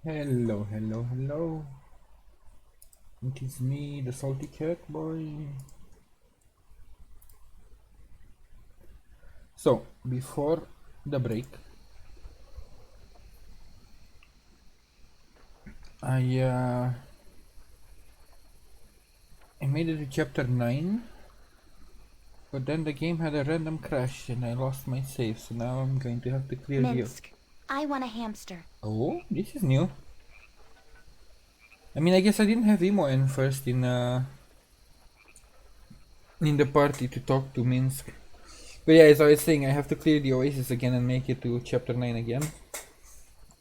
Hello, hello, hello. It is me, the salty cat boy. So, before the break, I made it to chapter 9, but then the game had a random crash and I lost my save, so now I'm going to have to clear Minsk, I want a hamster. Oh, this is new. I mean, I guess I didn't have Imo in first in the party to talk to Minsk. But yeah, as I was saying, I have to clear the Oasis again and make it to chapter 9 again.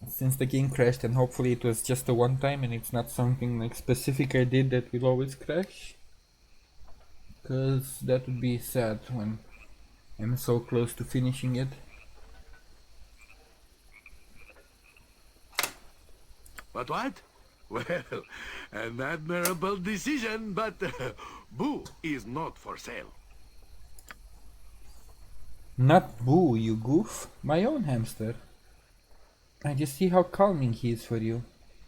Since the game crashed, and hopefully it was just a one time and it's not something like specific I did that will always crash. Because that would be sad when I'm so close to finishing it. What? Well, an admirable decision, but Boo is not for sale. Not Boo, you goof. My own hamster. I just see how calming he is for you.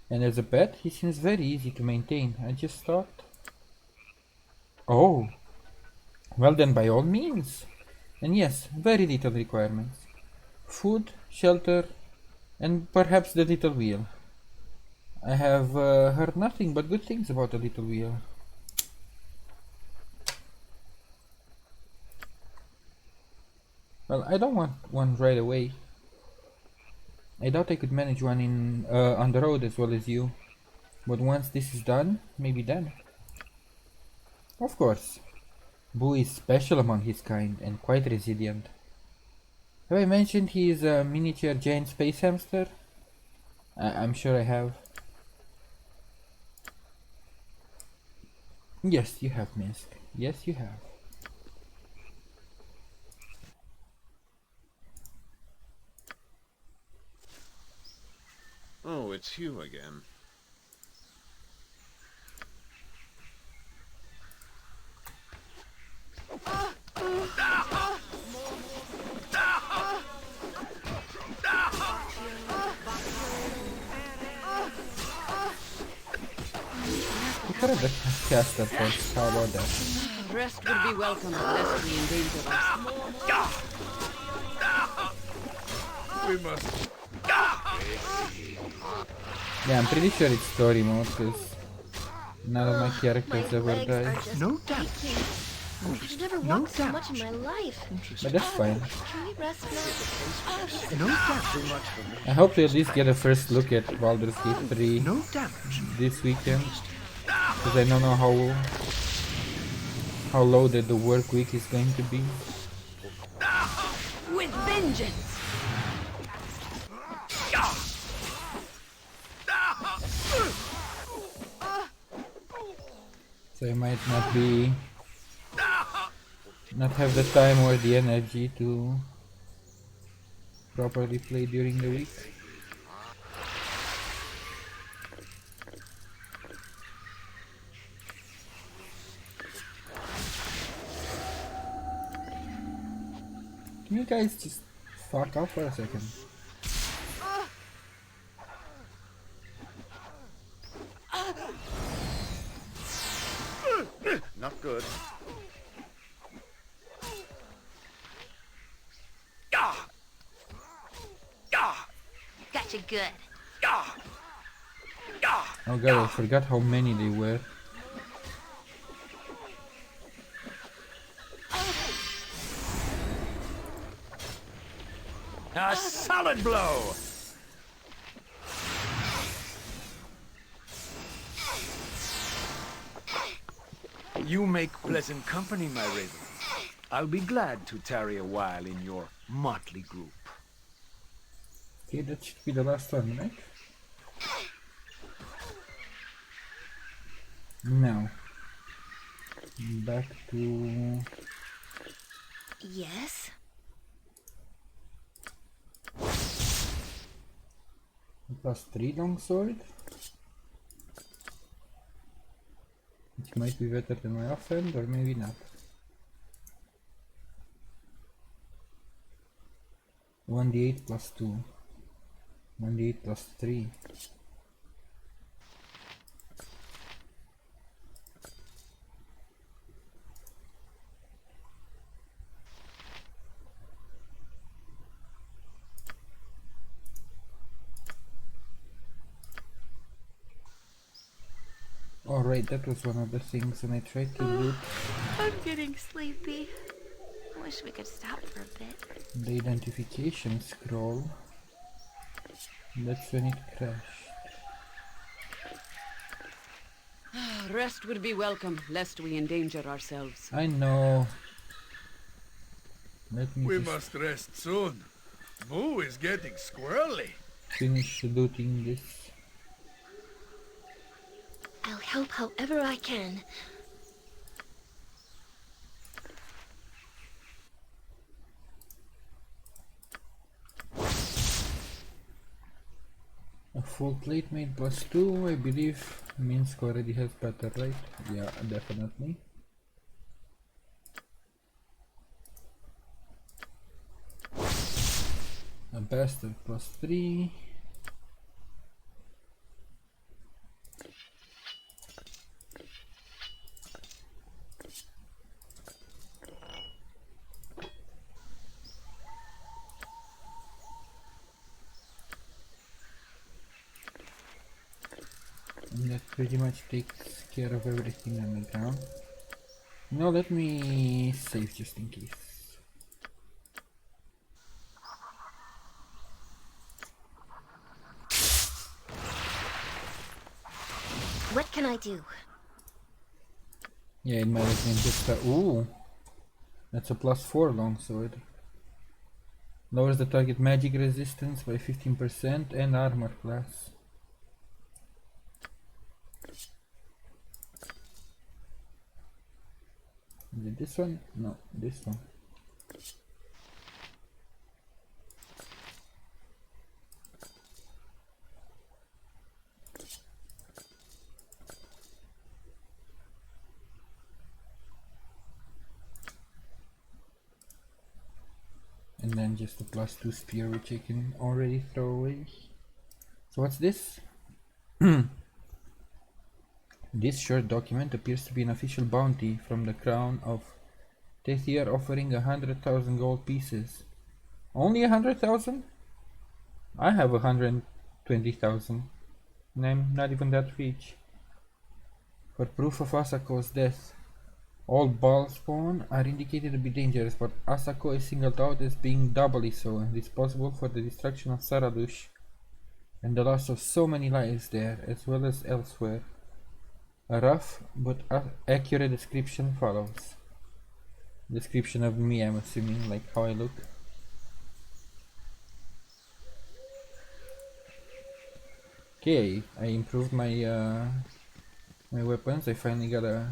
And as a pet, he seems very easy to maintain. I just thought... Oh, well then by all means. And yes, very little requirements. Food, shelter, and perhaps the little wheel. I have heard nothing but good things about the little wheel. Well, I don't want one right away. I doubt I could manage one on the road as well as you. But once this is done, maybe then. Of course. Boo is special among his kind and quite resilient. Have I mentioned he is a miniature giant space hamster? I'm sure I have. Yes, you have, Minsk. Yes, you have. Oh, it's you again. You could have cast that first. How about that? Rest would be welcome lest we endanger us. We must. Yeah, I'm pretty sure it's story mode because none of my characters ever die. No doubt. I've never walked so much in my life. But that's fine. Can we rest now? No doubt. I hope to at least get a first look at Baldur's Gate 3 No damage. this weekend. Because I don't know how loaded the work week is going to be. With vengeance! So I might not have the time or the energy to properly play during the week. Can you guys just fuck off for a second? Not good. Gotcha good. Oh god, I forgot how many they were. A solid blow! You make pleasant company, my raven. I'll be glad to tarry a while in your motley group. Okay, that should be the last one, right? Now, back to... Yes? +3 longsword. Which might be better than my offhand, or maybe not. 1d8 +2. 1d8 +3. Alright, that was one of the things when I tried to loot I'm getting sleepy. I wish we could stop for a bit. the identification scroll. That's when it crashed. Rest would be welcome, lest we endanger ourselves. I know. Let me We just must rest soon. Boo is getting squirrely. finish looting this. I'll help however I can. A full plate made +2, I believe. Minsk already has better, right? Yeah, definitely. A bastard +3. And that pretty much takes care of everything on the ground. Now let me save just in case. What can I do? Yeah, it might have been just a... Ooh! That's a +4 longsword. Lowers the target magic resistance by 15% and armor class. Is it this one? No, this one. And then just a +2 spear, which I can already throw away. So what's this? This short document appears to be an official bounty from the crown of Tethier, offering 100,000 gold pieces. Only 100,000? I have 120,000, and I'm not even that rich. For proof of Asako's death, all Bhaal spawn are indicated to be dangerous, but Asako is singled out as being doubly so and responsible for the destruction of Saradush and the loss of so many lives there, as well as elsewhere. A rough but accurate description follows. Description of me, I'm assuming, like how I look. Okay, I improved my my weapons. I finally got a...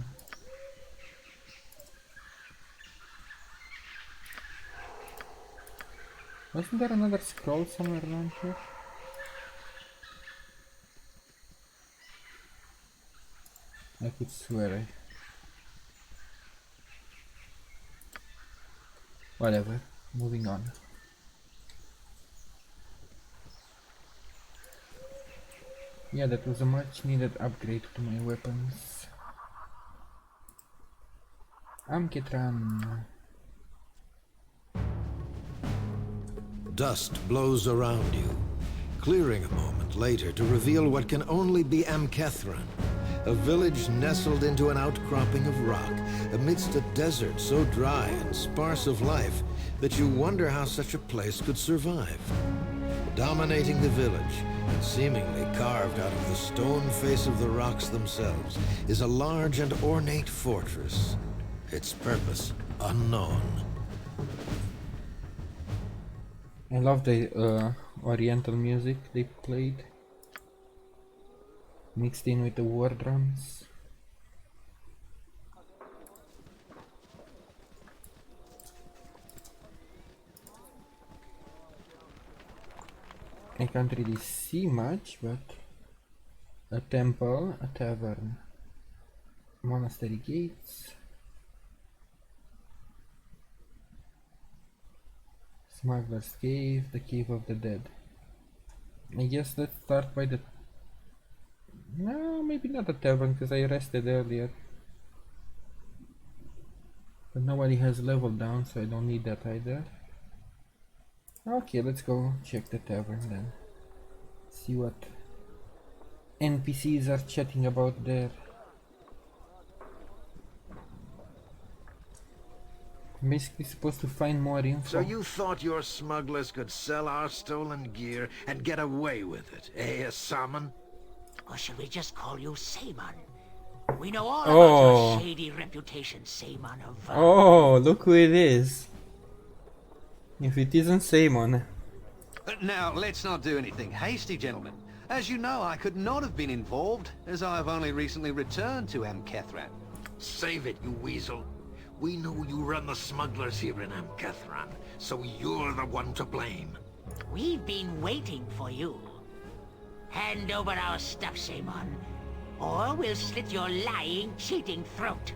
Wasn't there another scroll somewhere around here? I could swear I... Whatever, moving on. Yeah, that was a much needed upgrade to my weapons. Amketran. Dust blows around you, clearing a moment later to reveal what can only be Amkethran, a village nestled into an outcropping of rock amidst a desert so dry and sparse of life that you wonder how such a place could survive. Dominating the village, and seemingly carved out of the stone face of the rocks themselves, is a large and ornate fortress, its purpose unknown. I love the oriental music they played, mixed in with the war drums. I can't really see much, but a temple, a tavern, monastery gates, smuggler's cave, the cave of the dead. I guess let's start by the... No, maybe not the tavern, because I rested earlier. But nobody has leveled down, so I don't need that either. Okay, let's go check the tavern then. See what NPCs are chatting about there. I'm basically supposed to find more info. So you thought your smugglers could sell our stolen gear and get away with it, eh, Salmon? Or should we just call you Saemon? We know all about Oh. your shady reputation, Saemon of Bhaal. Oh, look who it is. If it isn't Simon. Now, let's not do anything hasty, gentlemen. As you know, I could not have been involved, as I have only recently returned to Amkethran. Save it, you weasel. We know you run the smugglers here in Amkethran, so you're the one to blame. We've been waiting for you. Hand over our stuff, Saemon, or we'll slit your lying, cheating throat.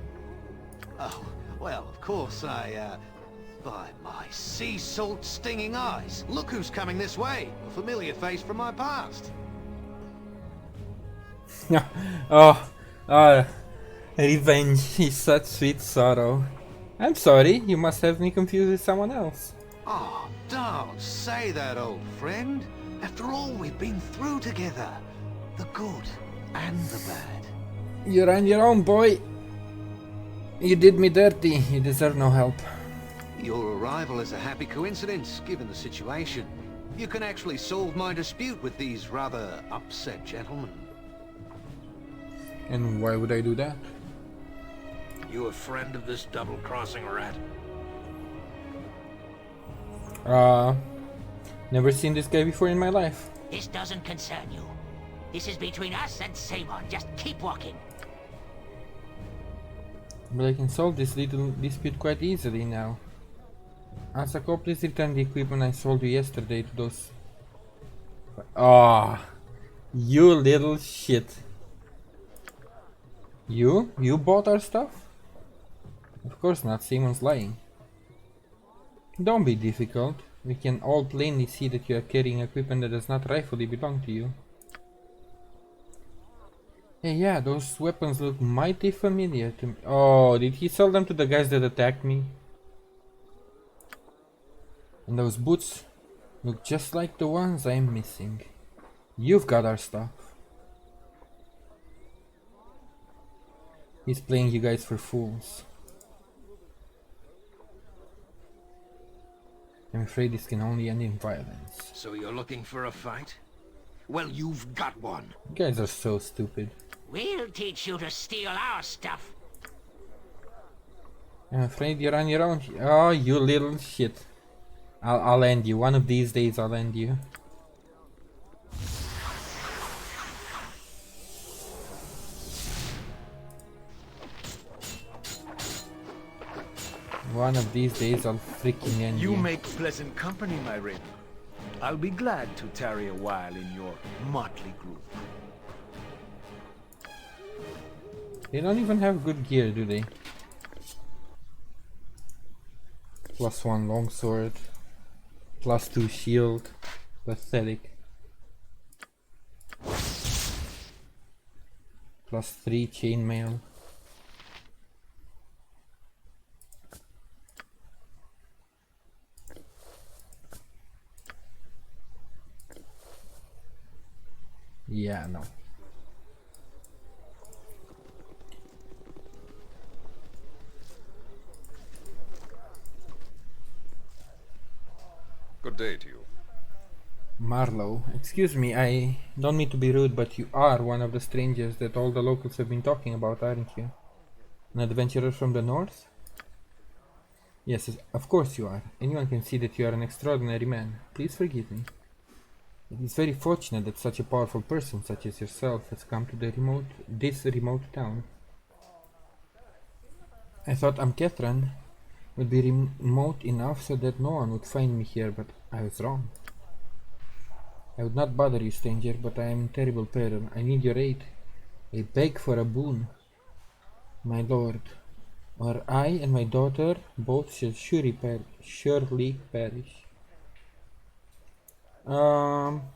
Oh, well, of course, by my sea salt stinging eyes, look who's coming this way. A familiar face from my past. Revenge is such sweet sorrow. I'm sorry, you must have me confused with someone else. Oh, don't say that, old friend. After all we've been through together. The good and the bad. You're on your own, boy. You did me dirty. You deserve no help. Your arrival is a happy coincidence, given the situation. You can actually solve my dispute with these rather upset gentlemen. And why would I do that? You a friend of this double-crossing rat? Never seen this guy before in my life. This doesn't concern you. This is between us and Saemon. Just keep walking. But I can solve this little dispute quite easily now. Asako, please return the equipment I sold you yesterday to those... Ah, you little shit. You bought our stuff? Of course not, Simon's lying. Don't be difficult. We can all plainly see that you are carrying equipment that does not rightfully belong to you. Hey, yeah, those weapons look mighty familiar to me. Oh, did he sell them to the guys that attacked me? And those boots look just like the ones I'm missing. You've got our stuff. He's playing you guys for fools. I'm afraid this can only end in violence. So you're looking for a fight? Well, you've got one. You guys are so stupid. We'll teach you to steal our stuff. I'm afraid you're on your own. Oh, you little shit. I'll end you. One of these days I'll end you. One of these days I'll freaking end you. You make pleasant company, my raven. I'll be glad to tarry a while in your motley group. They don't even have good gear, do they? +1 longsword, +2 shield, pathetic. +3 chainmail. Yeah, no. Good day to you. Marlowe, excuse me, I don't mean to be rude, but you are one of the strangers that all the locals have been talking about, aren't you? An adventurer from the north? Yes, of course you are. Anyone can see that you are an extraordinary man. Please forgive me. It is very fortunate that such a powerful person such as yourself has come to this remote town. I thought Amkethran would be remote enough so that no one would find me here, but I was wrong. I would not bother you, stranger, but I am a terrible peril. I need your aid. I beg for a boon. My lord, or I and my daughter both shall surely perish.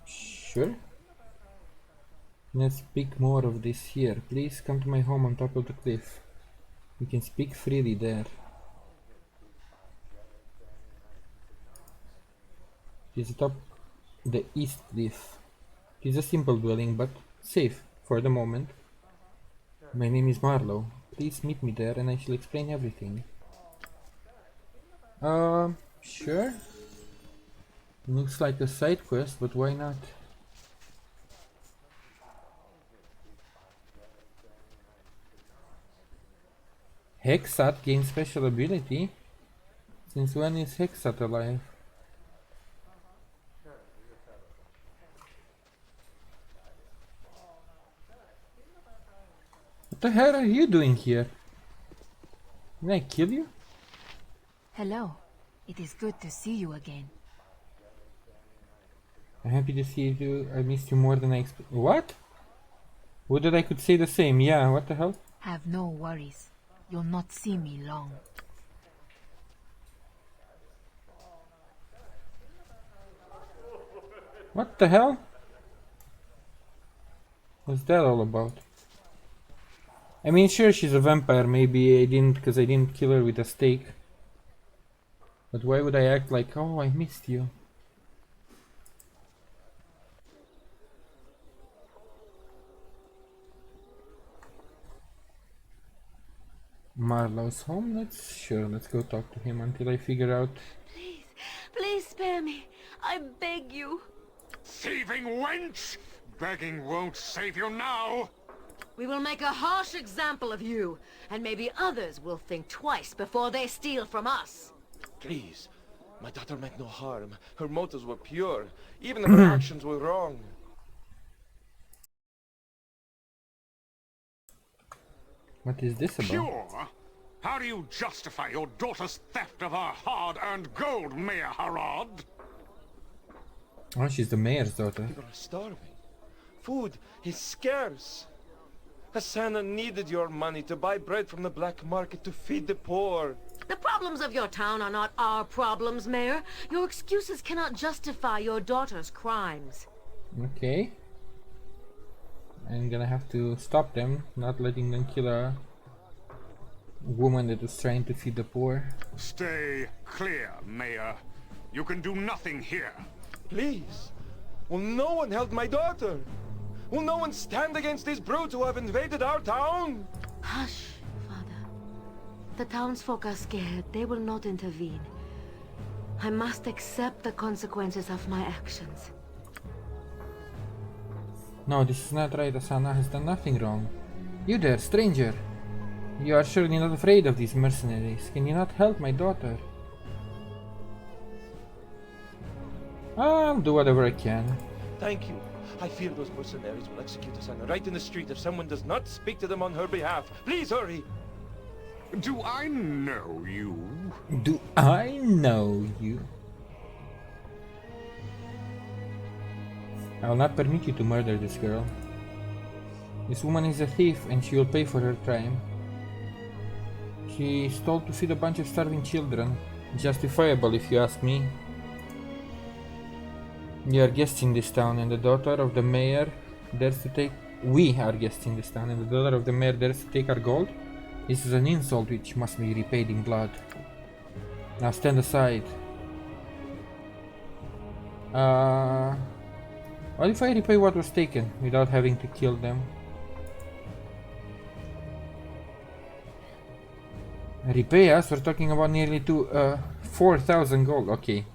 Sure. Let's speak more of this here. Please come to my home on top of the cliff. We can speak freely there. It is atop the east cliff. It is a simple dwelling, but safe for the moment. My name is Marlowe. Please meet me there and I shall explain everything. Sure. Looks like a side quest, but why not? Hexat gains special ability? Since when is Hexat alive? What the hell are you doing here? Can I kill you? Hello. It is good to see you again. I'm happy to see you. I missed you more than I expected. What? Would that I could say the same? Yeah, what the hell? Have no worries. You'll not see me long. What the hell? What's that all about? I mean, sure, she's a vampire. Maybe I didn't, because I didn't kill her with a stake. But why would I act like, oh, I missed you? Marlowe's home? Let's go talk to him until I figure out. Please, please spare me. I beg you. Thieving wench! Begging won't save you now! We will make a harsh example of you, and maybe others will think twice before they steal from us. Please, my daughter meant no harm. Her motives were pure, even if her actions were wrong. What is this about? Pure? How do you justify your daughter's theft of her hard-earned gold, Mayor Harad? Oh, she's the mayor's daughter. People are starving. Food is scarce. Hasana needed your money to buy bread from the black market to feed the poor. The problems of your town are not our problems, Mayor. Your excuses cannot justify your daughter's crimes. Okay. I'm gonna have to stop them, not letting them kill a woman that was trying to feed the poor. Stay clear, Mayor. You can do nothing here. Please. Will no one help my daughter? Will no one stand against these brutes who have invaded our town? Hush, Father. The townsfolk are scared. They will not intervene. I must accept the consequences of my actions. No, this is not right. Asana has done nothing wrong. You there, stranger. You are surely not afraid of these mercenaries. Can you not help my daughter? I'll do whatever I can. Thank you. I fear those mercenaries will execute Hasana right in the street if someone does not speak to them on her behalf. Please hurry. Do I know you? Do I know you? I will not permit you to murder this girl. This woman is a thief and she will pay for her crime. She stole to feed a bunch of starving children. Justifiable if you ask me. We are guests in this town and the daughter of the mayor dares to take... We are guests in this town and the daughter of the mayor dares to take our gold? This is an insult which must be repaid in blood. Now stand aside. What if I repay what was taken without having to kill them? Repay us? We're talking about nearly 4,000 gold. Okay.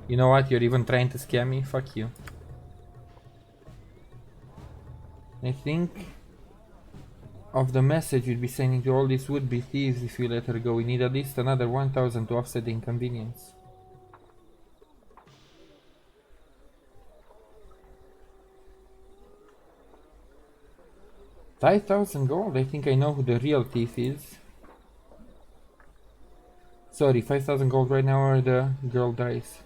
You know what? You're even trying to scam me? Fuck you. I think of the message we'd be sending to all these would-be thieves if we let her go. We need at least another 1,000 to offset the inconvenience. $5,000 gold? I think I know who the real thief is. Sorry, 5,000 gold right now or the girl dies.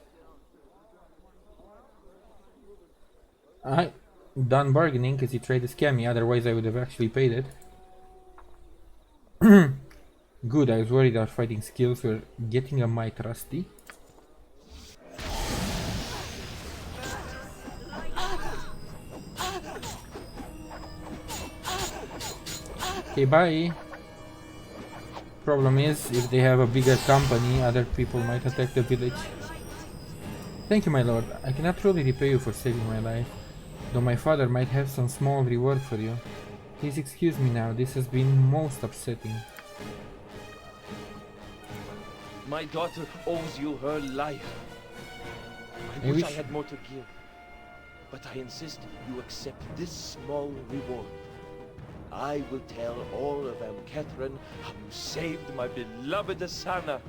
I done bargaining because he tried to scam me, otherwise I would have actually paid it. Good, I was worried our fighting skills were getting a mite rusty. Okay, bye. Problem is, if they have a bigger company, other people might attack the village. Thank you, my lord. I cannot truly repay you for saving my life, though my father might have some small reward for you. Please excuse me now, this has been most upsetting. My daughter owes you her life. I wish I had more to give, but I insist you accept this small reward. I will tell all of Catherine how you saved my beloved Asana.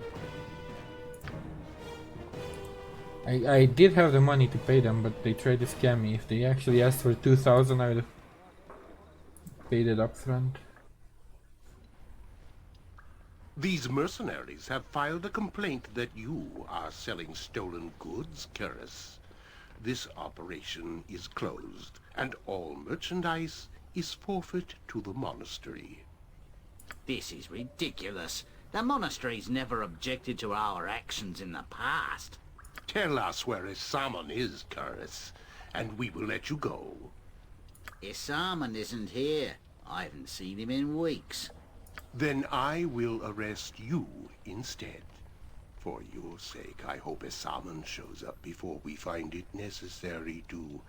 I did have the money to pay them, but they tried to scam me. If they actually asked for 2,000, I would have paid it up front. These mercenaries have filed a complaint that you are selling stolen goods, Karis. This operation is closed, and all merchandise is forfeit to the monastery. This is ridiculous. The monastery's never objected to our actions in the past. Tell us where Isaman is, Karis, and we will let you go. Isaman isn't here. I haven't seen him in weeks. Then I will arrest you instead. For your sake, I hope Isaman shows up before we find it necessary to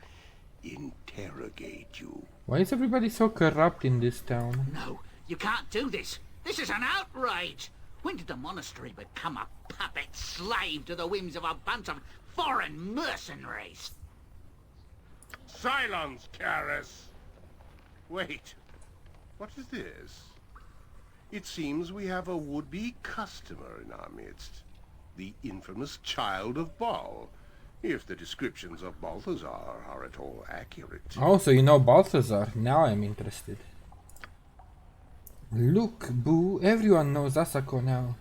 interrogate you. Why is everybody so corrupt in this town? No, you can't do this. This is an outrage. When did the monastery become a puppet slave to the whims of a bunch of foreign mercenaries? Silence, Karis! Wait, what is this? It seems we have a would-be customer in our midst. The infamous child of Bhaal, if the descriptions of Balthazar are at all accurate. Oh, so you know Balthazar. Now I'm interested. Look, Boo, everyone knows Asako now.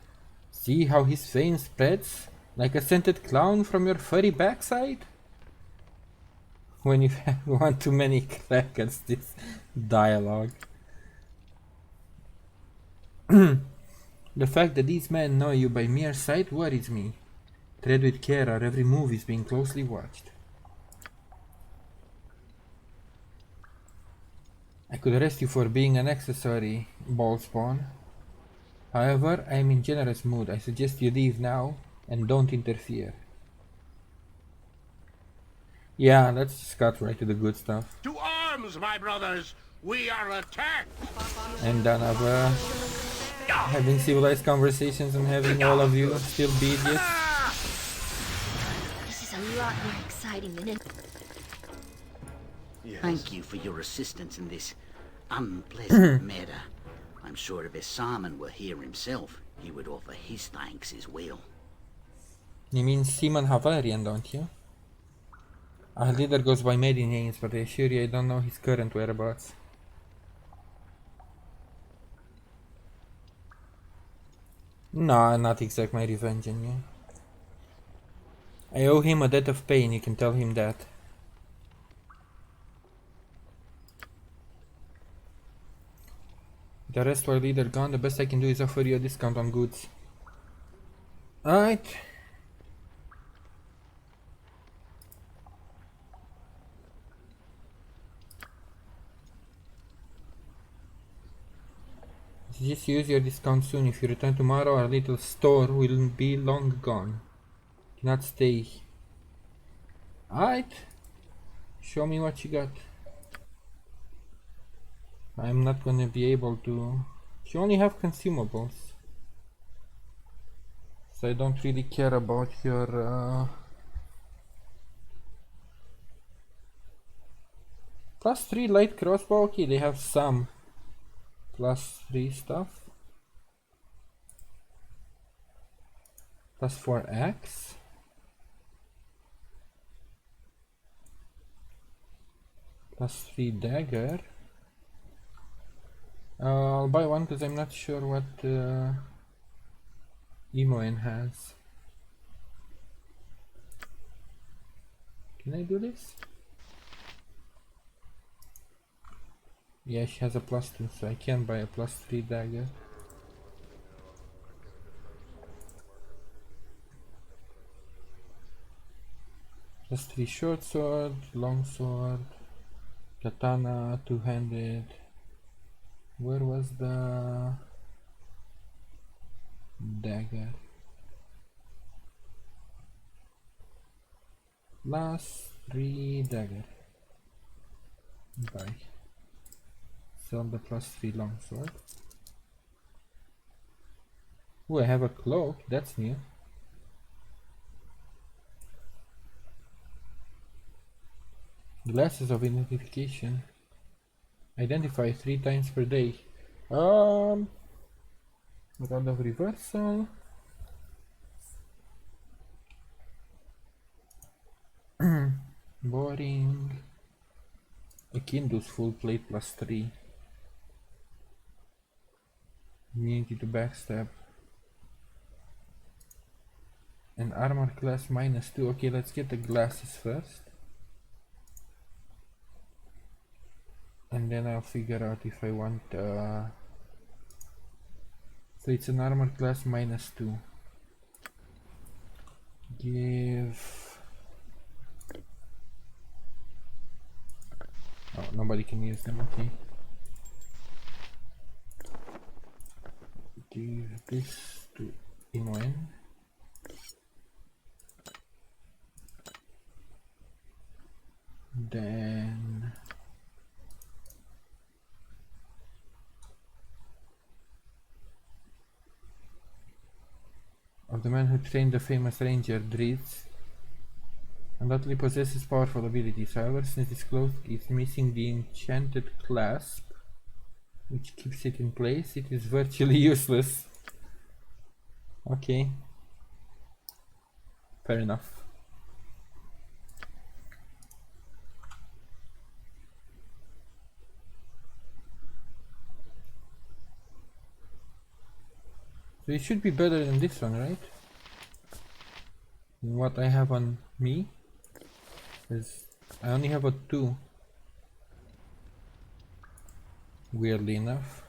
See how his fame spreads? Like a scented clown from your furry backside? When you have one too many crackers, this dialogue. The fact that these men know you by mere sight worries me. Tread with care, or every move is being closely watched. I could arrest you for being an accessory, Ballspawn. However, I am in generous mood. I suggest you leave now and don't interfere. Yeah, let's just cut right to the good stuff. To arms, my brothers! We are attacked! I'm done of having civilized conversations and having all of you still be idiots. This is a lot more exciting than it. Yes. Thank you for your assistance in this unpleasant matter. I'm sure if Isaman were here himself, he would offer his thanks as well. You mean Simon Havarian, don't you? Our leader goes by many names, but I assure you I don't know his current whereabouts. No, not exact my revenge on you. I owe him a debt of pain, you can tell him that. The rest were leader gone, the best I can do is offer you a discount on goods. Alright. Just use your discount soon. If you return tomorrow, our little store will be long gone. Cannot stay. Alright. Show me what you got. I'm not gonna be able to. You only have consumables. So I don't really care about your +3 light crossbow. Okay, they have some +3 stuff. +4 axe. +3 dagger. I'll buy one because I'm not sure what Imoen has. Can I do this? Yeah, she has a +2, so I can buy a +3 dagger. +3 short sword, long sword, katana, two-handed. Where was the dagger? +3 dagger. Buy. Sell the +3 longsword. Oh, I have a cloak. That's new. Glasses of identification. Identify 3 times per day. Rod of reversal. Boring. Akindus full plate plus 3. Immunity to backstab. And armor class -2. Okay, let's get the glasses first. And then I'll figure out if I want so it's an armor class -2. Give... Oh, nobody can use them, okay. Give this to Imoen. Then... of the man who trained the famous ranger, Drizzt. Undoubtedly possesses powerful abilities, however, since his cloak is missing the enchanted clasp, which keeps it in place, it is virtually useless. Okay. Fair enough. So it should be better than this one, right? Than what I have on me. Because I only have a 2. Weirdly enough.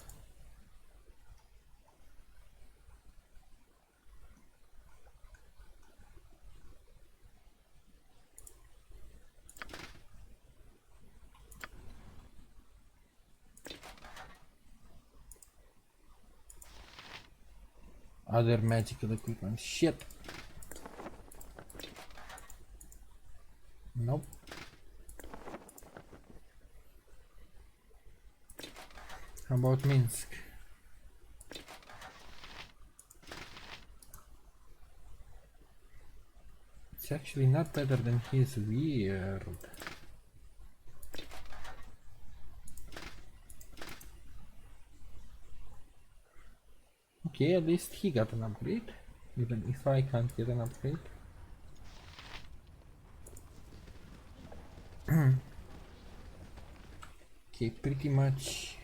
Other magical equipment. Shit. Nope. How about Minsk? It's actually not better than his. Weird. Okay, at least he got an upgrade, even if I can't get an upgrade. Okay, pretty much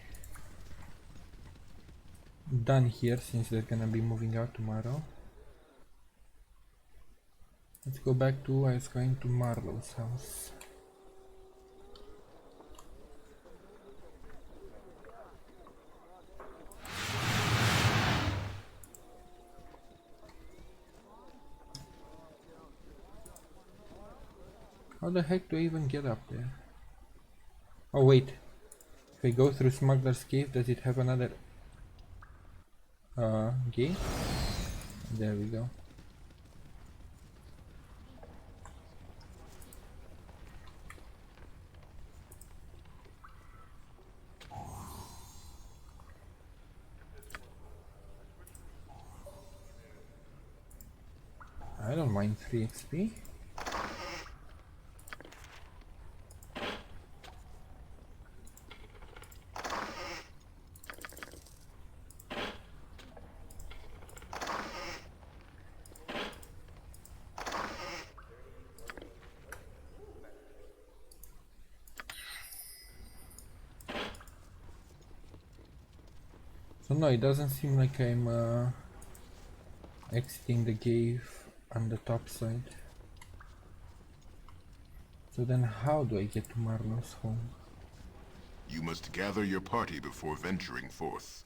done here since they're gonna be moving out tomorrow. Let's go back to I was going to Marlowe's house. How the heck do I even get up there? Oh wait, if I go through Smuggler's Cave, does it have another gate? There we go. I don't mind 3 XP. So no, it doesn't seem like I'm exiting the cave on the top side. So then how do I get to Marlowe's home? You must gather your party before venturing forth.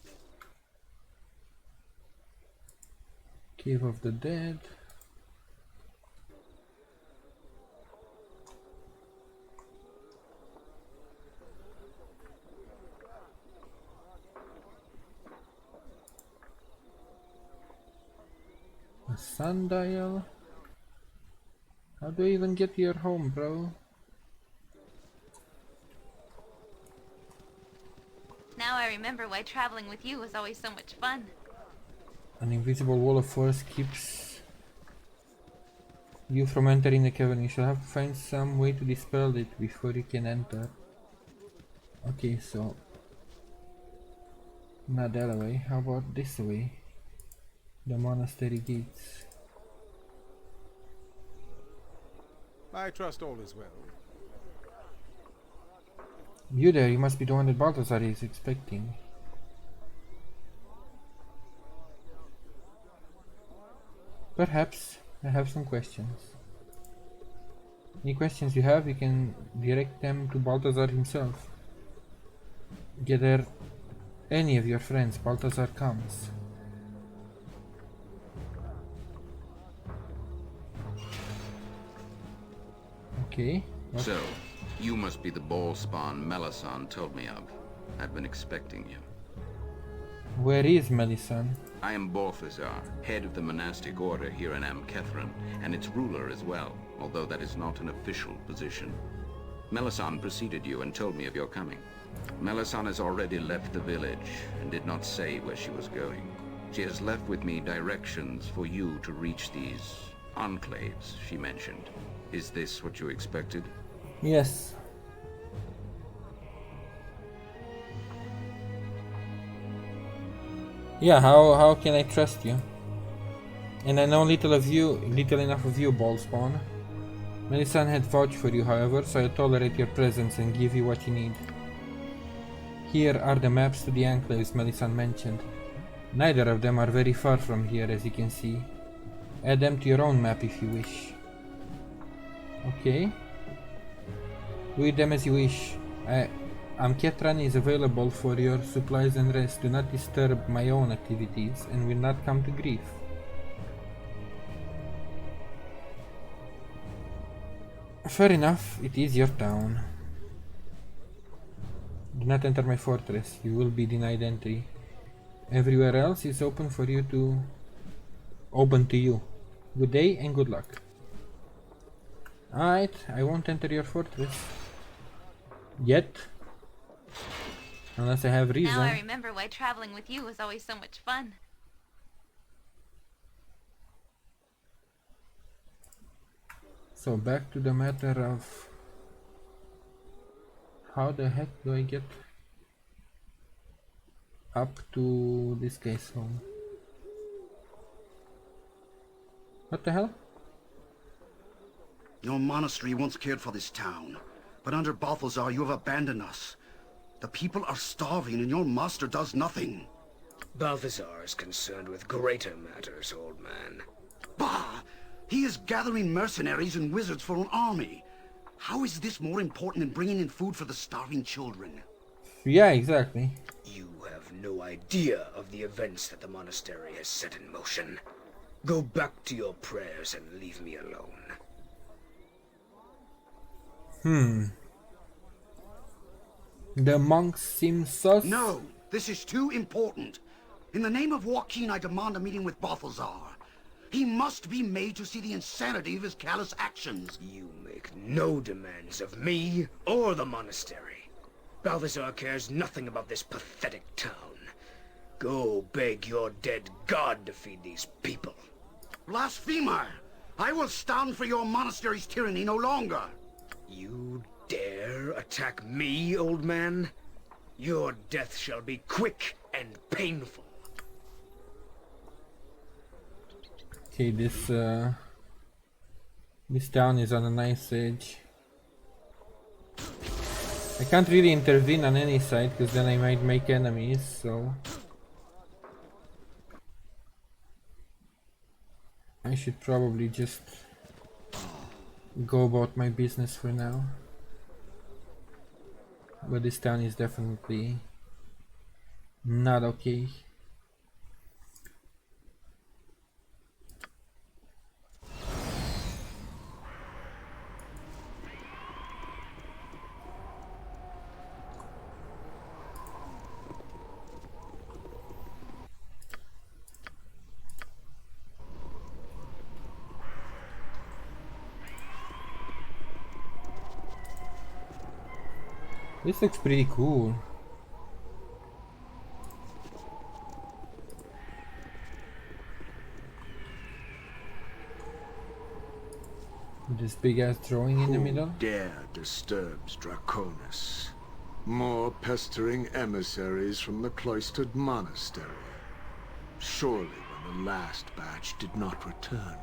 Cave of the Dead. A sundial. How do I even get to your home, bro? Now I remember why traveling with you was always so much fun. An invisible wall of force keeps you from entering the cavern. You shall have to find some way to dispel it before you can enter. Okay, so not that way. How about this way? The monastery gates. I trust all is well. You there, you must be the one that Balthazar is expecting. Perhaps I have some questions. Any questions you have, you can direct them to Balthazar himself. Gather any of your friends, Balthazar comes. Okay. What? So, you must be the ball spawn Melissan told me of. I've been expecting you. Where is Melissan? I am Balthazar, head of the monastic order here in Amkethran, and its ruler as well, although that is not an official position. Melissan preceded you and told me of your coming. Melissan has already left the village and did not say where she was going. She has left with me directions for you to reach these enclaves she mentioned. Is this what you expected? Yes. Yeah, how can I trust you? And I know little enough of you, Ballspawn. Melissan had vouched for you, however, so I tolerate your presence and give you what you need. Here are the maps to the enclaves Melissan mentioned. Neither of them are very far from here, as you can see. Add them to your own map if you wish. Okay. Do them as you wish. Amkethran is available for your supplies and rest. Do not disturb my own activities and will not come to grief. Fair enough, it is your town. Do not enter my fortress, you will be denied entry. Everywhere else is open to you. Good day and good luck. Alright, I won't enter your fortress. Yet. Unless I have reason. Now I remember why traveling with you was always so much fun. So back to the matter of how the heck do I get up to this guy's home? What the hell? Your monastery once cared for this town, but under Balthazar you have abandoned us. The people are starving and your master does nothing. Balthazar is concerned with greater matters, old man. Bah! He is gathering mercenaries and wizards for an army. How is this more important than bringing in food for the starving children? Yeah, exactly. You have no idea of the events that the monastery has set in motion. Go back to your prayers and leave me alone. The monks seem sus. No, this is too important. In the name of Joaquin, I demand a meeting with Balthazar. He must be made to see the insanity of his callous actions. You make no demands of me or the monastery. Balthazar cares nothing about this pathetic town. Go beg your dead god to feed these people. Blasphemer! I will stand for your monastery's tyranny no longer. You dare attack me, old man? Your death shall be quick and painful. Okay, this town is on a nice edge. I can't really intervene on any side because then I might make enemies, so I should probably just go about my business for now. But this town is definitely not okay. This looks pretty cool. This big ass drawing in the middle. Dare disturbs Draconis. More pestering emissaries from the cloistered monastery. Surely when the last batch did not return,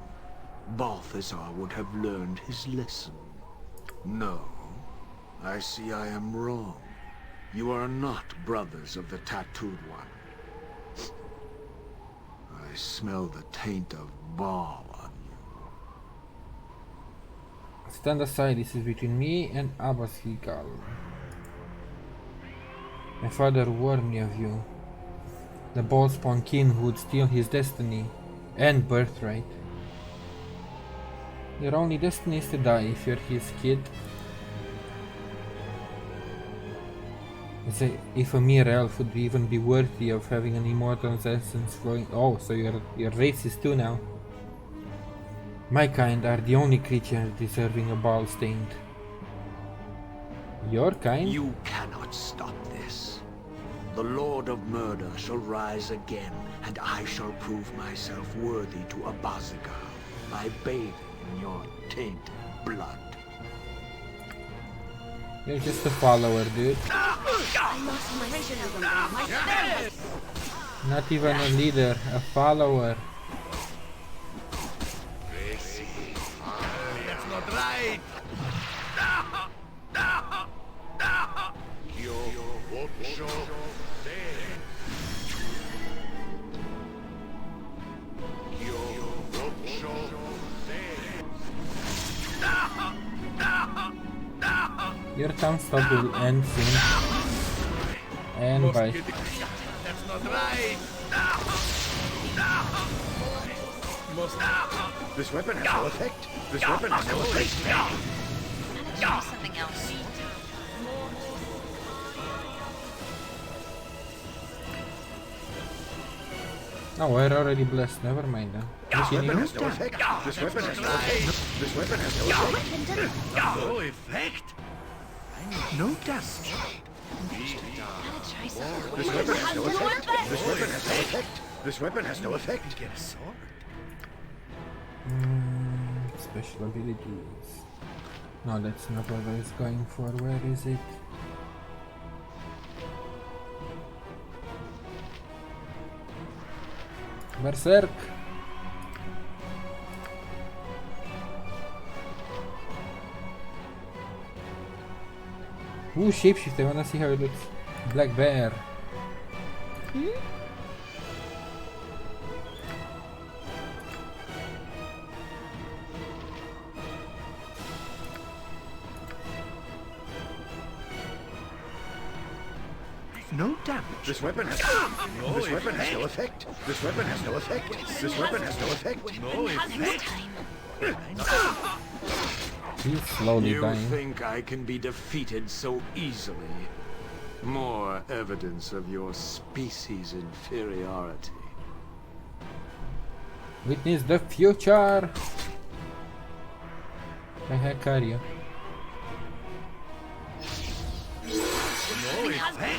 Balthazar would have learned his lesson. No, I see I am wrong. You are not brothers of the tattooed one. I smell the taint of Bhaal on you. Stand aside, this is between me and Abasligal. My father warned me of you. The Bhaal-spawn king who would steal his destiny and birthright. Your only destiny is to die if you're his kid. If a mere elf would even be worthy of having an immortal's essence flowing. Oh, so you're racist too now. My kind are the only creatures deserving a Bhaal stained. Your kind? You cannot stop this. The Lord of Murder shall rise again, and I shall prove myself worthy to Abazigal by bathing in your tainted blood. You're just a follower, dude. I lost my rhythm, my spirit. Not even a leader, a follower. That's not right. Your time stop will end soon. And bye. That's not right. This weapon has no effect. This weapon has no effect. Gotta try something else. Oh, we're already blessed. Never mind then. This weapon has no effect. This weapon has no effect. This weapon has no effect. No effect. No dust. Gotta try something. This weapon has no effect. This weapon has no effect. This weapon has no effect. Get a sword. Special abilities. No, that's not what I was going for. Where is it? Berserk! Ooh, shapeshift, I wanna see how it looks. Black bear. No damage. This weapon has This weapon has no effect. This weapon has no effect. This weapon has no effect. No effect. He's slowly You dying. think I can be defeated so easily? More evidence of your species' inferiority. Witness the future! The heck are you?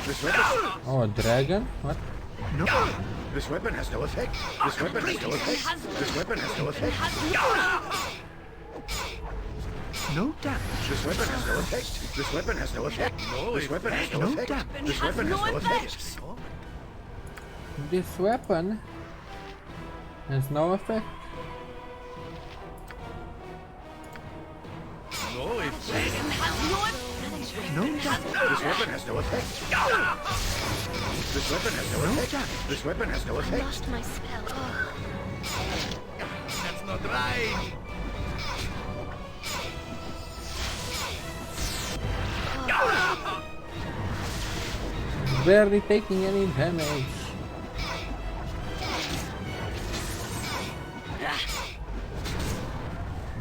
This weapon. Oh, a dragon? What? No. This weapon has no effect. This weapon has no effect. This weapon has no effect. No damage. This weapon has no effect. This weapon has no effect. This weapon has no effect. This weapon has no effect. This weapon has no effect. No effect. No damage. This weapon has no effect. This weapon has no effect. This weapon has no I effect. lost my spell. That's not right. Barely taking any damage.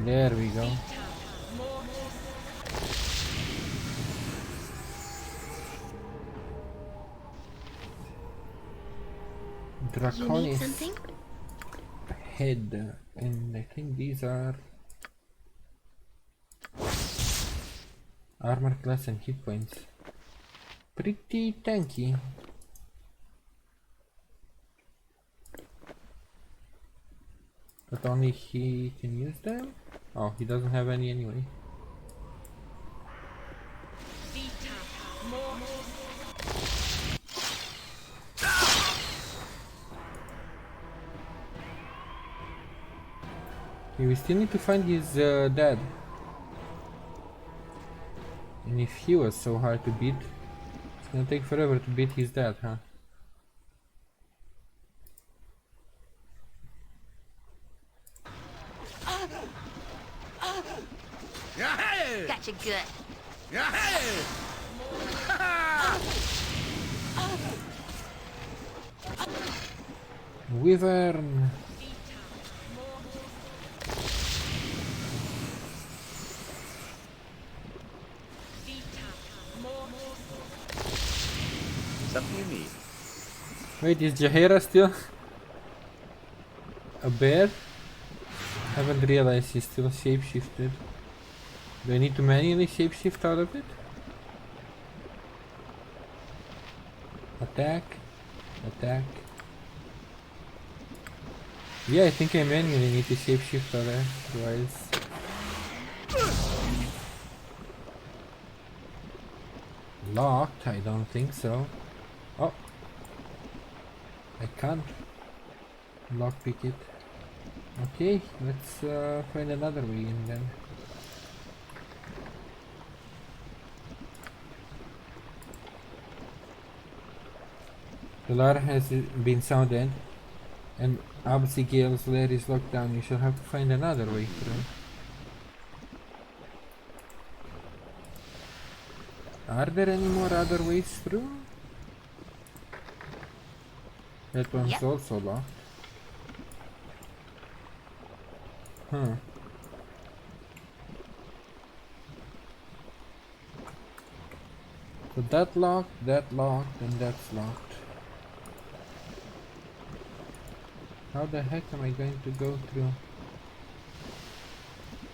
There we go. You need Draconis something? head, and I think these are armor class and hit points. Pretty tanky. But only he can use them? Oh, he doesn't have any anyway. Okay, we still need to find his dad. And if he was so hard to beat, it's gonna take forever to beat his dad, huh? Gotcha good. Wyvern! Something you need. Wait, is Jaheira still a bear? Haven't realized he's still shapeshifted. Do I need to manually shapeshift out of it? Attack. Attack. Yeah, I think I manually need to shapeshift out of it, otherwise... Locked? I don't think so. Oh! I can't lockpick it. Okay, let's find another way in then. The alarm has been sounded and Abigail's lair is locked down. You shall have to find another way through. Are there any more other ways through? That one's also locked. Huh. So that locked, and that's locked. How the heck am I going to go through?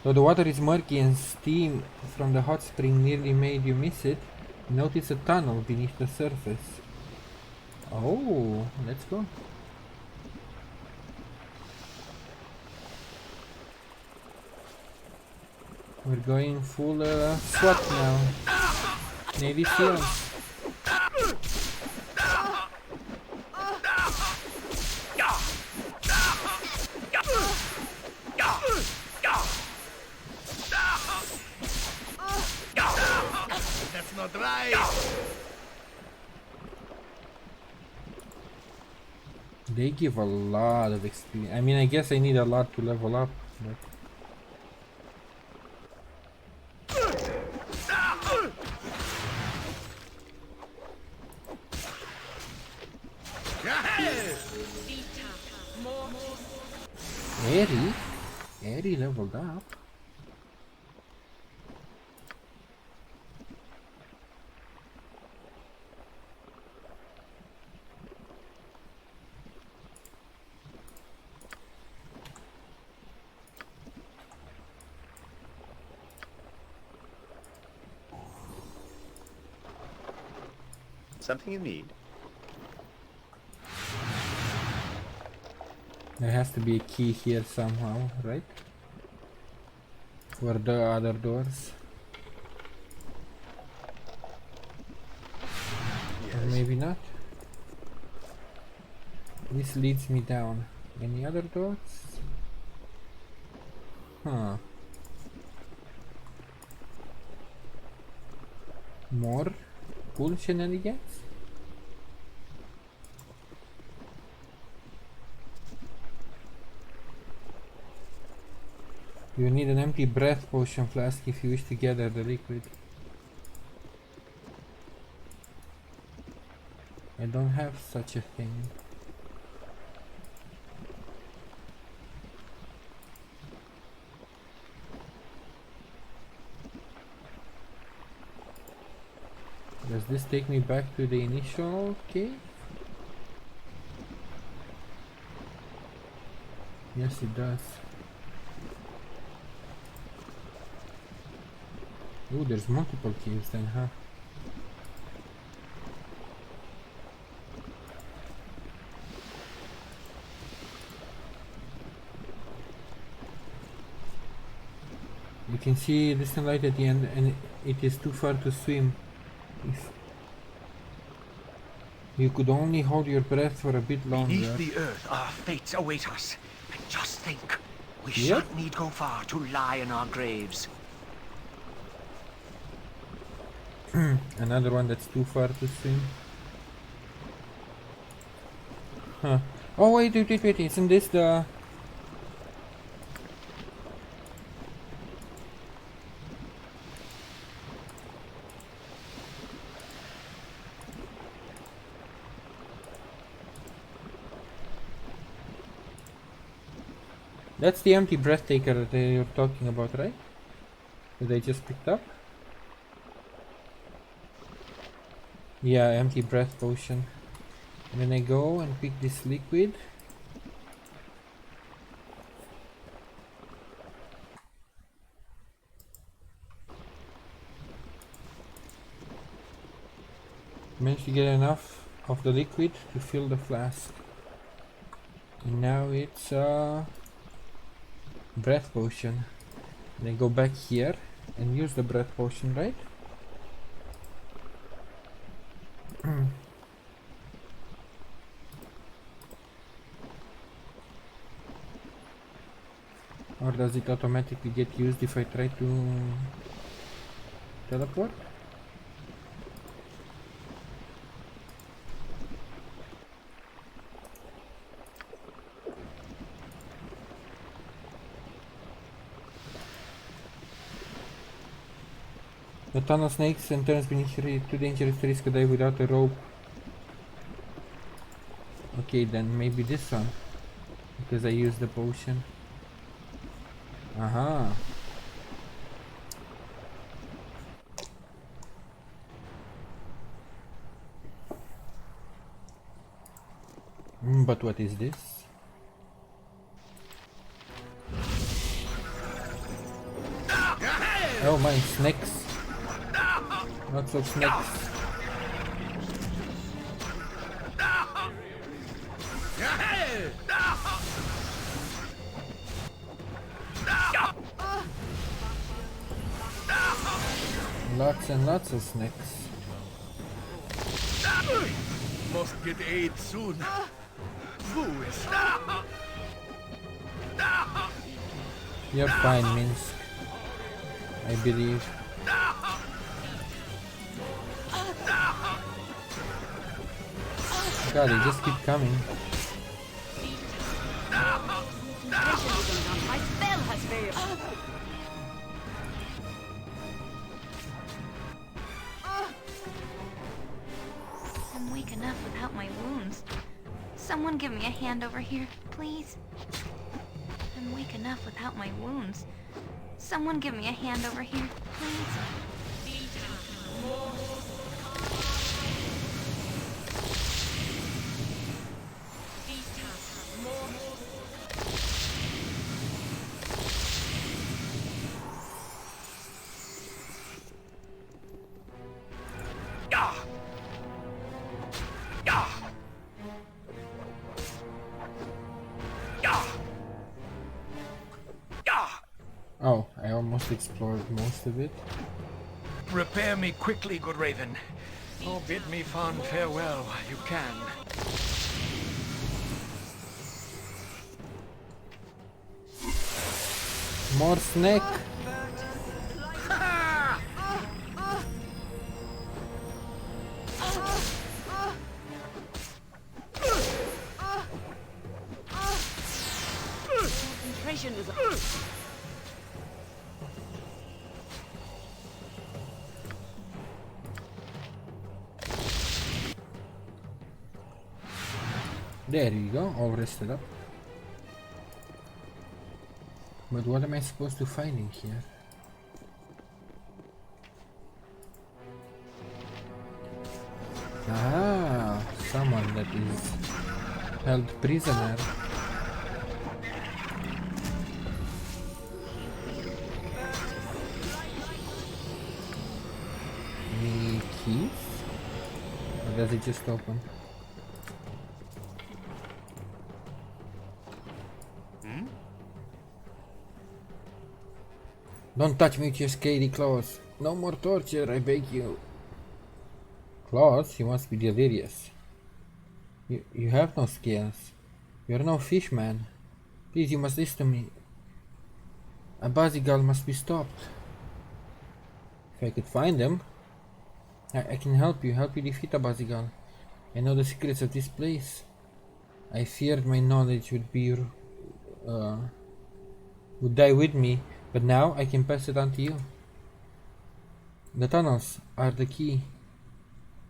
Though the water is murky and steam from the hot spring nearly made you miss it, notice a tunnel beneath the surface. Oh, let's go. We're going full SWAT now. Navy SEALs. That's not right. They give a lot of experience. I mean, I guess I need a lot to level up, but... Eri leveled up. Something you need. There has to be a key here somehow, right? For the other doors. Yes. Or maybe not. This leads me down. Any other doors? Huh. More cool shenanigans? You need an empty breath potion flask if you wish to gather the liquid. I don't have such a thing. Does this take me back to the initial cave? Yes, it does. Ooh, there's multiple caves then, huh? You can see distant light at the end, and it is too far to swim. If you could only hold your breath for a bit longer. Beneath the earth, our fates await us. And just think, we shan't need go far to lie in our graves. Another one that's too far to swim. Huh. Oh wait, isn't this the... That's the empty breath taker that you're talking about, right? That I just picked up? Yeah, empty breath potion. And then I go and pick this liquid. Managed to get enough of the liquid to fill the flask. And now it's breath potion. And I go back here and use the breath potion, right? Or does it automatically get used if I try to teleport? The tunnel snakes and turns beneath too dangerous to risk a dive without a rope. Okay, then maybe this one, because I used the potion. Aha. But what is this? Oh my, snakes. Lots of snakes. Lots and lots of snakes. Must get aid soon. Who is? You're fine, Minsk. I believe. God, they just keep coming. My spell has failed. I'm weak enough without my wounds. Someone give me a hand over here, please. I'm weak enough without my wounds. Someone give me a hand over here, please. Oh, I almost explored most of it. Prepare me quickly, good Raven. Oh, bid me fond farewell while you can. More snake. Concentration is There you go, all rested up. But what am I supposed to find in here? Ah, someone that is held prisoner. Any keys? Or does it just open? Don't touch me with your scaly claws. No more torture, I beg you. Claws? You must be delirious. You have no scales. You're no fish, man. Please, you must listen to me. A Bazigal must be stopped. If I could find them, I can help you defeat a Bazigal. I know the secrets of this place. I feared my knowledge would die with me, but now I can pass it on to you. The tunnels are the key.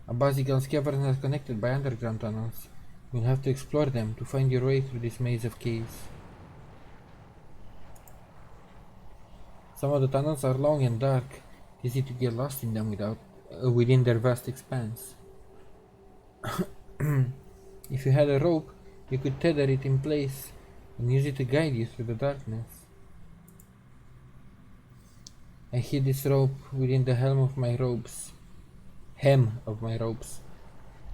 A Bazigal's cavern is connected by underground tunnels. You'll have to explore them to find your way through this maze of caves. Some of the tunnels are long and dark. It's easy to get lost in them within their vast expanse. If you had a rope, you could tether it in place and use it to guide you through the darkness. I hid this rope within the hem of my ropes,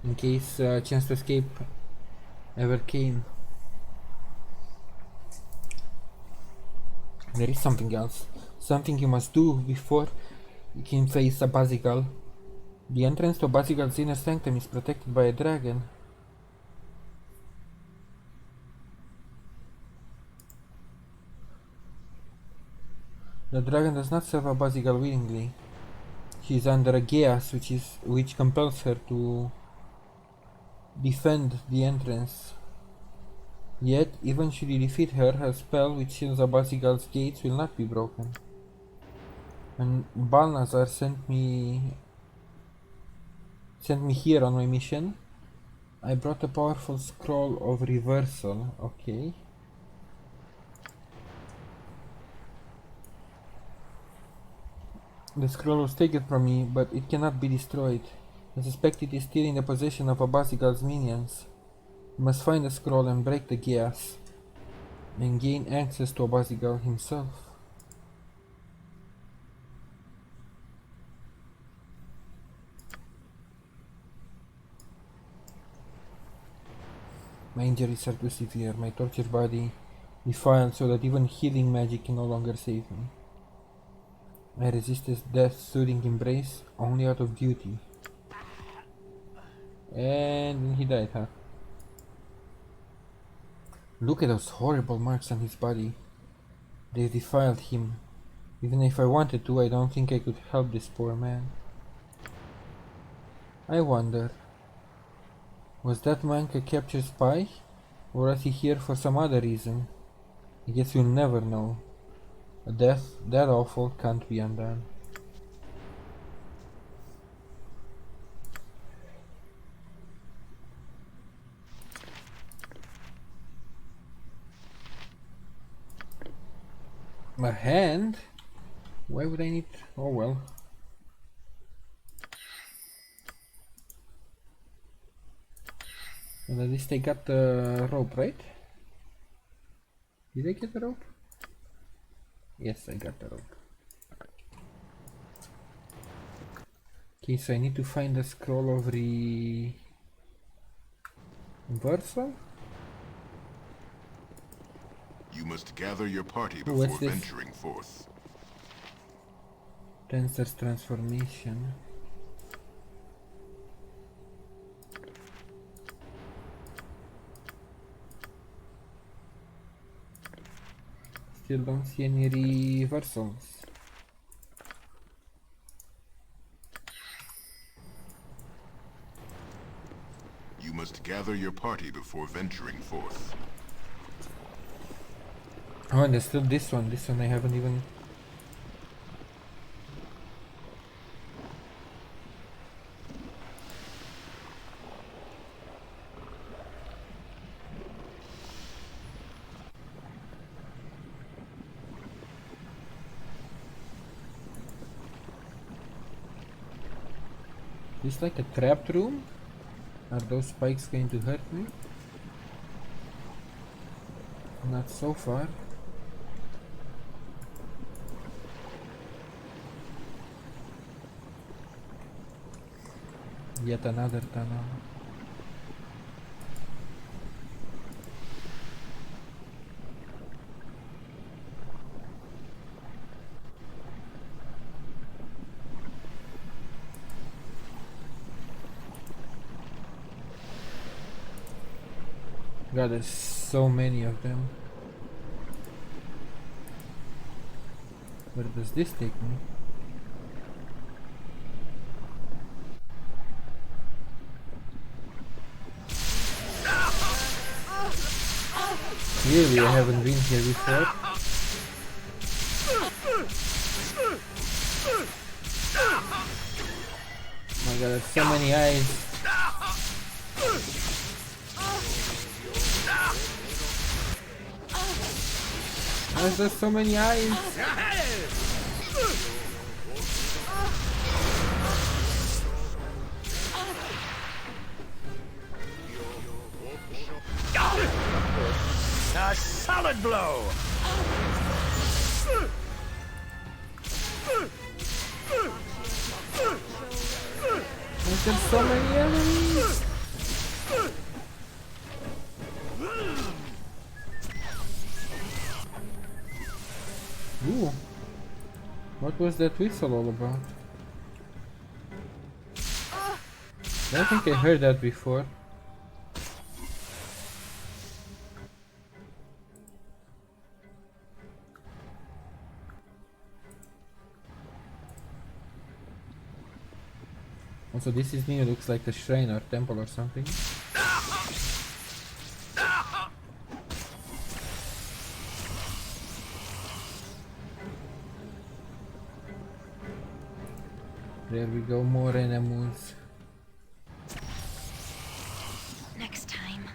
in case a chance to escape ever came. There is something else, something you must do before you can face a Bazigal. The entrance to Bazigal's inner sanctum is protected by a dragon. The dragon does not serve a Bazigal willingly. She is under a geas which compels her to defend the entrance. Yet, even should you defeat her, her spell which seals a Bazigal's gates will not be broken. When Balnazar sent me here on my mission, I brought a powerful scroll of reversal. Okay. The scroll was taken from me, but it cannot be destroyed. I suspect it is still in the possession of a Bazigal's minions. You must find the scroll and break the geas, and gain access to a Bazigal himself. My injuries are too severe, my tortured body defiled so that even healing magic can no longer save me. I resisted death's soothing embrace only out of duty. And he died, huh? Look at those horrible marks on his body. They defiled him. Even if I wanted to, I don't think I could help this poor man. I wonder, was that monk a captured spy? Or was he here for some other reason? I guess we'll never know. A death that awful can't be undone. My hand? Why would I need... Oh well. And at least I got the rope, right? Did I get the rope? Yes, I got the rope. Okay, so I need to find the scroll of reversal. You must gather your party before venturing forth. Dancer's transformation. Still don't see any reversals. You must gather your party before venturing forth. Oh, and there's still this one. This one I haven't even... Is this like a trapped room? Are those spikes going to hurt me? Not so far. Yet another tunnel. God, there's so many of them. Where does this take me? Clearly I haven't been here before. Oh my god, there's so many eyes. There's just so many eyes. A solid blow! There's just so many enemies. Ooh. What was that whistle all about? I don't think I heard that before. Also, this is new, looks like a shrine or temple or something. There we go, more enemies. Next time.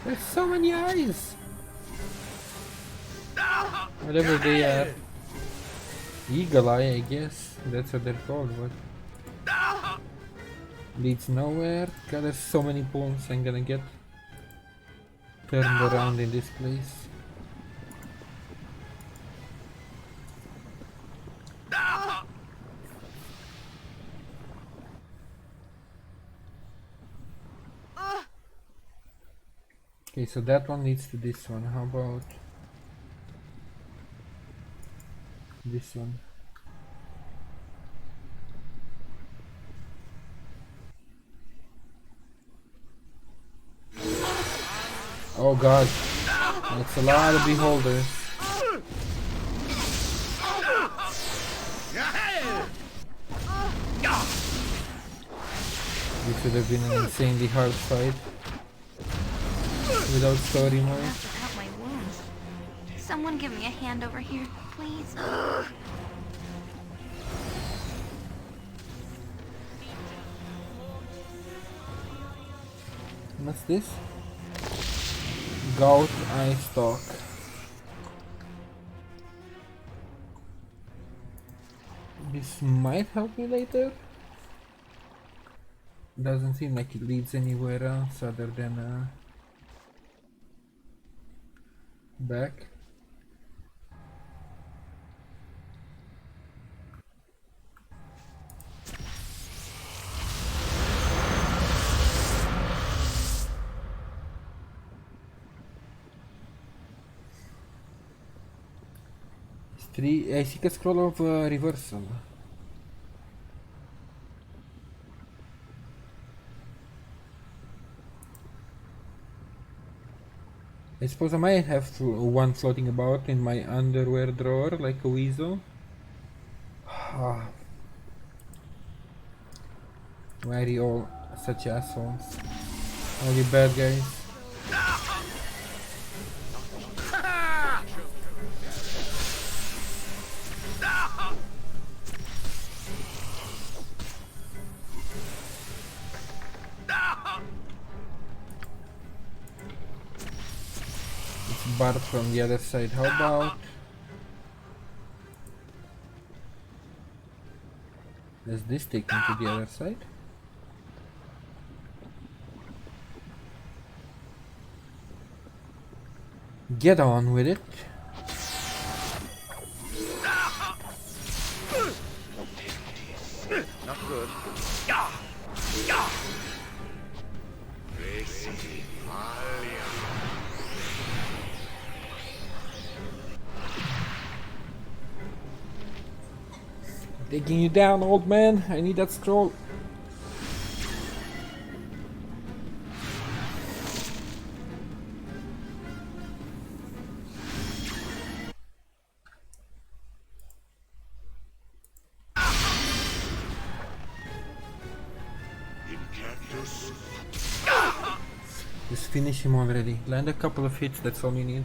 There's so many eyes! Whatever they are. Eagle eye, I guess. That's what they're called, but... leads nowhere. God, there's so many pawns I'm gonna get turned around in this place. Okay, so that one leads to this one. How about this one? Oh god, that's a lot of beholders. This would have been an insanely hard fight. Without story mode. Without my wounds. Someone give me a hand over here, please. What's this? Gout eye stalk. This might help me later. Doesn't seem like it leads anywhere else other than back. I seek a scroll of reversal. I suppose I might have one floating about in my underwear drawer like a weasel. Why are you all such assholes? All you bad guys. Bart from the other side. How about... does this take me to the other side? Get on with it. Not good. Taking you down, old man. I need that scroll. Just finish him already. Land a couple of hits, that's all you need.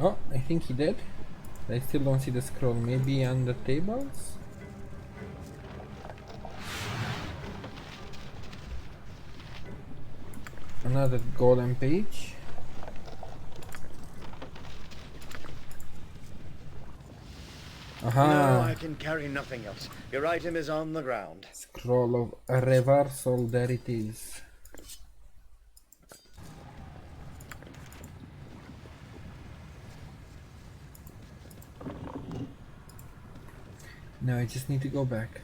Oh, I think he did. I still don't see the scroll. Maybe on the tables? Another golden page. Aha! No, I can carry nothing else. Your item is on the ground. Scroll of a reversal, there it is. Now I just need to go back.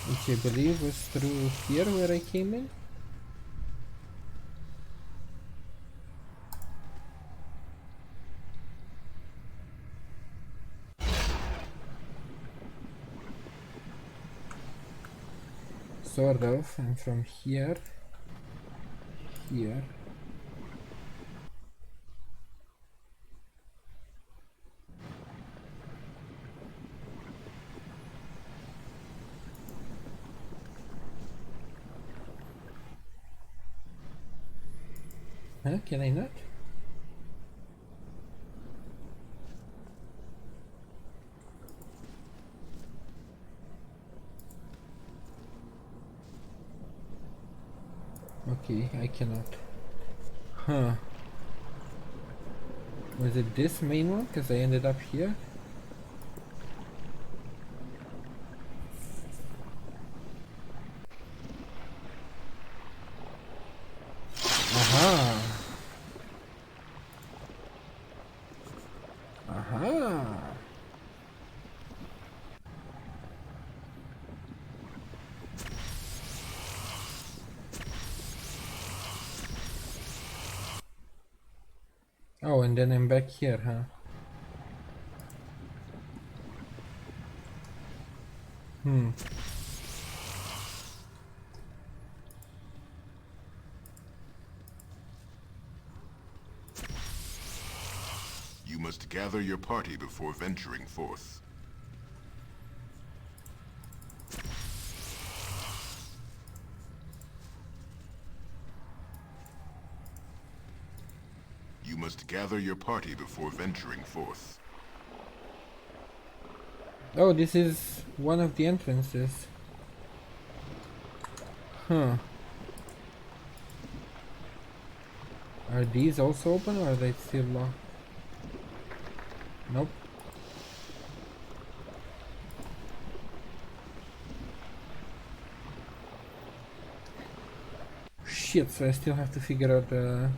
Which I believe was through here where I came in. Sort of, and from here. Here. Huh? Can I not? Okay, I cannot. Huh. Was it this main one? Because I ended up here? Aha! Aha! Oh, and then I'm back here, huh? You must gather your party before venturing forth. You must gather your party before venturing forth. Oh, this is one of the entrances. Huh. Are these also open or are they still locked? Nope. Shit, so I still have to figure out the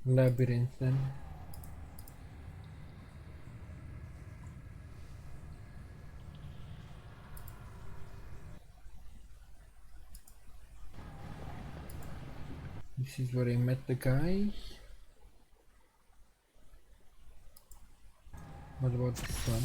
labyrinth then. This is where I met the guy. What about this one?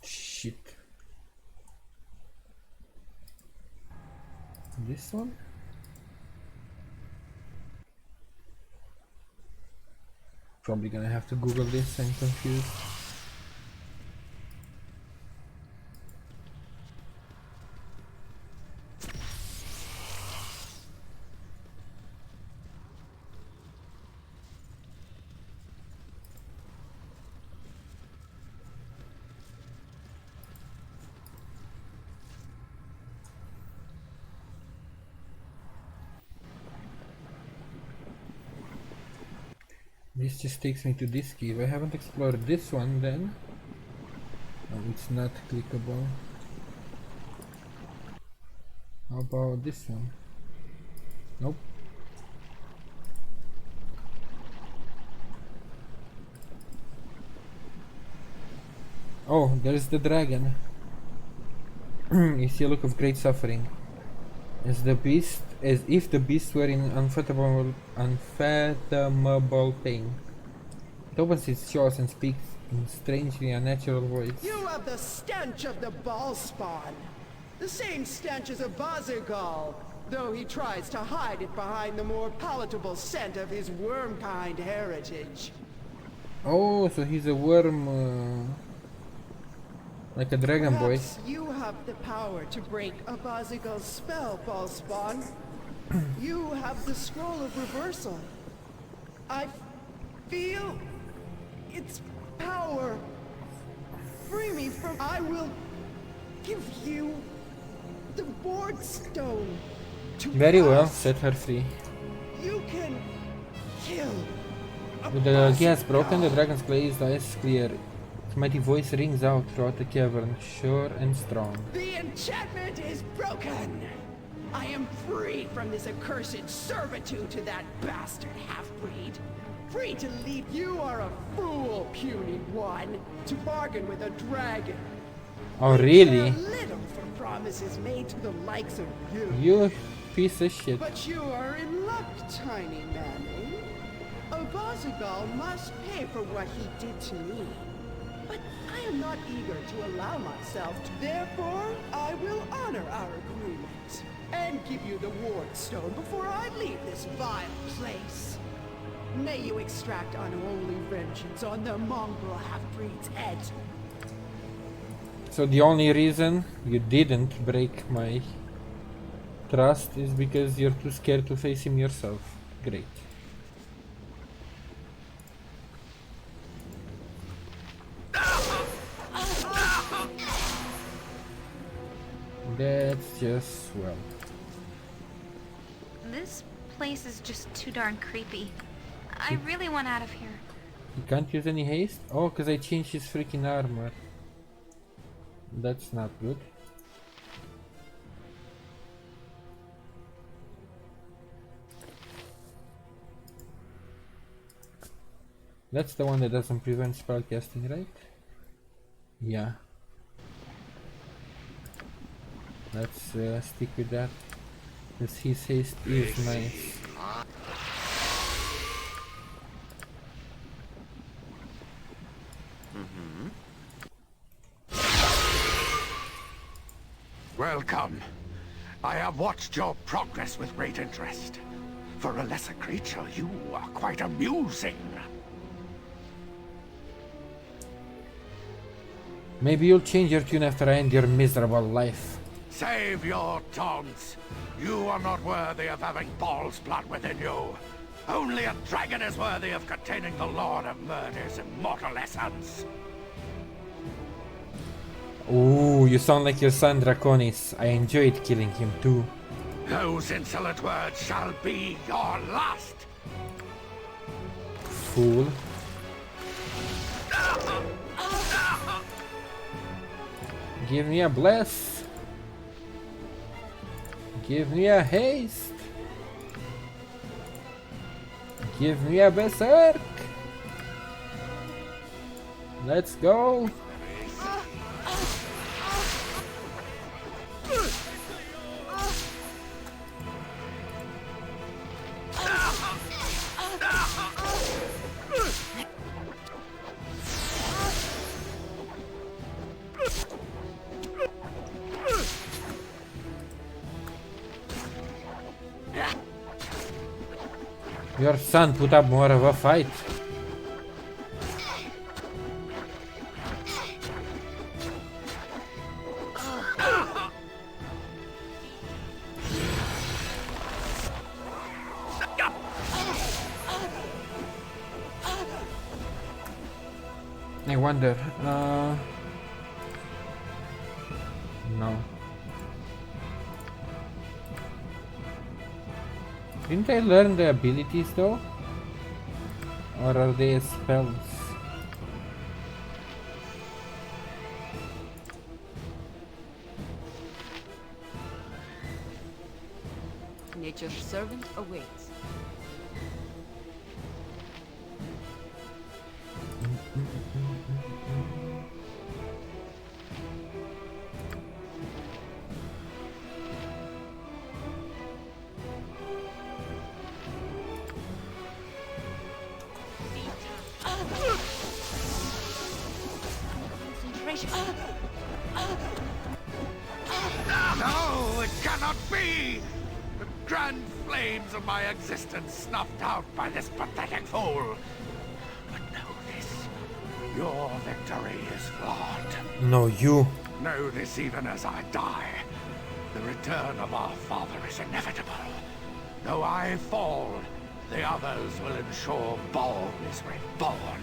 Shit. This one? Probably gonna have to Google this, I'm confused. This just takes me to this cave. I haven't explored this one then. Oh, it's not clickable. How about this one? Nope. Oh, there's the dragon. You see a look of great suffering. As if the beast were in unfathomable pain. It opens its jaws and speaks in strangely unnatural voice. You have the stench of the Bhaal spawn. The same stench as a Bazigal, though he tries to hide it behind the more palatable scent of his worm-kind heritage. Oh, so he's a worm, like a dragon boy. Perhaps you have the power to break a Bazigal's spell, Bhaalspawn. You have the scroll of reversal. I feel its power. Free me from... I will give you the board stone. Very well, set her free. You can kill. With the key has broken, the dragon's glazed eyes clear. Its mighty voice rings out throughout the cavern, sure and strong. The enchantment is broken. I am free from this accursed servitude to that bastard half-breed. Free to leave. You are a fool, puny one, to bargain with a dragon. Oh, really? Little for promises made to the likes of you. You piece of shit. But you are in luck, tiny Manning. A Bazigal must pay for what he did to me. But I am not eager to allow myself to. Therefore, I will honor our agreement and give you the ward stone before I leave this vile place. May you extract unholy vengeance on the mongrel half-breed's head. So the only reason you didn't break my trust is because you're too scared to face him yourself. Great. That's just swell. This place is just too darn creepy. I really want out of here. You can't use any haste? Oh, because I changed his freaking armor. That's not good. That's the one that doesn't prevent spellcasting, right? Yeah. Let's stick with that. Because his haste is nice. Welcome. I have watched your progress with great interest. For a lesser creature, you are quite amusing. Maybe you'll change your tune after I end your miserable life. Save your taunts. You are not worthy of having Bhaal's blood within you. Only a dragon is worthy of containing the Lord of Murder's immortal essence. Ooh, you sound like your son Draconis. I enjoyed killing him too. Those insolent words shall be your last. Fool. Give me a bless. Give me a haste. Give me a berserk. Let's go. Your son put up more of a fight. I wonder, no. Didn't I learn the abilities though? Or are they spells? Nature's servant awaits. No, it cannot be! The grand flames of my existence snuffed out by this pathetic fool. But know this, your victory is flawed. No, you. Know this even as I die. The return of our father is inevitable. Though I fall, the others will ensure Bhaal is reborn.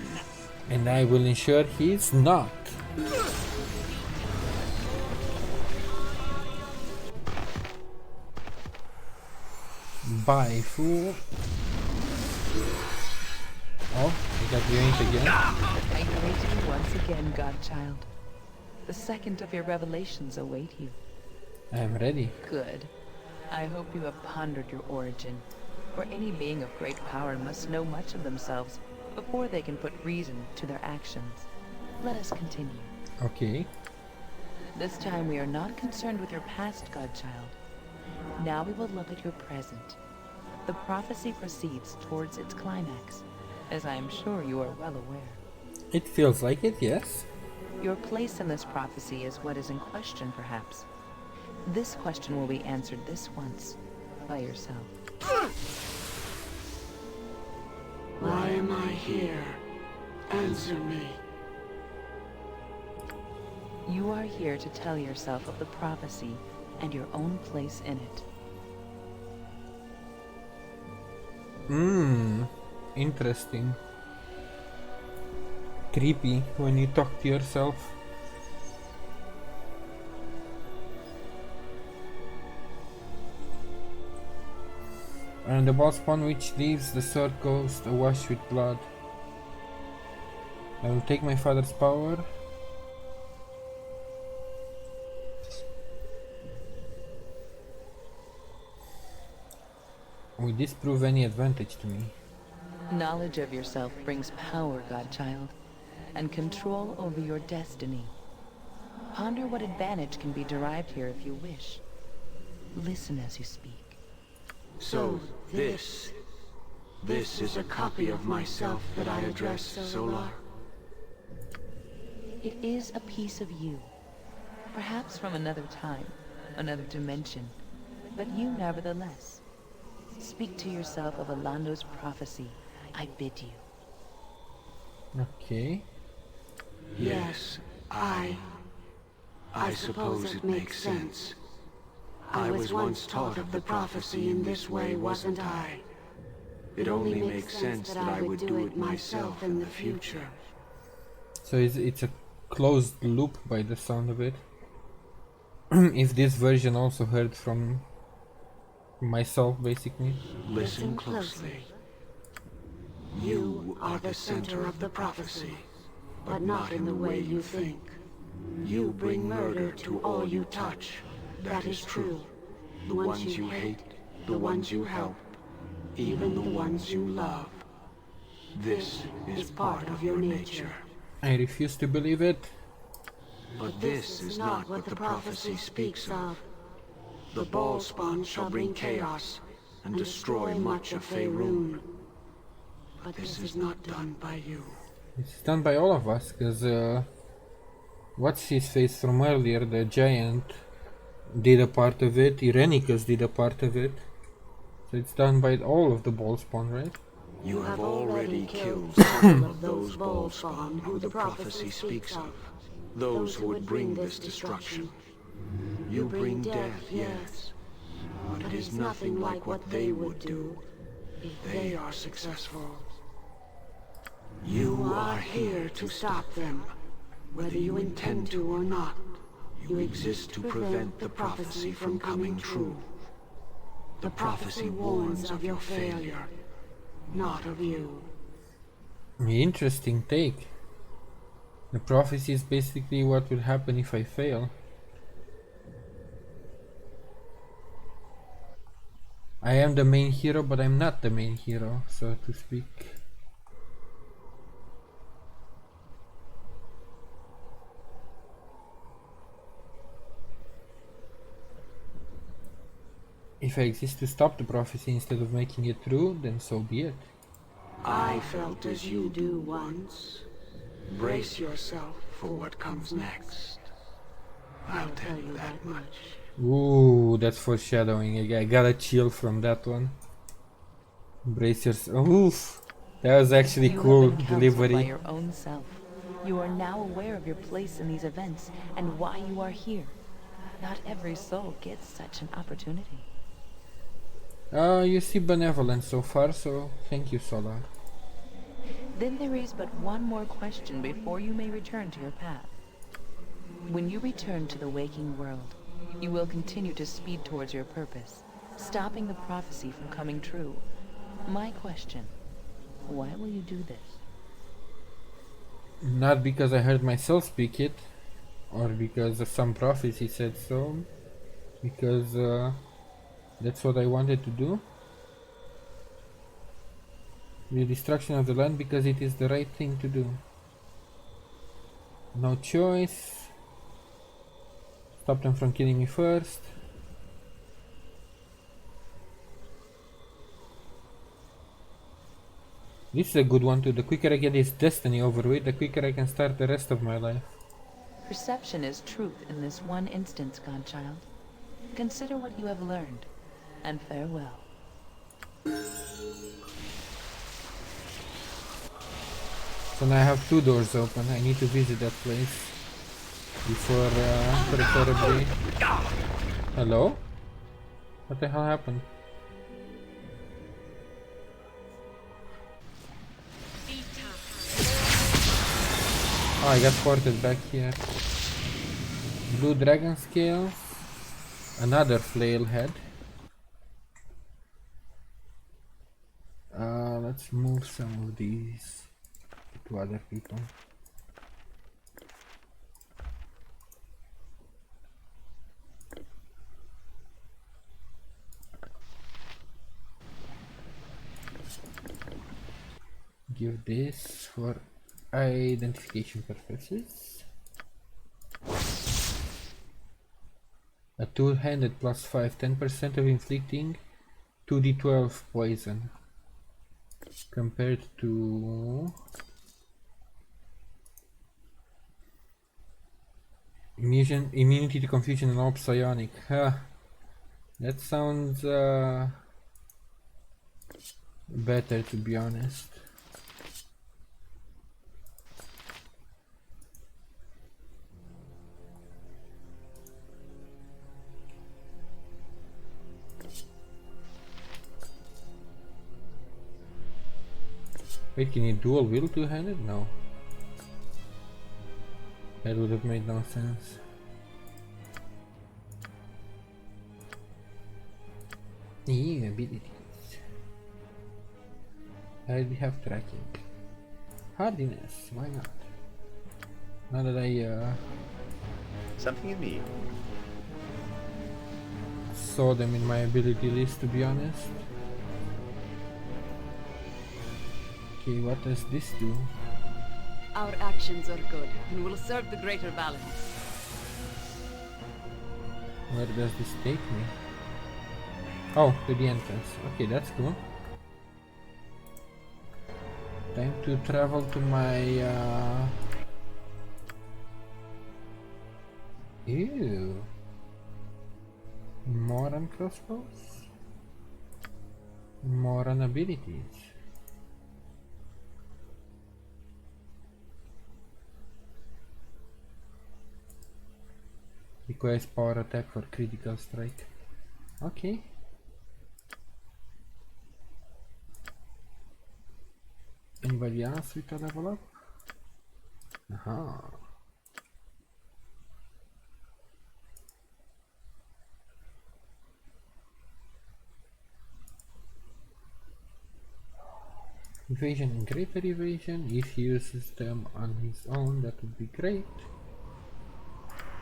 And I will ensure he's not. Bye, fool. Oh, you got yanked again. I greet you once again, Godchild. The second of your revelations await you. I am ready. Good. I hope you have pondered your origin, for any being of great power must know much of themselves before they can put reason to their actions. Let us continue. Okay. This time we are not concerned with your past, Godchild. Now we will look at your present. The prophecy proceeds towards its climax, as I am sure you are well aware. It feels like it, yes. Your place in this prophecy is what is in question, perhaps. This question will be answered this once, by yourself. Why am I here? Answer me. You are here to tell yourself of the prophecy and your own place in it. Interesting. Creepy when you talk to yourself. And the Bhaal spawn which leaves the sword coast awash with blood. I will take my father's power. Will this prove any advantage to me? Knowledge of yourself brings power, Godchild, and control over your destiny. Ponder what advantage can be derived here if you wish. Listen as you speak. So, this is a copy of myself that I address, Solar? It is a piece of you. Perhaps from another time, another dimension, but you nevertheless. Speak to yourself of Alando's prophecy, I bid you. Okay. Yes, I suppose it makes sense. I was once taught of the prophecy in this way, wasn't I? It only makes sense that I would do it myself in the future. So it's a closed loop by the sound of it. If this version also heard from myself, basically. Listen closely. You are the center of the prophecy, but not in the way you think. You bring murder to all you touch. That is true. The ones you hate, the ones you help, even the ones you love. This is part of your nature. I refuse to believe it. But this is not what the prophecy speaks of. The Bhaal spawn shall bring chaos and destroy much of Faerun. But this is not done by you. It's done by all of us, because what's his face from earlier, the giant, did a part of it, Irenicus did a part of it. So it's done by all of the Bhaal spawn, right? You have already killed several of those Bhaal spawn who the prophecy speaks of. Those who would bring this destruction. You bring death, yes, but it is nothing like what they would do if they are successful. You are here to stop them, whether you intend to or not. You exist to prevent the prophecy from coming true. The prophecy warns of your failure, not of you. Interesting take. The prophecy is basically what will happen if I fail. I am the main hero, but I'm not the main hero, so to speak. If I exist to stop the prophecy instead of making it true, then so be it. I felt as you do once. Brace yourself for what comes next. I'll tell you that much. Ooh, that's foreshadowing. I got a chill from that one. Brace yourself. Oof. That was actually cool delivery. By your own self. You are now aware of your place in these events and why you are here. Not every soul gets such an opportunity. You see benevolence so far, so thank you, Solar. Then there is but one more question before you may return to your path. When you return to the waking world, you will continue to speed towards your purpose, stopping the prophecy from coming true. My question, why will you do this? Not because I heard myself speak it, or because some prophecy said so, because that's what I wanted to do. The destruction of the land because it is the right thing to do. No choice. Stop them from killing me first. This is a good one too. The quicker I get this destiny over with, the quicker I can start the rest of my life. Perception is truth in this one instance, godchild. Consider what you have learned, and farewell. So now I have 2 doors open. I need to visit that place before preferably. Hello? What the hell happened? Oh, I got ported back here. Blue dragon scales. Another flail head. Let's move some of these to other people. Give this for identification purposes. A two-handed plus 5, 10% of inflicting 2d12 poison. Compared to immunity to confusion and all psionic. That sounds better, to be honest. Wait, can you dual wield two-handed? No. That would have made no sense. New abilities. I already have tracking. Hardiness, why not? Now that I Something you need. saw them in my ability list, to be honest. Okay, what does this do? Our actions are good and will serve the greater balance. Where does this take me? Oh, to the entrance. Okay, that's cool. Time to travel to my Ew. More on crossbows? More on abilities. Requires power attack for critical strike. Okay. Anybody else with a level up? Aha. Evasion and greater evasion. If he uses them on his own, that would be great.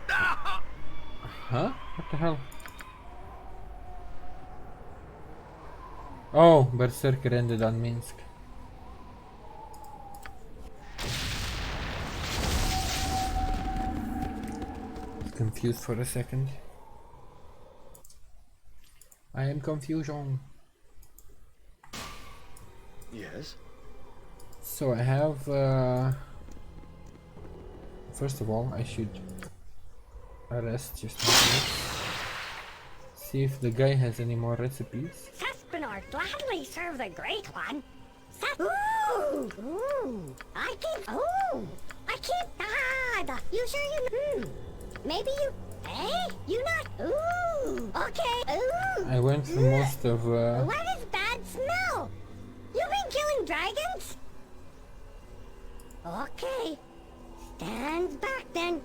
Huh? What the hell? Oh, Berserker ended on Minsk. Confused for a second. I am confusion. Yes? So I have first of all I should arrest just in case. See if the guy has any more recipes. Saspenor gladly serve the great one. Ooh! Ooh! I can't you sure you maybe you you not okay I went through most of what is bad smell? You've been killing dragons? Okay. Stand back then.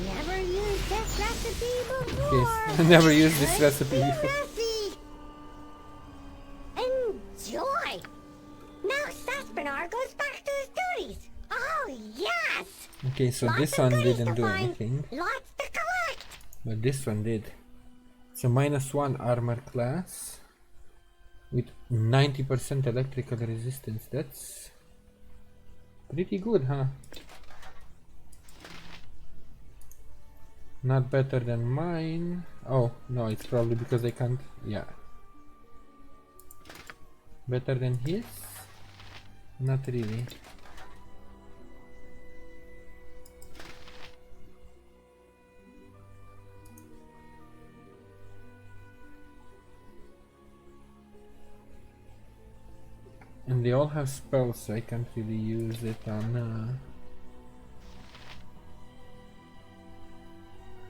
Never used this recipe before. Yes, I never used this recipe before. Enjoy. Now Saspenor goes back to his duties. Oh yes. Okay, so Lots this of one goodies didn't to do find, anything. Lots to collect. But this one did. So -1 armor class with 90% electrical resistance. That's pretty good, huh? Not better than mine. Oh, no, it's probably because I can't. Yeah. Better than his? Not really. And they all have spells, so I can't really use it on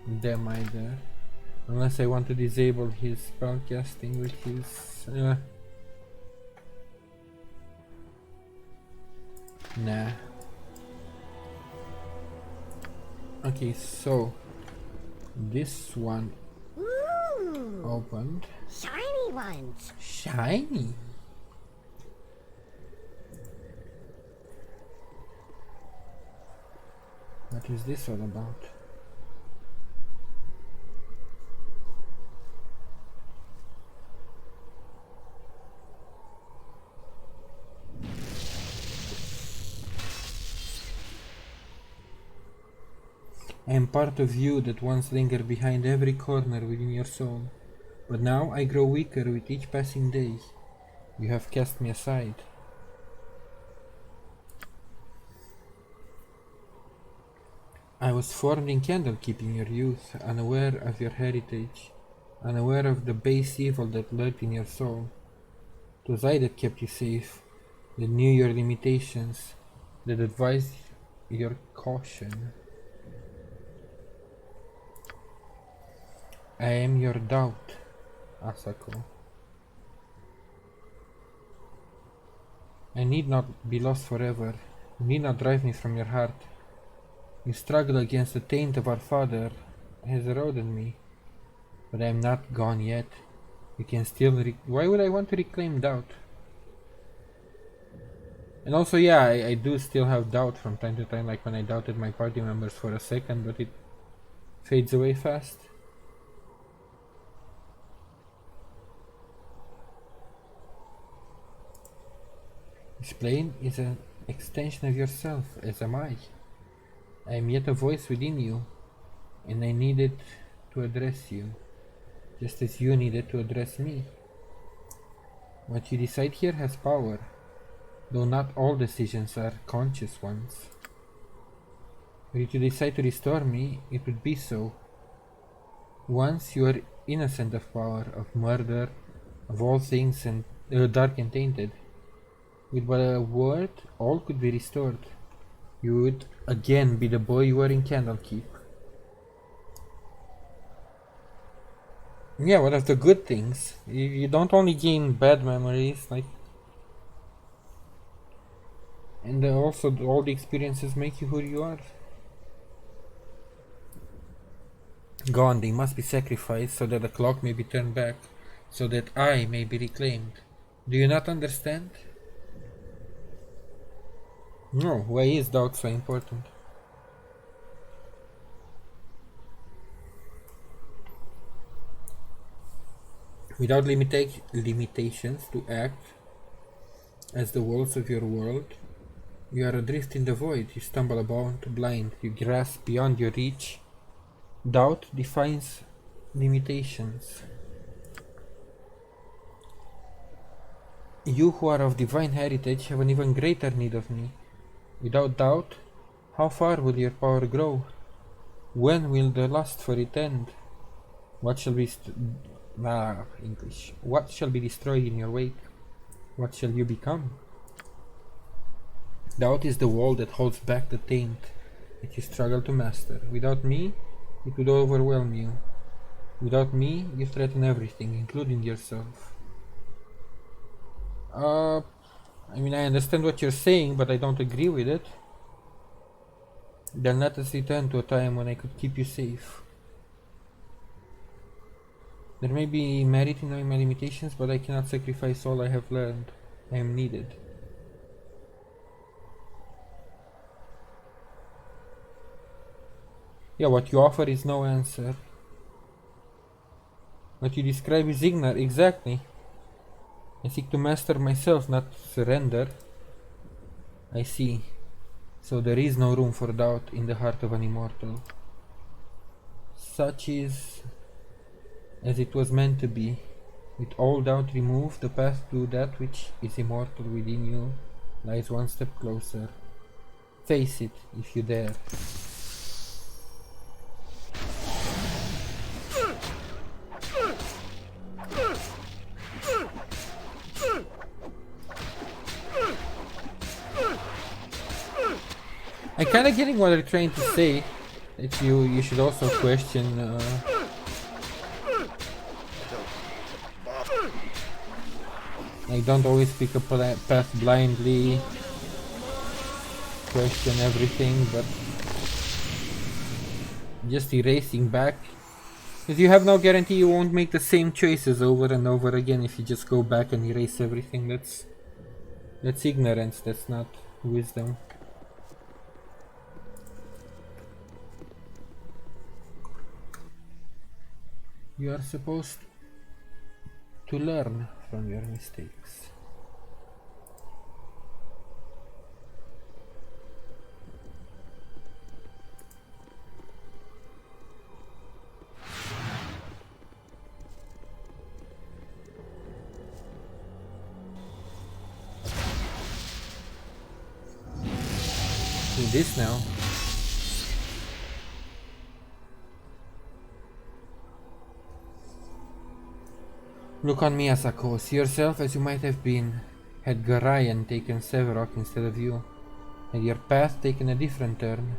them either. Unless I want to disable his spell casting, which is nah. Okay, so this one opened. Shiny ones. Shiny. What is this all about? I am part of you that once lingered behind every corner within your soul, but now I grow weaker with each passing day. You have cast me aside. I was formed in Candlekeep in your youth, unaware of your heritage, unaware of the base evil that lurked in your soul. It was I that kept you safe, that knew your limitations, that advised your caution. I am your doubt, Asako. I need not be lost forever. You need not drive me from your heart. You struggle against the taint of our father has eroded me, but I am not gone yet. You can still why would I want to reclaim doubt? And also, yeah, I do still have doubt from time to time, like when I doubted my party members for a second, but it fades away fast. This plane is an extension of yourself, as am I. I am yet a voice within you, and I needed to address you, just as you needed to address me. What you decide here has power, though not all decisions are conscious ones. If you decide to restore me, it would be so. Once you are innocent of power, of murder, of all things and dark and tainted. With but a word, all could be restored. You would again be the boy you were in Candlekeep. Yeah, one of the good things. You don't only gain bad memories, like, and also all the experiences make you who you are. Gone, they must be sacrificed so that the clock may be turned back, so that I may be reclaimed. Do you not understand? No, why is doubt so important? Without limitations to act as the walls of your world, you are adrift in the void, you stumble about blind, you grasp beyond your reach. Doubt defines limitations. You who are of divine heritage have an even greater need of me. Without doubt, how far will your power grow? When will the lust for it end? What shall be English? What shall be destroyed in your wake? What shall you become? Doubt is the wall that holds back the taint that you struggle to master. Without me, it would overwhelm you. Without me, you threaten everything, including yourself. I mean, I understand what you're saying, but I don't agree with it. Then let us return to a time when I could keep you safe. There may be merit in knowing my limitations, but I cannot sacrifice all I have learned. I am needed. Yeah, what you offer is no answer. What you describe is ignorance. Exactly. I seek to master myself, not surrender. I see. So there is no room for doubt in the heart of an immortal. Such is as it was meant to be. With all doubt removed, the path to that which is immortal within you lies one step closer. Face it, if you dare. I'm kinda getting what they're trying to say. That you should also question like, don't always pick a path blindly, question everything, but just erasing back, because you have no guarantee you won't make the same choices over and over again if you just go back and erase everything. That's ignorance, that's not wisdom. You are supposed to learn from your mistakes. Do this now. Look on me, Asako. See yourself as you might have been. Had Garayan taken Severok instead of you, had your path taken a different turn.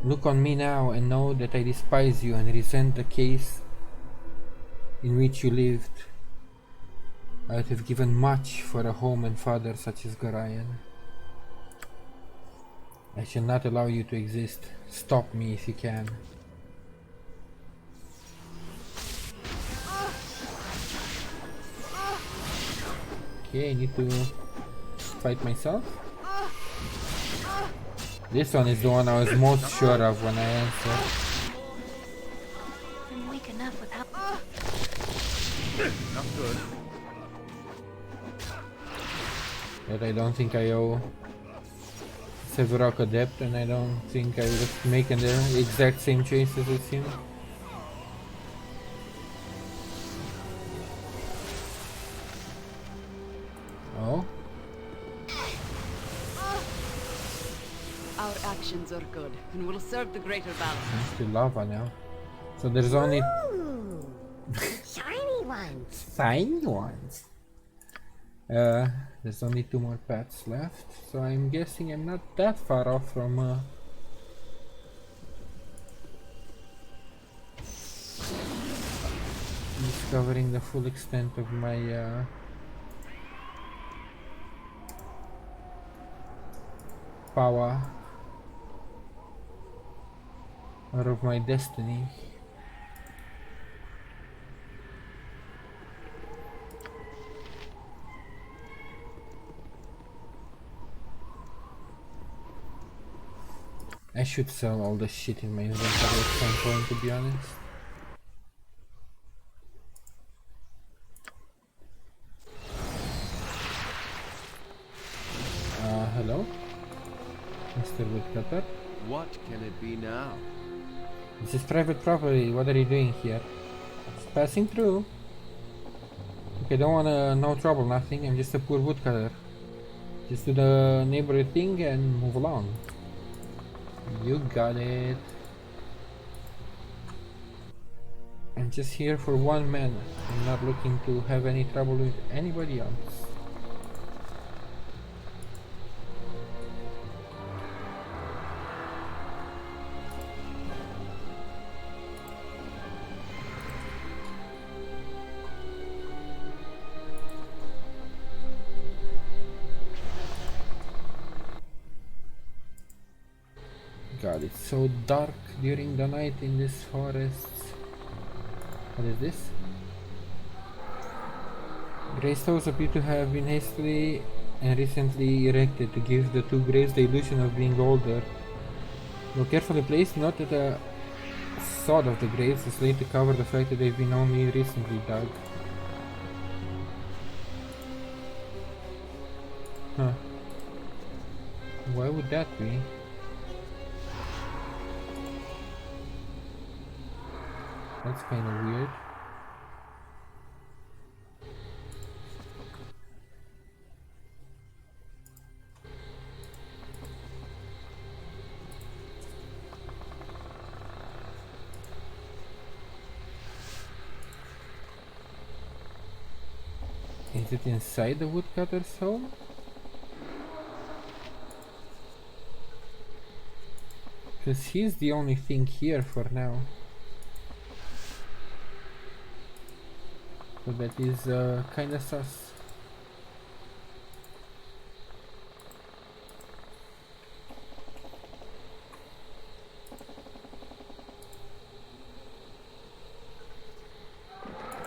Look on me now and know that I despise you and resent the case in which you lived. I would have given much for a home and father such as Garayan. I shall not allow you to exist. Stop me if you can. Okay, I need to fight myself. This one is the one I was most sure of when I answered. I'm weak enough without... Not good. But I don't think I owe Severok a debt, and I don't think I would have making the exact same choices as him. Oh? Our actions are good and will serve the greater balance. It's to lava now. So there's only... Ooh, shiny ones. Shiny ones. There's only 2 more paths left, so I'm guessing I'm not that far off from discovering the full extent of my power, or of my destiny. I should sell all the shit in my inventory at some point, to be honest. Hello? Mr. Woodcutter? What can it be now? This is private property, what are you doing here? Just passing through. Okay, don't wanna, no trouble, nothing, I'm just a poor woodcutter. Just do the neighborly thing and move along. You got it. I'm just here for one man. I'm not looking to have any trouble with anybody else. God, it's so dark during the night in this forest. What is this? Grey stones appear to have been hastily and recently erected to give the two graves the illusion of being older. Though carefully placed, note that the sod of the graves is laid to cover the fact that they've been only recently dug. Huh. Why would that be? That's kind of weird. Is it inside the woodcutter's home? Because he's the only thing here for now. So that is kinda sus.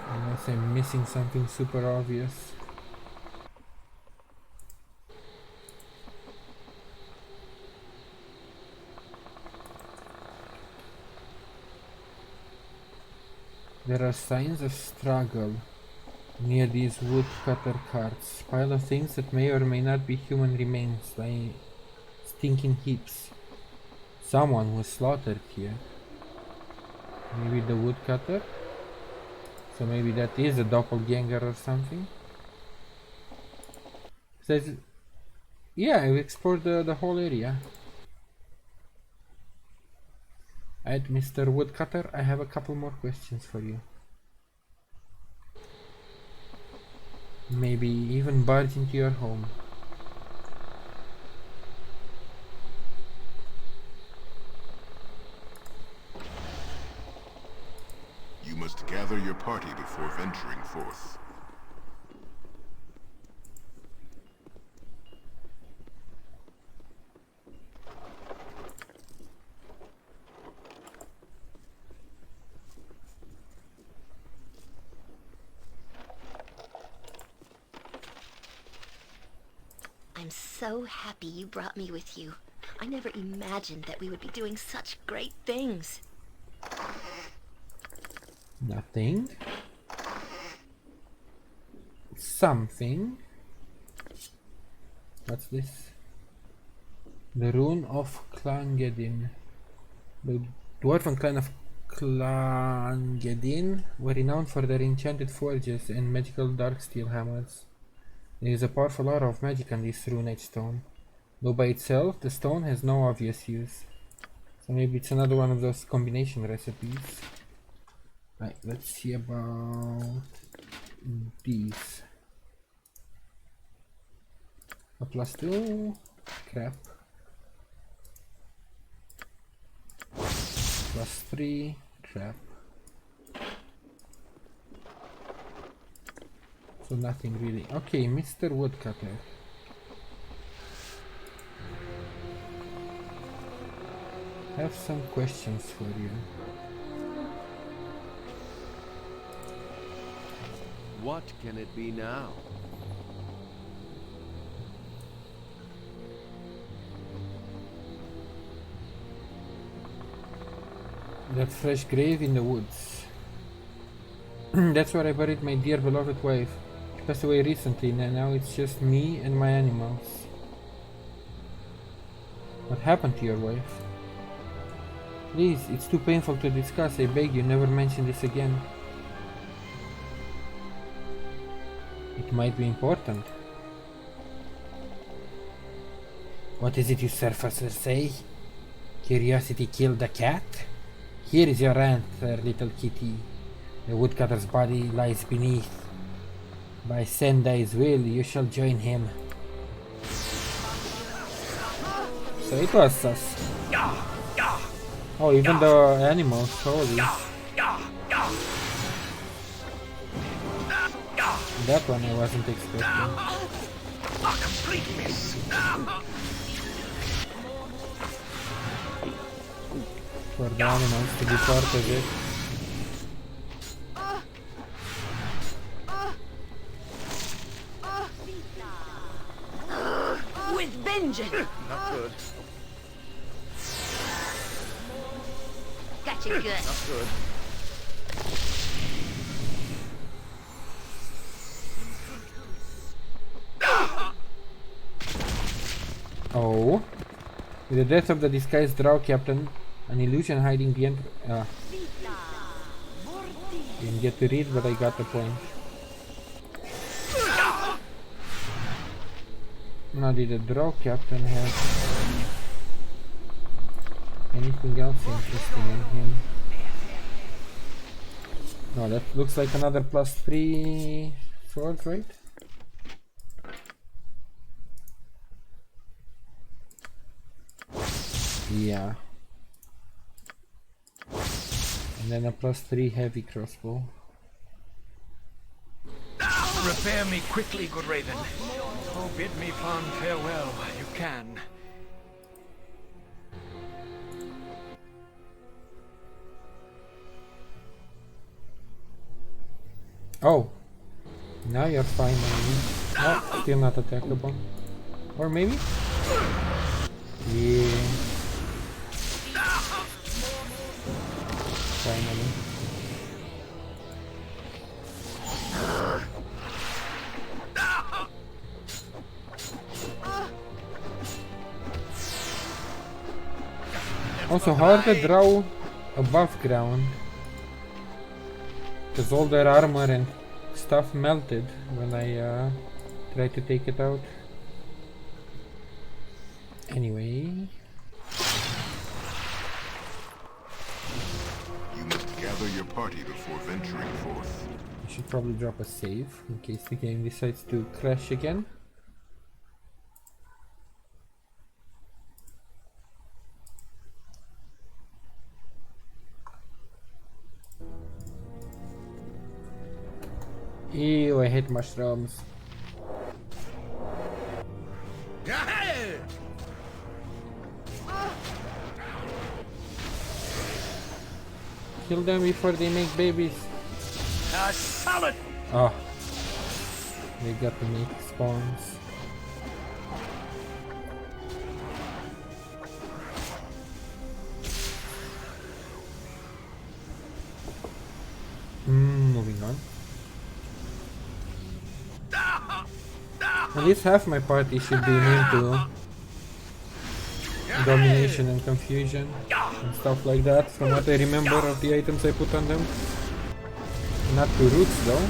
Unless I'm missing something super obvious. There are signs of struggle near these woodcutter carts. Pile of things that may or may not be human remains lying stinking heaps. Someone was slaughtered here. Maybe the woodcutter? So maybe that is a doppelganger or something? Says, yeah, I've explored the whole area. Alright, Mr. Woodcutter, I have a couple more questions for you. Maybe even barge into your home. You must gather your party before venturing forth. I'm so happy you brought me with you. I never imagined that we would be doing such great things. Nothing. Something. What's this? The rune of Klangedin. The dwarven clan of Klangedin were renowned for their enchanted forges and magical dark steel hammers. There is a powerful aura of magic on this rune stone. Though by itself, the stone has no obvious use. So maybe it's another one of those combination recipes. Right, let's see about these. A +2, crap. +3, crap. So nothing really. Okay, Mr. Woodcutter. I have some questions for you. What can it be now? That fresh grave in the woods. That's where I buried my dear beloved wife. She passed away recently, and now it's just me and my animals. What happened to your wife? Please, it's too painful to discuss. I beg you, never mention this again. It might be important. What is it you surfacers say? Curiosity killed the cat? Here is your answer, little kitty. The woodcutter's body lies beneath. By Sendai's will, you shall join him. So it was us. Oh, even the animals, holy. That one I wasn't expecting. A complete miss. For the animals to be part of it. With vengeance! Not good. Gotcha good. Not good. Oh. With the death of the disguised drow captain, an illusion hiding behind... Didn't get to read, but I got the point. Now did the drow captain have anything else interesting in him? No, that looks like another +3 sword, right? Yeah. And then a +3 heavy crossbow. Repair me quickly, good Raven. Oh, bid me fond farewell while you can. Oh! Now you're fine, maybe. No, still not attackable. Or maybe? Yeah. Finally. Also, hard to draw above ground, because all their armor and stuff melted when I tried to take it out. Anyway, you must gather your party before venturing forth. I should probably drop a save in case the game decides to crash again. Ew, I hate mushrooms. Kill them before they make babies. Solid. Oh, they got to make spawns. Moving on. At least half my party should be immune to domination and confusion and stuff like that, from what I remember of the items I put on them. Not to roots though.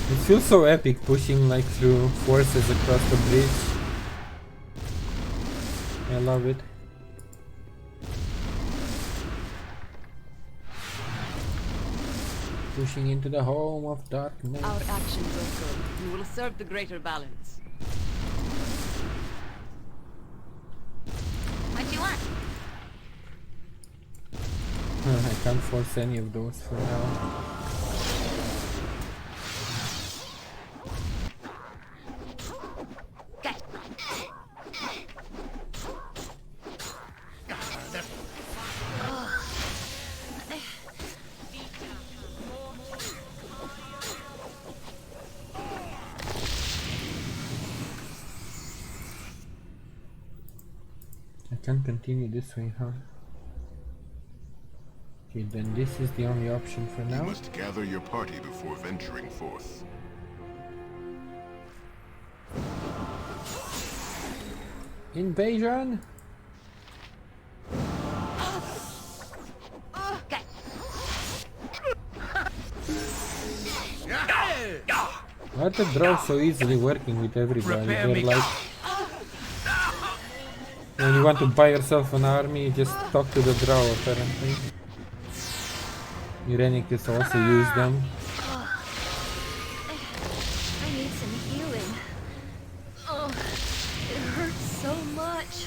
It feels so epic pushing like through forces across the bridge. I love it. Pushing into the home of darkness. Our actions are good. We will serve the greater balance. What do you want? I can't force any of those for now. Can't continue this way, huh? Okay, then this is the only option for now. You must gather your party before venturing forth. Invasion! Why are the drows so easily working with everybody? They're like... When you want to buy yourself an army, you just talk to the drow apparently. Irenicus also use them. I need some healing. Oh, it hurts so much.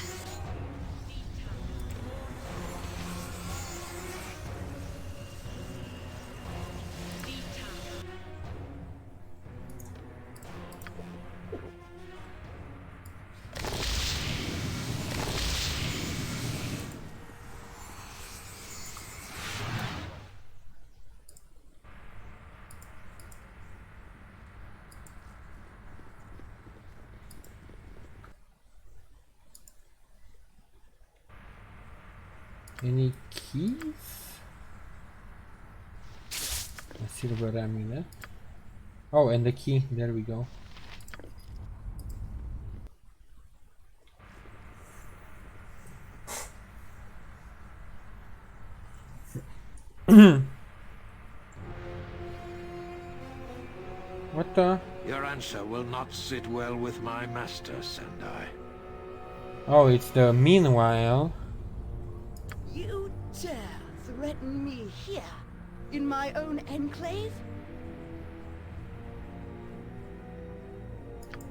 Any keys? A silver amulet. Oh, and the key. There we go. What the? Your answer will not sit well with my master, Sendai. Oh, it's the meanwhile. You dare threaten me here, in my own enclave?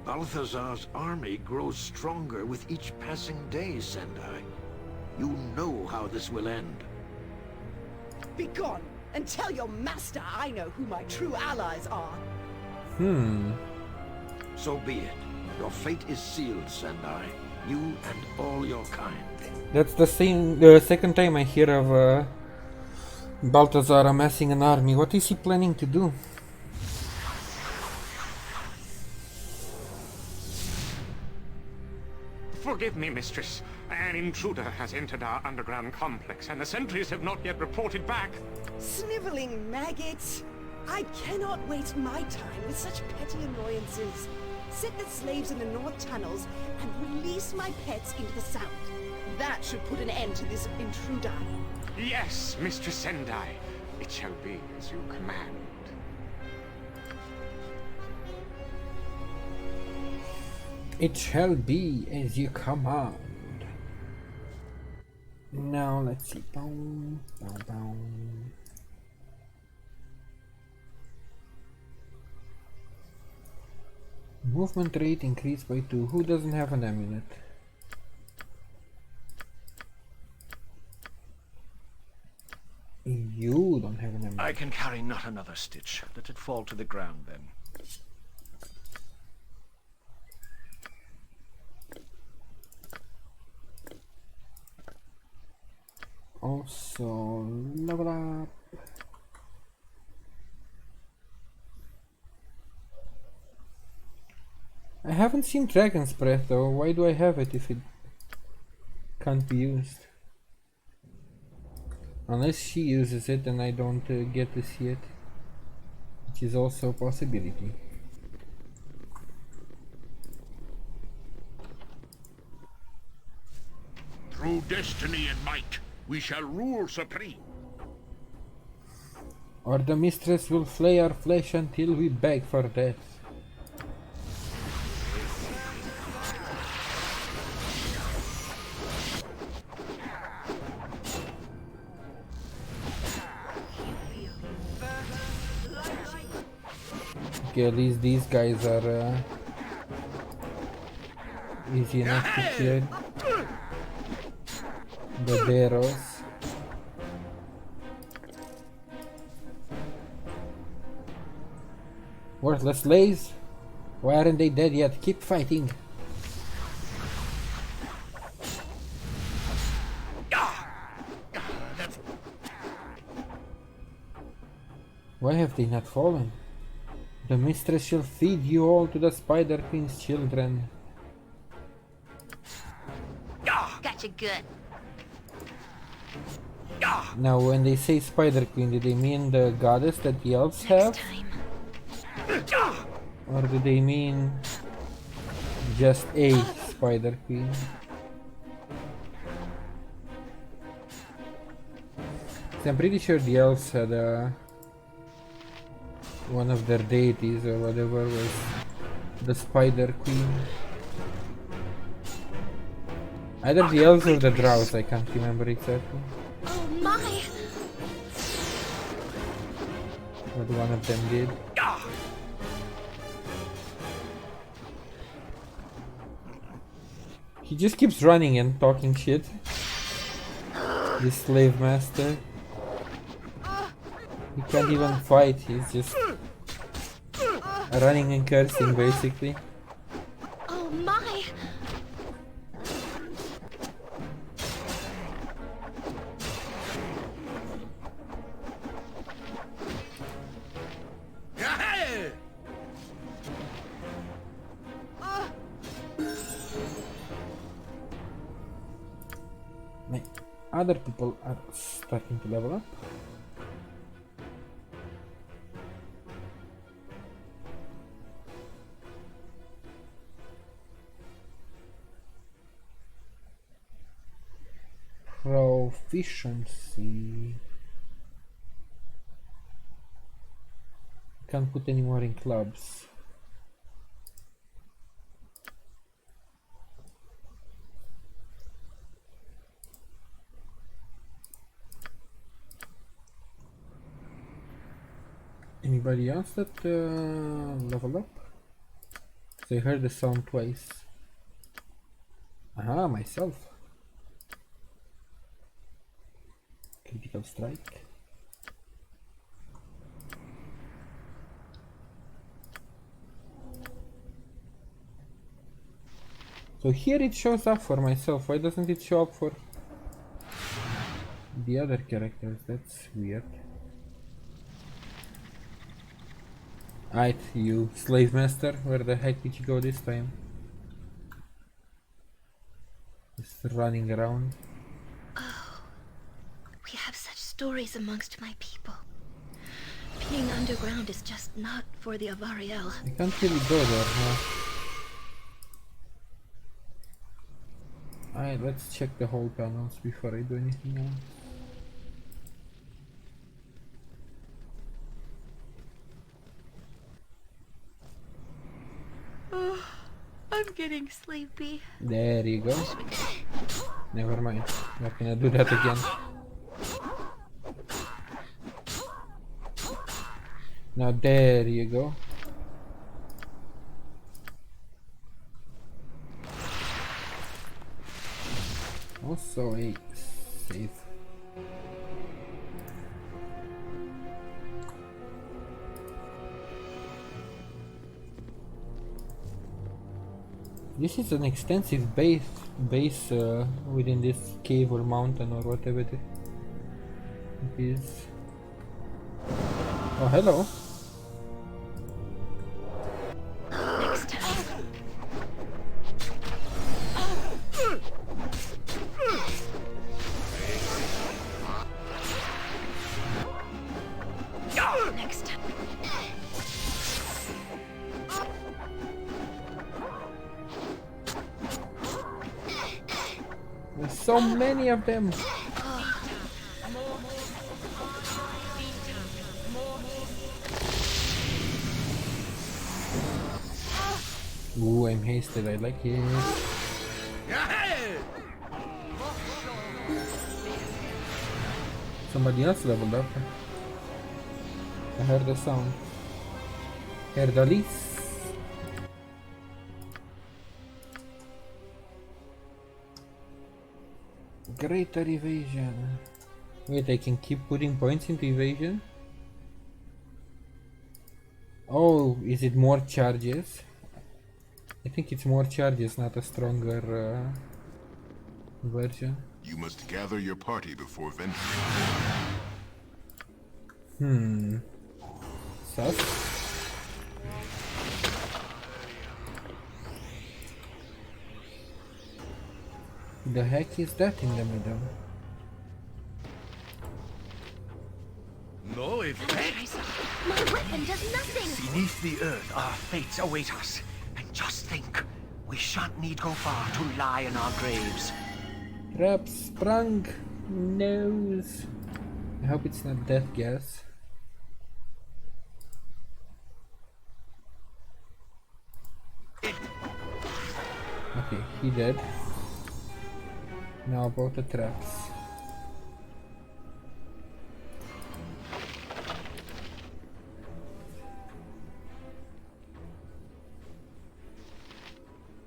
Balthazar's army grows stronger with each passing day, Sendai. You know how this will end. Begone, and tell your master I know who my true allies are. So be it. Your fate is sealed, Sendai. You and all your kind. That's the second time I hear of Balthazar amassing an army. What is he planning to do? Forgive me, mistress. An intruder has entered our underground complex, and the sentries have not yet reported back. Sniveling maggots! I cannot waste my time with such petty annoyances. Set the slaves in the north tunnels and release my pets into the south. That should put an end to this intruder. Yes, Mistress Sendai. It shall be as you command. It shall be as you command. Now let's see. Boom, boom, boom. Movement rate increased by 2. Who doesn't have an amulet? You don't have an amulet. I can carry not another stitch. Let it fall to the ground then. Also, level up. I haven't seen Dragon's Breath though. Why do I have it if it can't be used? Unless she uses it and I don't get to see it, which is also a possibility. Through destiny and might, we shall rule supreme. Or the mistress will flay our flesh until we beg for death. Okay, at least these guys are easy enough to kill. The Deros. Worthless slaves? Why aren't they dead yet? Keep fighting. Why have they not fallen? The mistress shall feed you all to the Spider Queen's children. Gotcha, Good. Now, when they say Spider Queen, do they mean the goddess that the elves have? Or do they mean just a Spider Queen? So I'm pretty sure the elves had one of their deities or whatever was the Spider Queen. Either the elves or the drows, I can't remember exactly. Oh my! But one of them did. He just keeps running and talking shit. This slave master. He can't even fight, he's just running and cursing basically. Oh my! My other people are starting to level up. Proficiency. Can't put any more in clubs. Anybody else that level up? So I heard the sound twice. Aha, myself. Critical strike. So here it shows up for myself. Why doesn't it show up for the other characters? That's weird. Alright, you slave master, where the heck did you go this time? Just running around. Oh, we have such stories amongst my people. Being underground is just not for the Avariel. I can't really go there, huh? Alright, let's check the whole panels before I do anything else. Oh, I'm getting sleepy. There you go. Never mind. Not gonna do that again. Now there you go. Also a save. This is an extensive base within this cave or mountain or whatever it is. Oh, hello. Next time. Next time. There's so many of them. Ooh, I'm hasted, I like it. Somebody else leveled up. I heard the sound. Heard Alice. Greater evasion. Wait, I can keep putting points into evasion? Oh, is it more charges? I think it's more charges, not a stronger version. You must gather your party before venturing. Sus. The heck is that in the middle? No effect? My weapon does nothing! Beneath the earth, our fates await us. And just think, we shan't need go far to lie in our graves. Trap sprung! Nose! I hope it's not death gas. Okay, he dead. Now about the traps.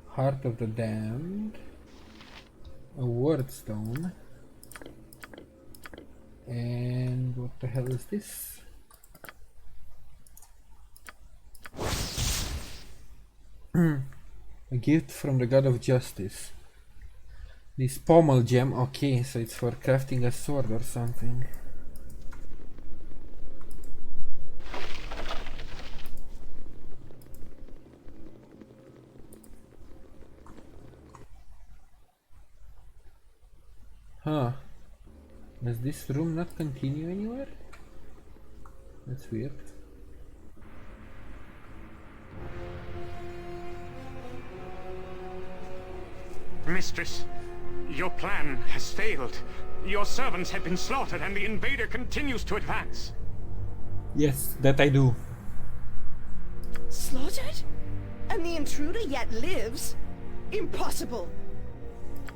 Heart of the Damned, a word stone, and what the hell is this? A gift from the god of justice. This pommel gem, okay, so it's for crafting a sword or something. Huh. Does this room not continue anywhere? That's weird. Mistress, your plan has failed. Your servants have been slaughtered and the invader continues to advance. Yes, that I do. Slaughtered? And the intruder yet lives? Impossible!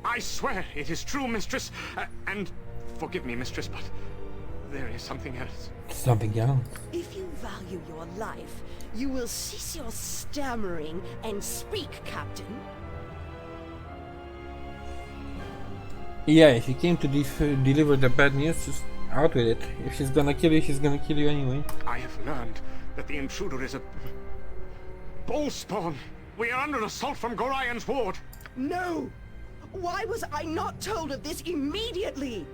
I swear it is true, mistress. And forgive me, mistress, but there is something else. Something else? If you value your life, you will cease your stammering and speak, Captain. Yeah, if you came to deliver the bad news, just out with it. If she's gonna kill you, she's gonna kill you anyway. I have learned that the intruder is a bull spawn. We are under assault from Gorian's ward. No! Why was I not told of this immediately?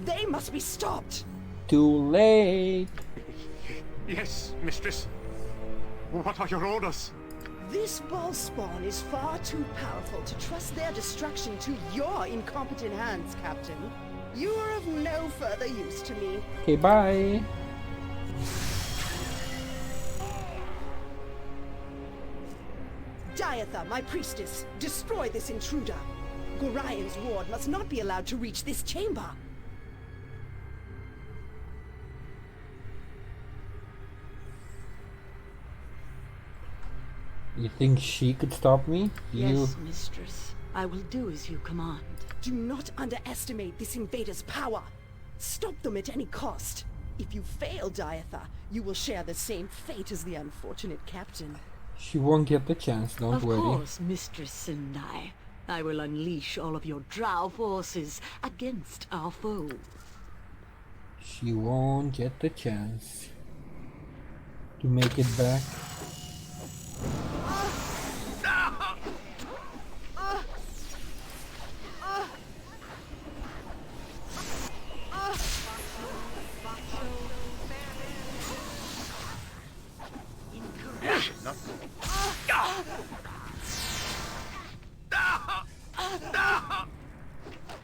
They must be stopped. Too late. Yes, mistress. What are your orders? This ball spawn is far too powerful to trust their destruction to your incompetent hands, Captain. You are of no further use to me. Okay, bye. Diatha, my priestess, destroy this intruder. Gorian's ward must not be allowed to reach this chamber. You think she could stop me? Yes, mistress. I will do as you command. Do not underestimate this invader's power. Stop them at any cost. If you fail, Diatha, you will share the same fate as the unfortunate captain. She won't get the chance, don't worry. Of course, Mistress Sindai. I will unleash all of your drow forces against our foe. She won't get the chance to make it back.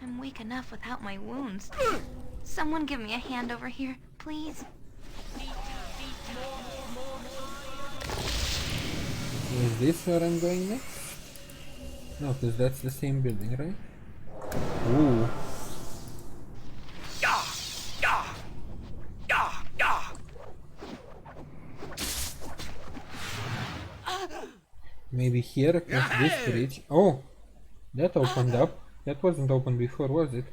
I'm weak enough without my wounds. Someone give me a hand over here, please. Is this where I'm going next? No, because that's the same building, right? Ooh. Maybe here across this bridge. Oh! That opened up. That wasn't open before, was it?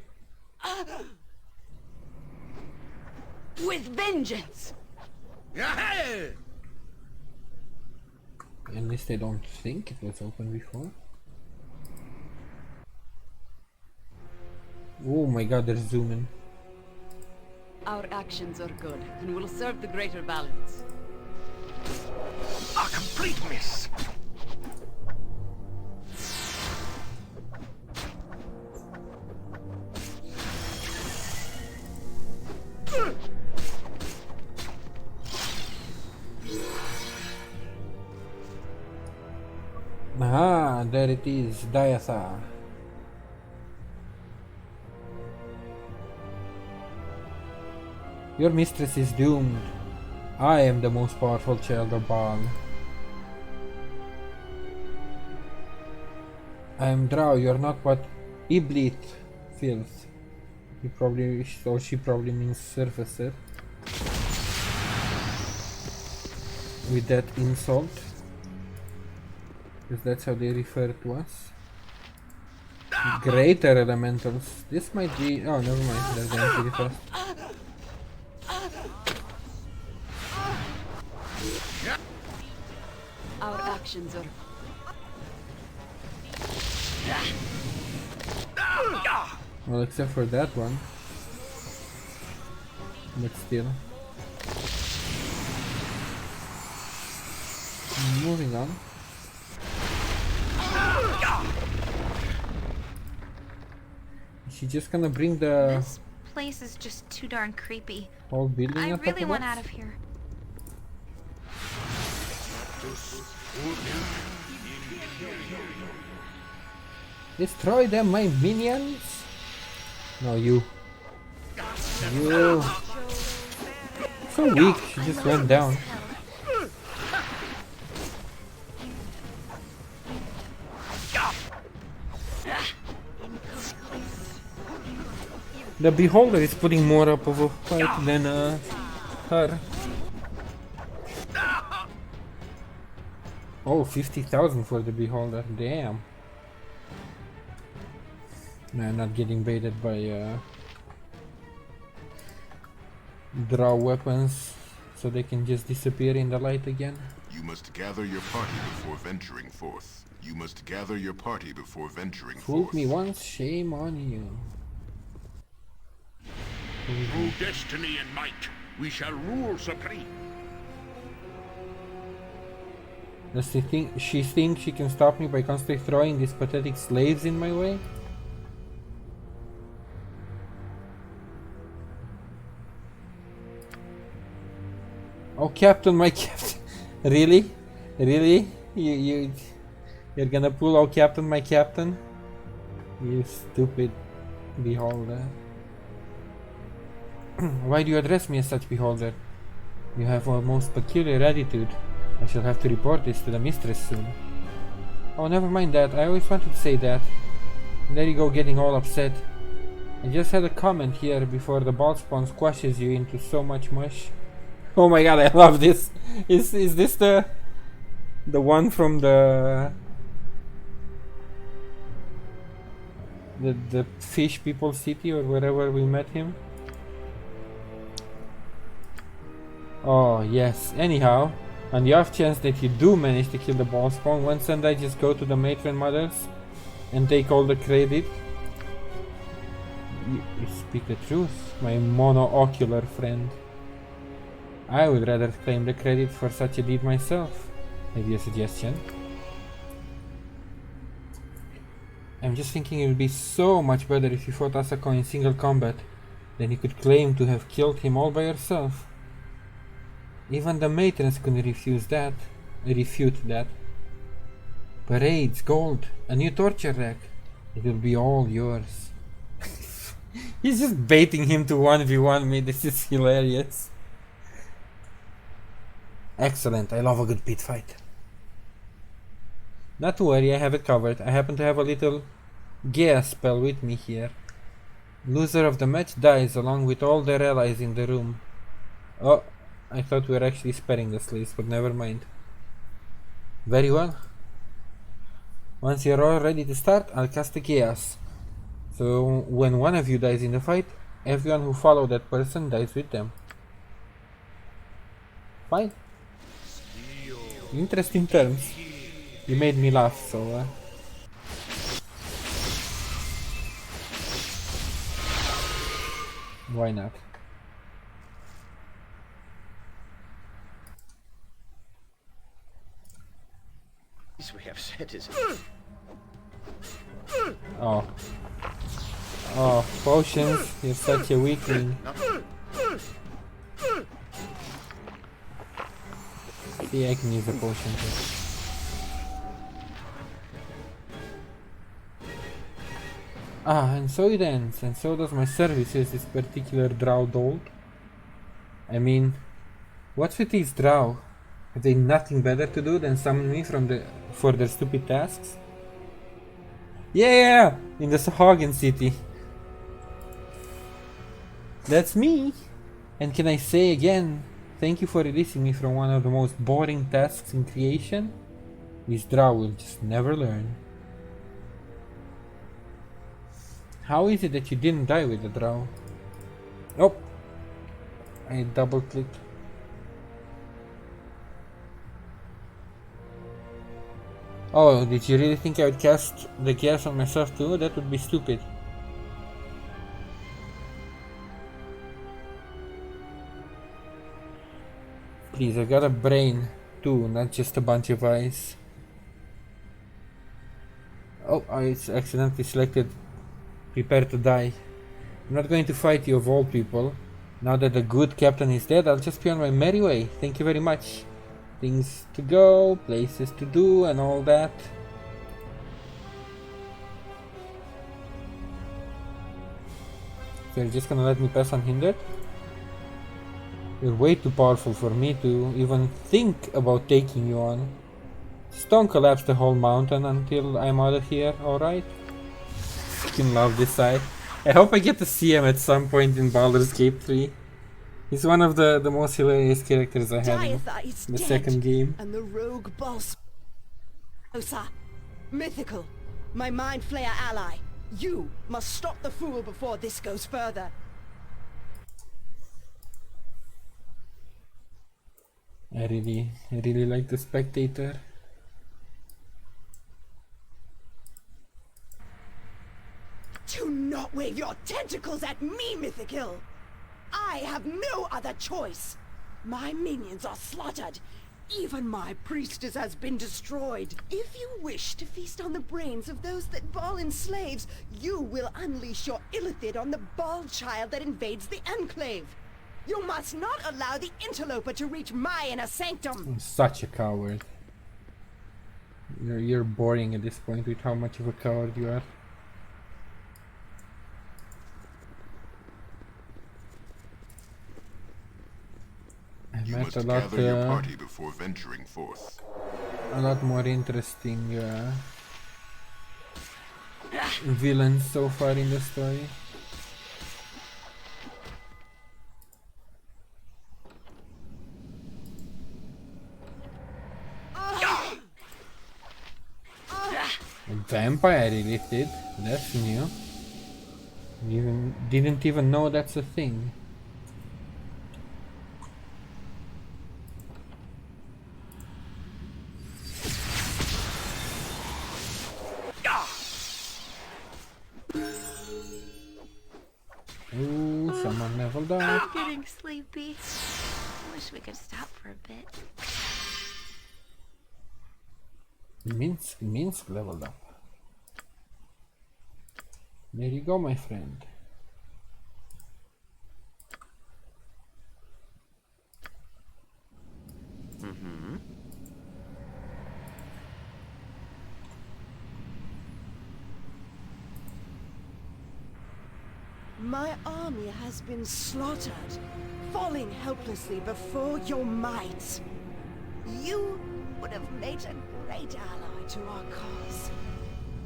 With vengeance! At least I don't think it was open before. Oh my god, they're zooming. Our actions are good and will serve the greater balance. A complete miss! Ah, there it is, Diatha. Your mistress is doomed. I am the most powerful child of Bhaal. I am Drow, you are not what Iblit feels. He probably, or she probably means surfacer. With that insult. Because that's how they refer to us. Greater elementals. This might be... oh, never mind. They're going pretty fast. Our actions are... Well, except for that one. But still. Moving on. Is she just gonna bring the... This place is just too darn creepy. whole building I up really of want us? out of here. Destroy them, my minions! No, you. You. So weak, she just went down. The beholder is putting more up of a fight than her. Oh, 50,000 for the beholder, damn. No, I'm not getting baited by draw weapons so they can just disappear in the light again. You must gather your party before venturing forth. You must gather your party before venturing Fooled forth. me once, shame on you. Through destiny and might, we shall rule supreme. Does she think she can stop me by constantly throwing these pathetic slaves in my way? Oh, Captain, my Captain. Really? Really? You're gonna pull out Captain, my Captain? You stupid beholder. Why do you address me as such, beholder? You have a most peculiar attitude. I shall have to report this to the mistress soon. Oh, never mind that. I always wanted to say that. And there you go, getting all upset. I just had a comment here before the ball spawn squashes you into so much mush. Oh my god, I love this. Is this the one from the fish people city or wherever we met him? Oh yes. Anyhow, on the off chance that you do manage to kill the ball spawn, why don't I just go to the matron mothers and take all the credit? You speak the truth, my monoocular friend. I would rather claim the credit for such a deed myself. Maybe a suggestion? I'm just thinking it would be so much better if you fought Asako in single combat. Then you could claim to have killed him all by yourself. Even the matrons couldn't refute that. Parades, gold, a new torture rack. It will be all yours. He's just baiting him to 1v1 me. This is hilarious. Excellent, I love a good pit fight. Not to worry, I have it covered. I happen to have a little gear spell with me here. Loser of the match dies along with all their allies in the room. Oh, I thought we were actually sparing the slaves, but never mind. Very well. Once you're all ready to start, I'll cast the chaos. So when one of you dies in the fight, everyone who followed that person dies with them. Fine. Interesting terms. You made me laugh, so why not? We have said is Oh. Oh, potions, you're such a weakling. See, I can use a potion too. Ah, and so it ends, and so does my service as this particular drow doll. I mean, what's with these drow? Have they nothing better to do than summon me for their stupid tasks? Yeah! In the Sahagin city. That's me! And can I say again, thank you for releasing me from one of the most boring tasks in creation? These drow will just never learn. How is it that you didn't die with the drow? Oh! I double clicked. Oh, did you really think I would cast the gas on myself too? That would be stupid. Please, I got a brain too, not just a bunch of eyes. Oh, I accidentally selected prepare to die. I'm not going to fight you of all people. Now that the good captain is dead, I'll just be on my merry way. Thank you very much. Things to go, places to do, and all that. So you're just gonna let me pass unhindered? You're way too powerful for me to even think about taking you on. Just don't collapse the whole mountain until I'm out of here, alright? Fucking love this side. I hope I get to see him at some point in Baldur's Gate 3. He's one of the most hilarious characters I had in the second game. And the rogue boss. Osa, Mythical, my Mind Flayer ally. You must stop the fool before this goes further. I really like the Spectator. Do not wave your tentacles at me, Mythical! I have no other choice! My minions are slaughtered. Even my priestess has been destroyed. If you wish to feast on the brains of those that Bhaal enslaves, you will unleash your illithid on the Bhaal child that invades the Enclave. You must not allow the interloper to reach my inner sanctum. I'm such a coward. You're boring at this point with how much of a coward you are. You must gather your party before venturing forth. A lot more interesting villains so far in the story. A vampire lifted. That's new. Didn't even know that's a thing. Ooh, someone leveled up. I'm getting sleepy. Wish we could stop for a bit. Minsk leveled up. There you go, my friend. My army has been slaughtered, falling helplessly before your might. You would have made a great ally to our cause.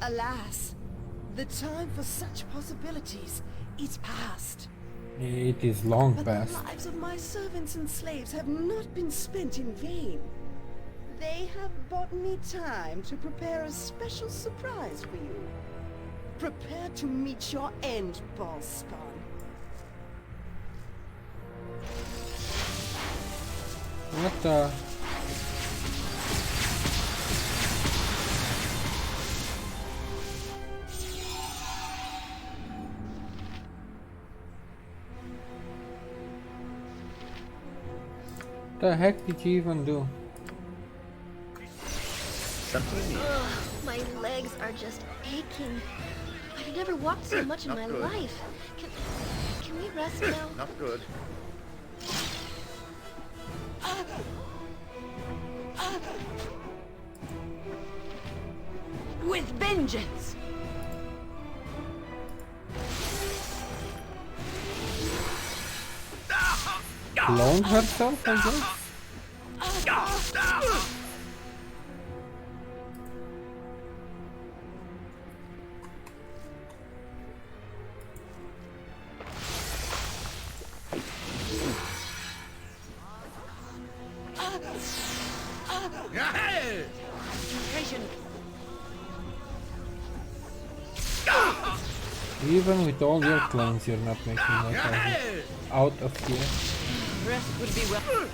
Alas, the time for such possibilities is past. It is long But past. the lives of my servants and slaves have not been spent in vain. They have bought me time to prepare a special surprise for you. Prepare to meet your end, Ballspawn. What the? The heck did you even do? My legs are just aching. I've never walked so much in my life. Can we rest now? Not good. With vengeance! cloned herself, I guess? Even with all your clones, you're not making that out of here. Rest will be well.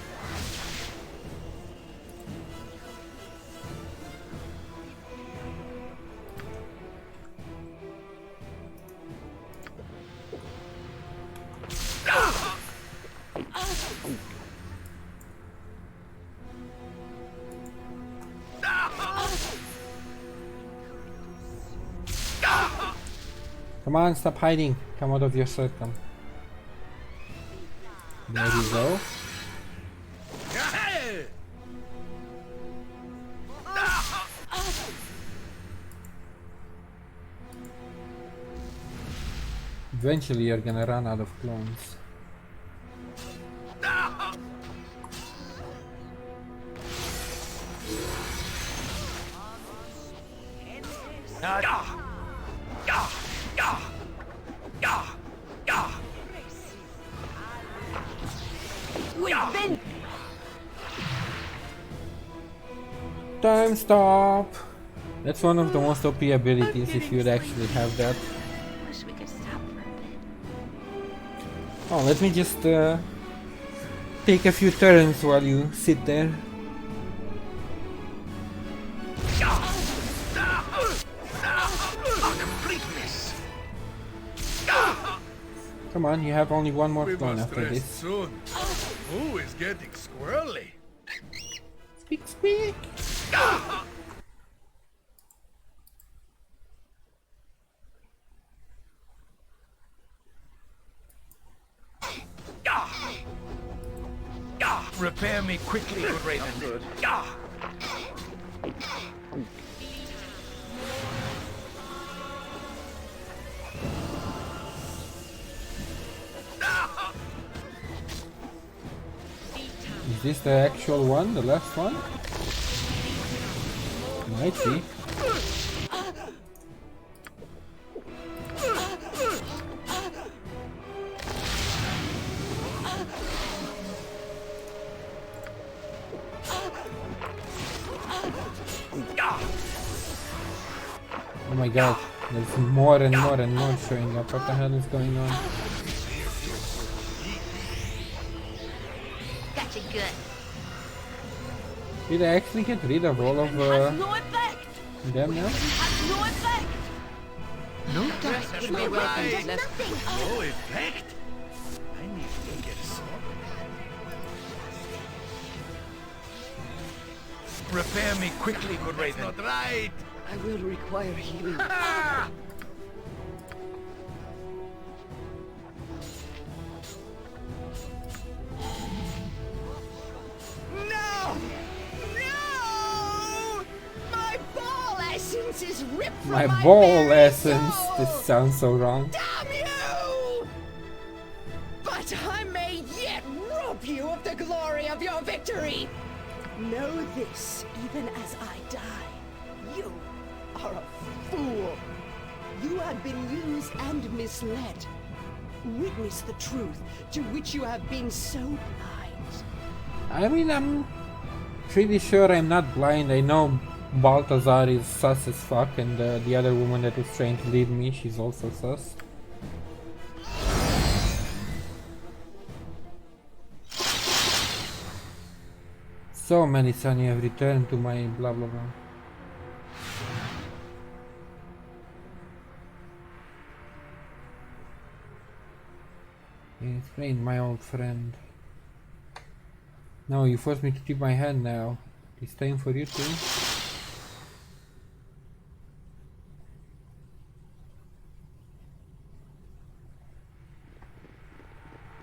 Come on, stop hiding. Come out of your circle. There you go. Eventually you're gonna run out of clones. Time stop! That's one of the most OP abilities if you'd actually have that. Wish we could stop for a bit. Oh, let me just take a few turns while you sit there. Come on, you have only one more clone after this. Soon. Who is getting squirrely? Squeak, squeak! Repair me quickly, good Raven. Good. Is this the actual one, the last one? Might be. Oh my god, there's more and more and more showing up. What the hell is going on? Gotcha good. Did I actually get rid of all of them now? Has no effect. No Rest will be welcome. No effect? I need to get some. Repair me quickly, good That's Raven. not right. I will require healing. No! No! My ball essence is ripped from My my ball very essence. soul! This sounds so wrong. Damn you! But I may yet rob you of the glory of your victory! Know this, even as I die. You are a fool. You have been used and misled. Witness the truth to which you have been so blind. I mean, I'm pretty sure I'm not blind. I know Balthazar is sus as fuck, and the other woman that was trying to lead me, she's also sus. So, Melissan, you have returned to my blah blah blah. Explain, my old friend. No, you forced me to tip my hand now. It's time for you too.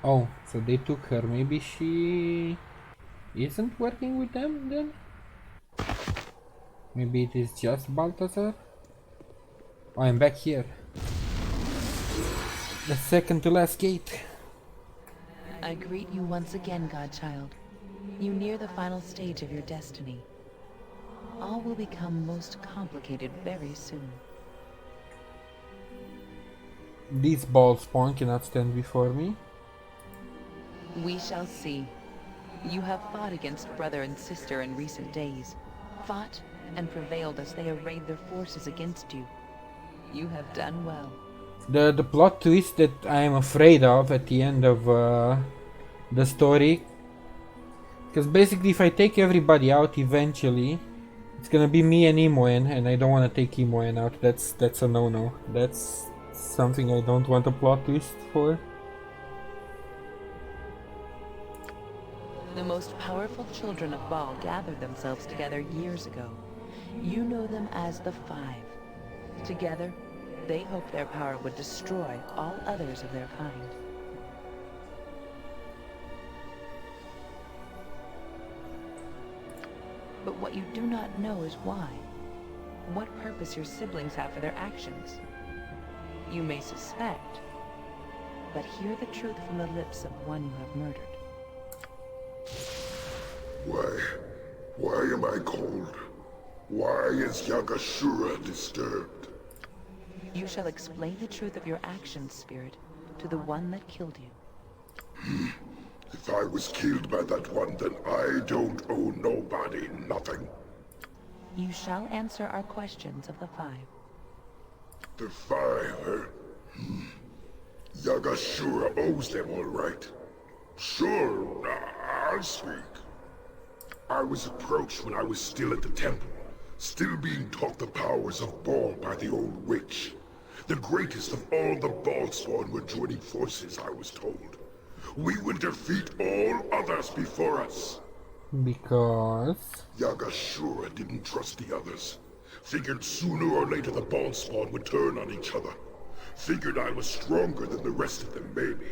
Oh, so they took her. Maybe she isn't working with them then? Maybe it is just Balthazar? Oh, I'm back here. The second to last gate. I greet you once again, Godchild. You near the final stage of your destiny. All will become most complicated very soon. This ball spawn cannot stand before me. We shall see. You have fought against brother and sister in recent days. Fought and prevailed as they arrayed their forces against you. You have done well. The plot twist that I am afraid of at the end of the story, because basically if I take everybody out eventually, it's gonna be me and Imoen, and I don't want to take Imoen out. That's a no-no. That's something I don't want a plot twist for. The most powerful children of Bhaal gathered themselves together years ago. You know them as the Five. Together, they hoped their power would destroy all others of their kind. But what you do not know is why. What purpose your siblings have for their actions. You may suspect, but hear the truth from the lips of one you have murdered. Why am I cold? Why is Yagashura disturbed? You shall explain the truth of your actions, Spirit, to the one that killed you. If I was killed by that one, then I don't owe nobody nothing. You shall answer our questions of the Five. The Five, Yagashura owes them all right. Sure, I'll speak. I was approached when I was still at the temple, still being taught the powers of Bhaal by the old witch. The greatest of all the Bhaalspawn were joining forces, I was told. We will defeat all others before us. Because Yagashura didn't trust the others. Figured sooner or later the Bhaalspawn would turn on each other. Figured I was stronger than the rest of them maybe,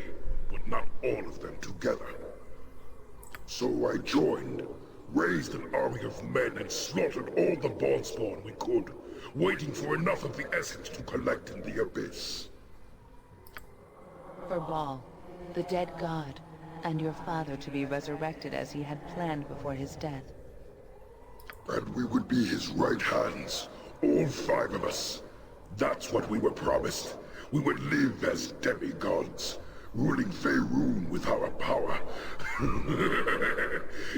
but not all of them together. So I joined, raised an army of men and slaughtered all the Bhaalspawn we could, waiting for enough of the essence to collect in the abyss. For Bhaal, the dead god, and your father to be resurrected as he had planned before his death. And we would be his right hands, all five of us. That's what we were promised. We would live as demigods, ruling Faerun with our power.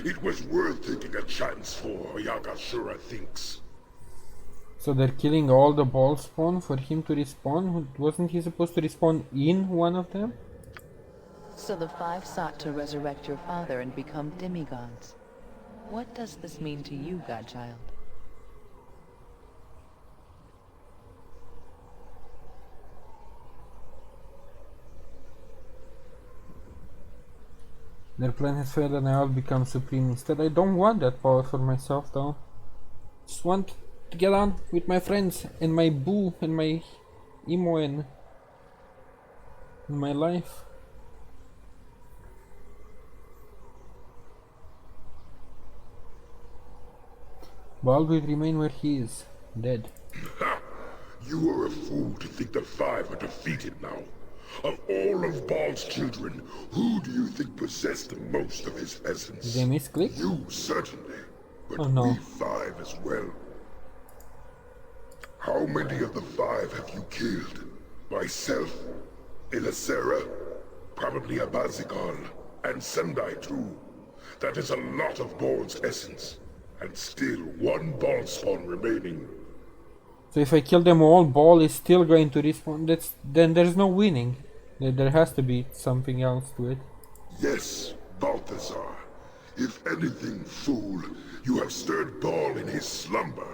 It was worth taking a chance for, Yagashura thinks. So they're killing all the Bhaalspawn for him to respawn? Wasn't he supposed to respawn in one of them? So the Five sought to resurrect your father and become demigods. What does this mean to you, Godchild? Their plan has failed and I will become supreme instead. I don't want that power for myself though. Just want to get on with my friends and my boo and my Imoen in my life. Baldur will remain where he is, dead. You are a fool to think the Five are defeated now. Of all of Bhaal's children, who do you think possessed the most of his essence? Did I misclick? You, certainly. But oh, no. we Five as well. How many of the Five have you killed? Myself, Elisera, probably Abazigal, and Sendai too. That is a lot of Bhaal's essence. And still one Bhaalspawn remaining. So if I kill them all, Bhaal is still going to respawn. Then there's no winning. There has to be something else to it. Yes, Balthazar. If anything, fool, you have stirred Bhaal in his slumber.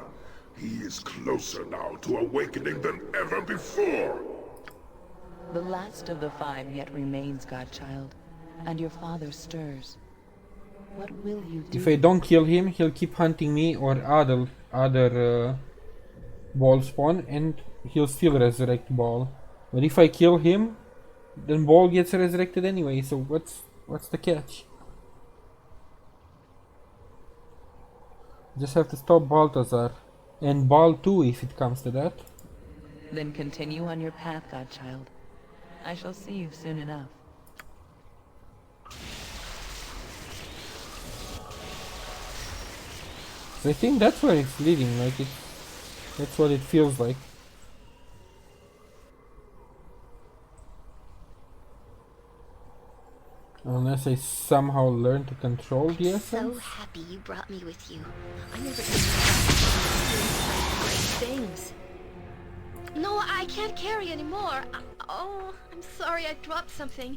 He is closer now to awakening than ever before. The last of the Five yet remains, Godchild, and your father stirs. What will you do? If I don't kill him, he'll keep hunting me or other Bhaalspawn, and he'll still resurrect Bhaal. But if I kill him, then Bhaal gets resurrected anyway. So what's the catch? Just have to stop Balthazar and Bhaal too, if it comes to that. Then continue on your path, Godchild. I shall see you soon enough. I think that's where it's leading, like that's what it feels like. Unless I somehow learn to control the essence. So happy you brought me with you. I never great things. No, I can't carry anymore. Oh, I'm sorry I dropped something.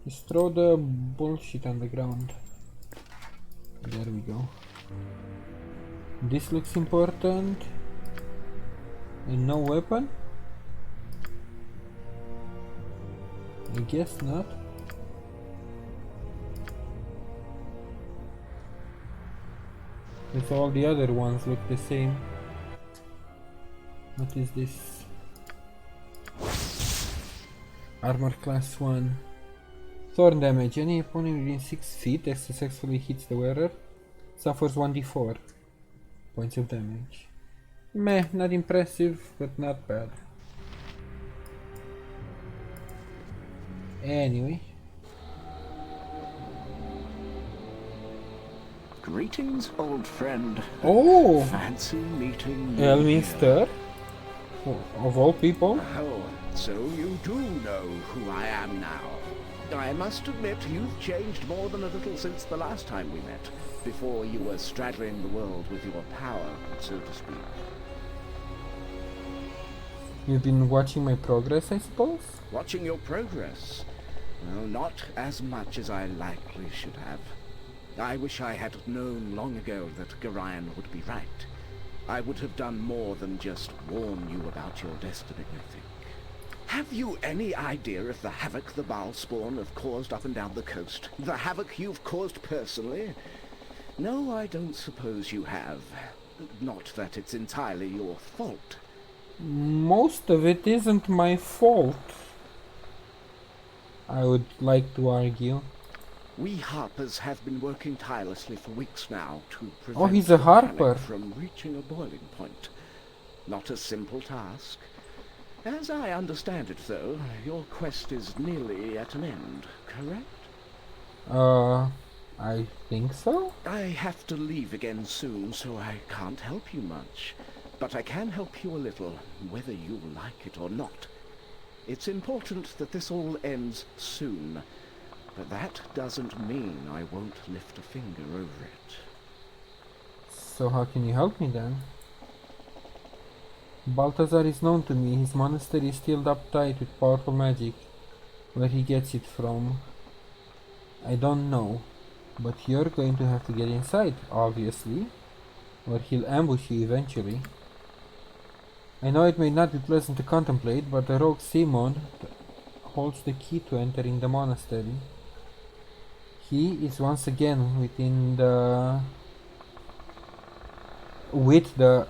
Just throw the bullshit on the ground. There we go. This looks important. And no weapon? I guess not. Because all the other ones look the same. What is this? Armor class 1. Thorn damage. Any opponent within 6 feet that successfully hits the wearer suffers 1d4 points of damage. Meh, not impressive, but not bad. Anyway. Greetings, old friend. Oh! Fancy meeting you. Elminster? Of all people? Oh, so you do know who I am now. I must admit, you've changed more than a little since the last time we met, before you were straddling the world with your power, so to speak. You've been watching my progress, I suppose? Watching your progress? Well, not as much as I likely should have. I wish I had known long ago that Gorion would be right. I would have done more than just warn you about your destiny, I think. Have you any idea of the havoc the Bhaal spawn have caused up and down the coast? The havoc you've caused personally? No, I don't suppose you have. Not that it's entirely your fault. Most of it isn't my fault, I would like to argue. We Harpers have been working tirelessly for weeks now to prevent Oh, he's a the Harper. panic from reaching a boiling point. Not a simple task. As I understand it, though, your quest is nearly at an end, correct? I think so? I have to leave again soon, so I can't help you much. But I can help you a little, whether you like it or not. It's important that this all ends soon, but that doesn't mean I won't lift a finger over it. So how can you help me then? Balthazar is known to me. His monastery is sealed up tight with powerful magic. Where he gets it from, I don't know. But you're going to have to get inside, obviously. Or he'll ambush you eventually. I know it may not be pleasant to contemplate, but the rogue Simon holds the key to entering the monastery. He is once again with the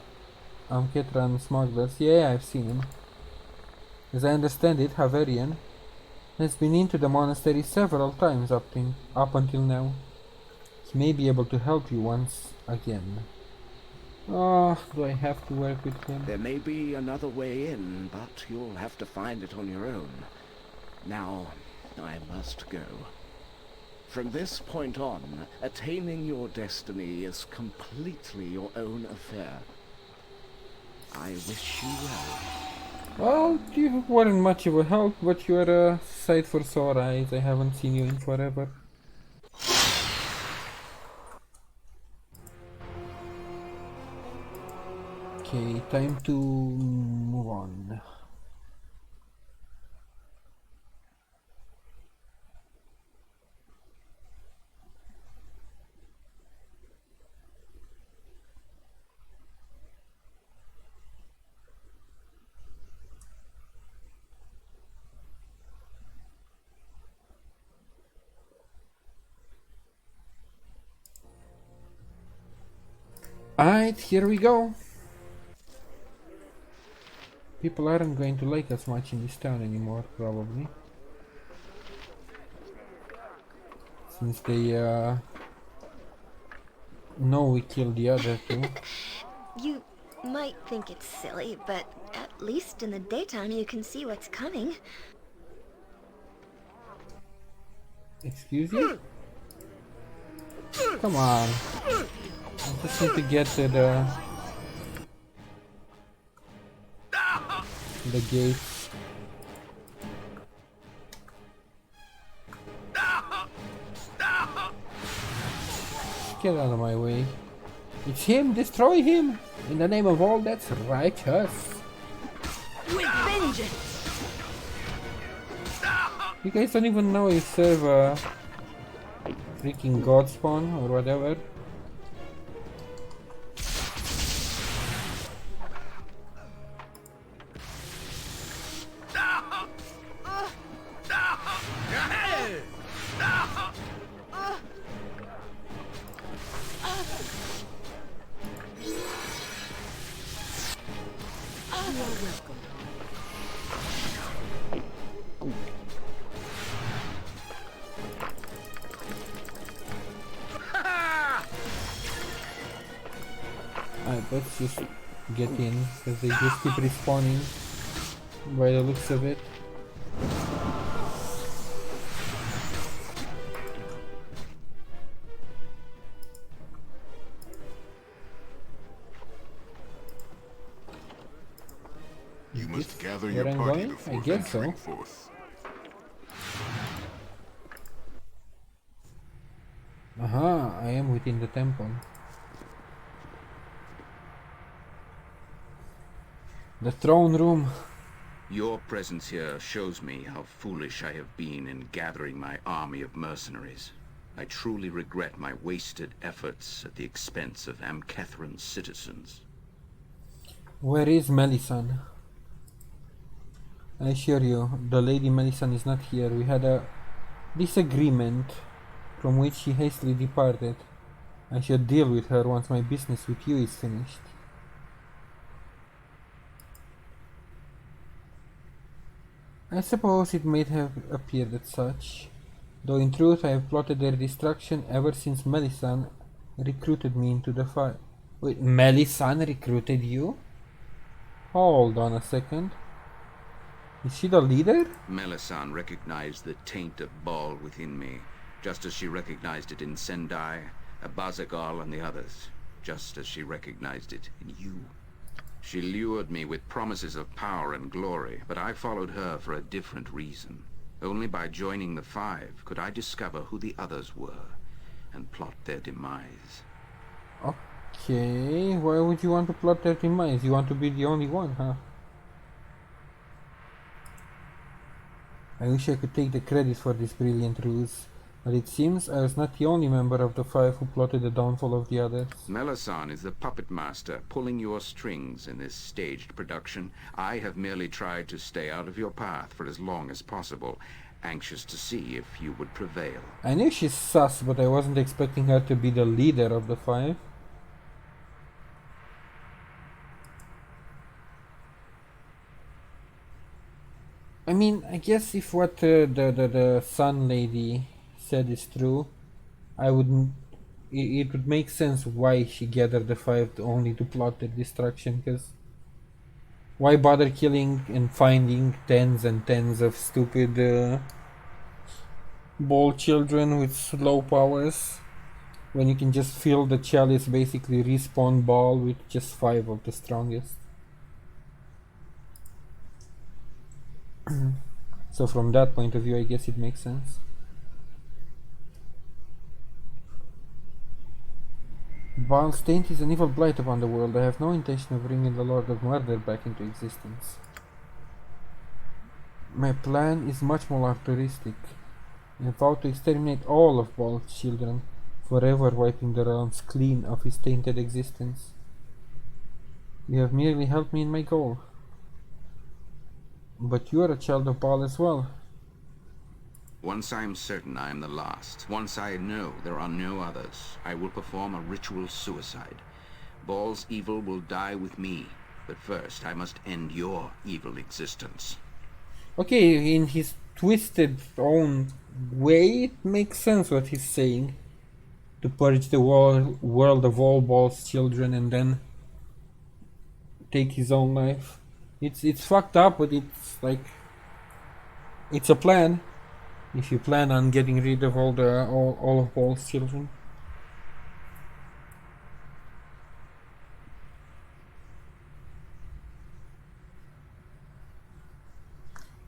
Amketran smugglers. Yeah, I've seen him. As I understand it, Haverian has been into the monastery several times up until now. He may be able to help you once again. Oh, do I have to work with him? There may be another way in, but you'll have to find it on your own. Now, I must go. From this point on, attaining your destiny is completely your own affair. I wish you well. Well, you weren't much of a help, but you're a sight for sore eyes. I haven't seen you in forever. Okay, time to move on. Alright, here we go. People aren't going to like us much in this town anymore, probably. Since they know we killed the other two. You might think it's silly, but at least in the daytime you can see what's coming. Excuse you? Come on. Just need to get to the gates. Get out of my way. It's him! Destroy him! In the name of all that's righteous. With vengeance! You guys don't even know you serve a freaking god spawn or whatever. Alright, let's just get in, because they just keep respawning by the looks of it. You must gather where your I'm party going? before I guess so. venturing forth. Aha, I am within the temple. The throne room. Your presence here shows me how foolish I have been in gathering my army of mercenaries. I truly regret my wasted efforts at the expense of Amkethran's citizens. Where is Melissan? I assure you, the Lady Melissan is not here. We had a disagreement from which she hastily departed. I should deal with her once my business with you is finished. I suppose it may have appeared as such, though in truth I have plotted their destruction ever since Melissan recruited me into the fight. Wait, Melissan recruited you? Hold on a second. Is she the leader? Melissan recognized the taint of Bhaal within me, just as she recognized it in Sendai, Abazagal, and the others, just as she recognized it in you. She lured me with promises of power and glory, but I followed her for a different reason. Only by joining the Five could I discover who the others were, and plot their demise. Okay, why would you want to plot their demise? You want to be the only one, huh? I wish I could take the credit for this brilliant ruse, but it seems I was not the only member of the Five who plotted the downfall of the others. Melissan is the puppet master pulling your strings in this staged production. I have merely tried to stay out of your path for as long as possible, anxious to see if you would prevail. I knew she's sus, but I wasn't expecting her to be the leader of the Five. I mean, I guess if what the Sun Lady said is true, it would make sense why she gathered the Five only to plot their destruction, because why bother killing and finding tens and tens of stupid ball children with slow powers when you can just fill the chalice, basically respawn Bhaal with just 5 of the strongest. So from that point of view, I guess it makes sense. Bhaal's taint is an evil blight upon the world. I have no intention of bringing the Lord of Murder back into existence. My plan is much more altruistic. I vow to exterminate all of Bhaal's children, forever wiping the realms clean of his tainted existence. You have merely helped me in my goal. But you are a child of Bhaal as well. Once I am certain I am the last, once I know there are no others, I will perform a ritual suicide. Bhaal's evil will die with me, but first I must end your evil existence. Okay, in his twisted own way, it makes sense what he's saying. To purge the world of all Bhaal's children and then take his own life. It's fucked up, but it's like, it's a plan. If you plan on getting rid of all of Bhaal's children.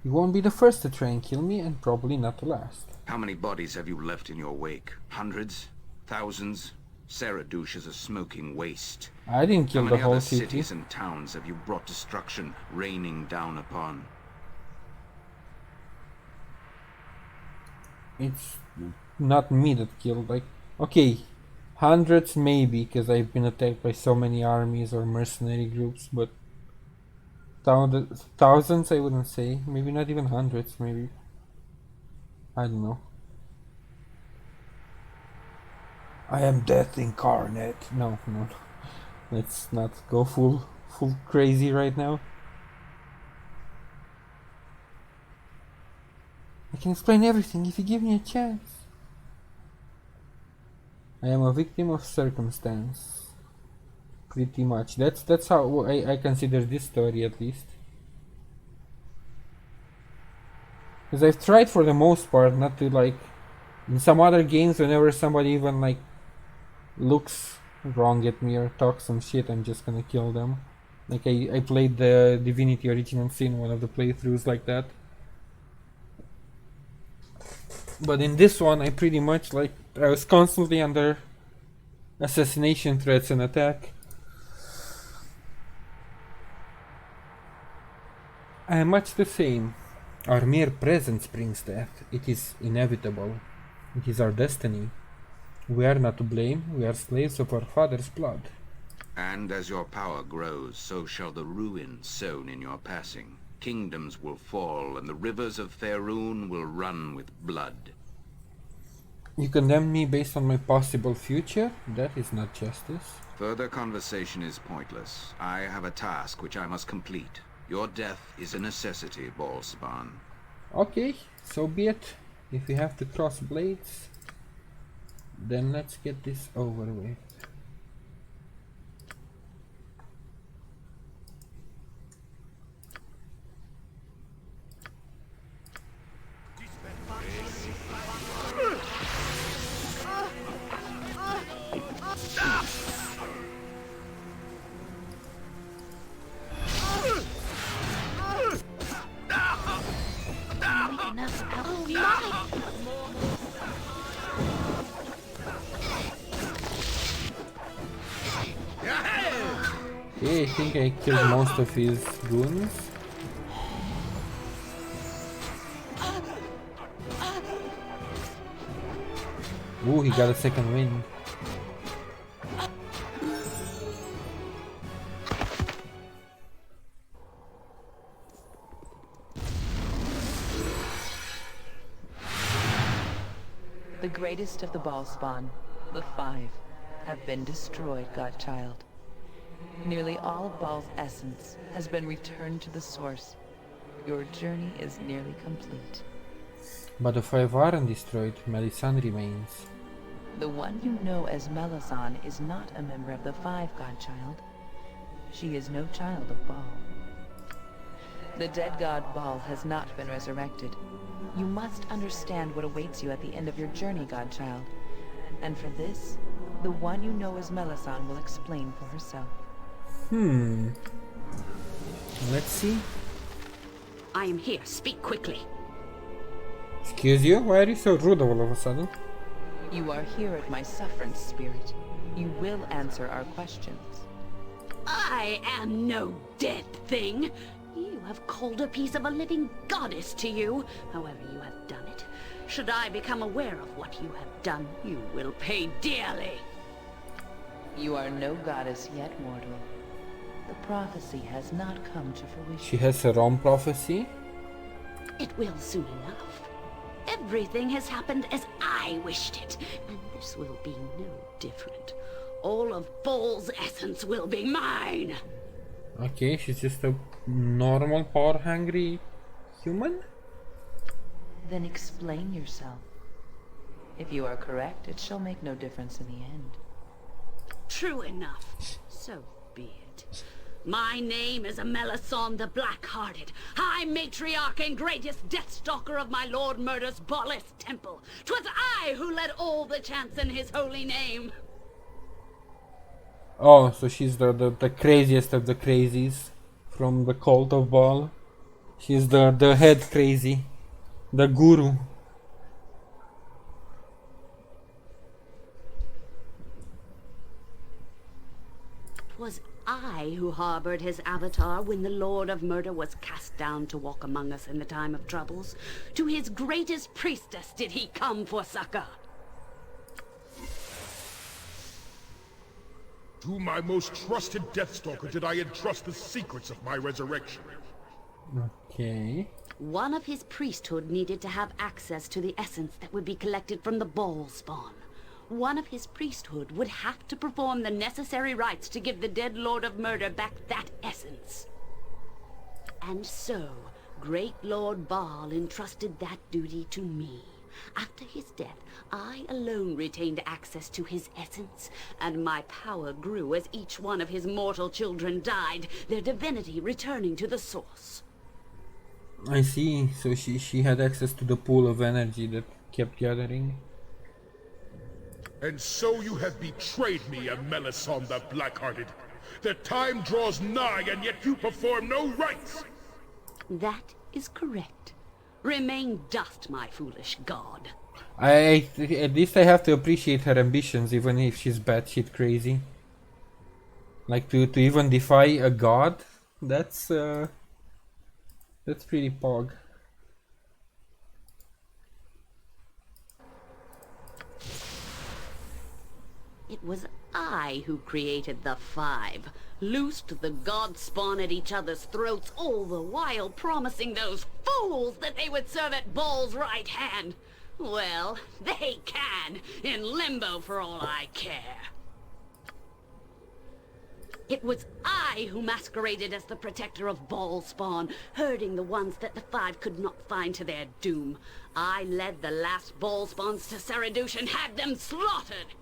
You won't be the first to try and kill me, and probably not the last. How many bodies have you left in your wake? Hundreds? Thousands? Saradouche is a smoking waste. I didn't kill the How many whole other city. cities and towns have you brought destruction raining down upon? It's not me that killed, like, okay, hundreds maybe, because I've been attacked by so many armies or mercenary groups, but thousands I wouldn't say, maybe not even hundreds, maybe, I don't know. I am death incarnate. No, let's not go full crazy right now. I can explain everything if you give me a chance. I am a victim of circumstance. Pretty much. That's how I consider this story, at least. Because I've tried for the most part not to, like, in some other games, whenever somebody even like looks wrong at me or talks some shit, I'm just gonna kill them. Like I played the Divinity Original Sin, one of the playthroughs like that. But in this one, I pretty much, like, I was constantly under assassination threats and attack. I am much the same. Our mere presence brings death. It is inevitable. It is our destiny. We are not to blame. We are slaves of our father's blood. And as your power grows, so shall the ruin sown in your passing. Kingdoms will fall, and the rivers of Faerun will run with blood. You condemn me based on my possible future? That is not justice. Further conversation is pointless. I have a task which I must complete. Your death is a necessity, Bhaalspawn. Okay, so be it. If we have to cross blades, then let's get this over with. Okay, I think I killed most of his goons. Ooh, he got a second win. The greatest of the Bhaalspawn, the Five, have been destroyed, Godchild. Nearly all of Bhaal's essence has been returned to the source. Your journey is nearly complete. But the five aren't destroyed. Melissan remains. The one you know as Melissan is not a member of the Five, Godchild. She is no child of Bhaal. The dead god Bhaal has not been resurrected. You must understand what awaits you at the end of your journey, Godchild. And for this, the one you know as Melissan will explain for herself. Let's see. I am here. Speak quickly. Excuse you? Why are you so rude all of a sudden? You are here at my sufferance, spirit. You will answer our questions. I am no dead thing. You have called a piece of a living goddess to you, however you have done it. Should I become aware of what you have done, you will pay dearly. You are no goddess yet, mortal. The prophecy has not come to fruition. She has her own prophecy? It will soon enough. Everything has happened as I wished it, and this will be no different. All of Bhaal's essence will be mine. Okay, she's just a normal power-hungry human? Then explain yourself. If you are correct, it shall make no difference in the end. True enough. So be it. My name is Melissan the Black-Hearted, High Matriarch and greatest Deathstalker of my Lord Murder's Bhaalist temple. 'Twas I who led all the chants in his holy name. Oh, so she's the craziest of the crazies from the cult of Bhaal. She's the head crazy. The guru. Was I who harbored his avatar when the Lord of Murder was cast down to walk among us in the time of troubles. To his greatest priestess did he come for succor. To my most trusted Deathstalker did I entrust the secrets of my resurrection. Okay. One of his priesthood needed to have access to the essence that would be collected from the Bhaal spawn. One of his priesthood would have to perform the necessary rites to give the dead Lord of Murder back that essence. And so, Great Lord Bhaal entrusted that duty to me. After his death, I alone retained access to his essence, and my power grew as each one of his mortal children died, their divinity returning to the source. I see. So she had access to the pool of energy that kept gathering. And so you have betrayed me, Melissan the Blackhearted. The time draws nigh, and yet you perform no rites! That is correct. Remain dust, my foolish god. At least I have to appreciate her ambitions, even if she's batshit crazy. Like to even defy a god, that's pretty pog. It was I who created the Five, loosed the god spawn at each other's throats, all the while promising those fools that they would serve at Bhaal's right hand. Well, they can, in limbo for all I care. It was I who masqueraded as the protector of Bhaal spawn, herding the ones that the Five could not find to their doom. I led the last Bhaal spawns to Saradush and had them slaughtered.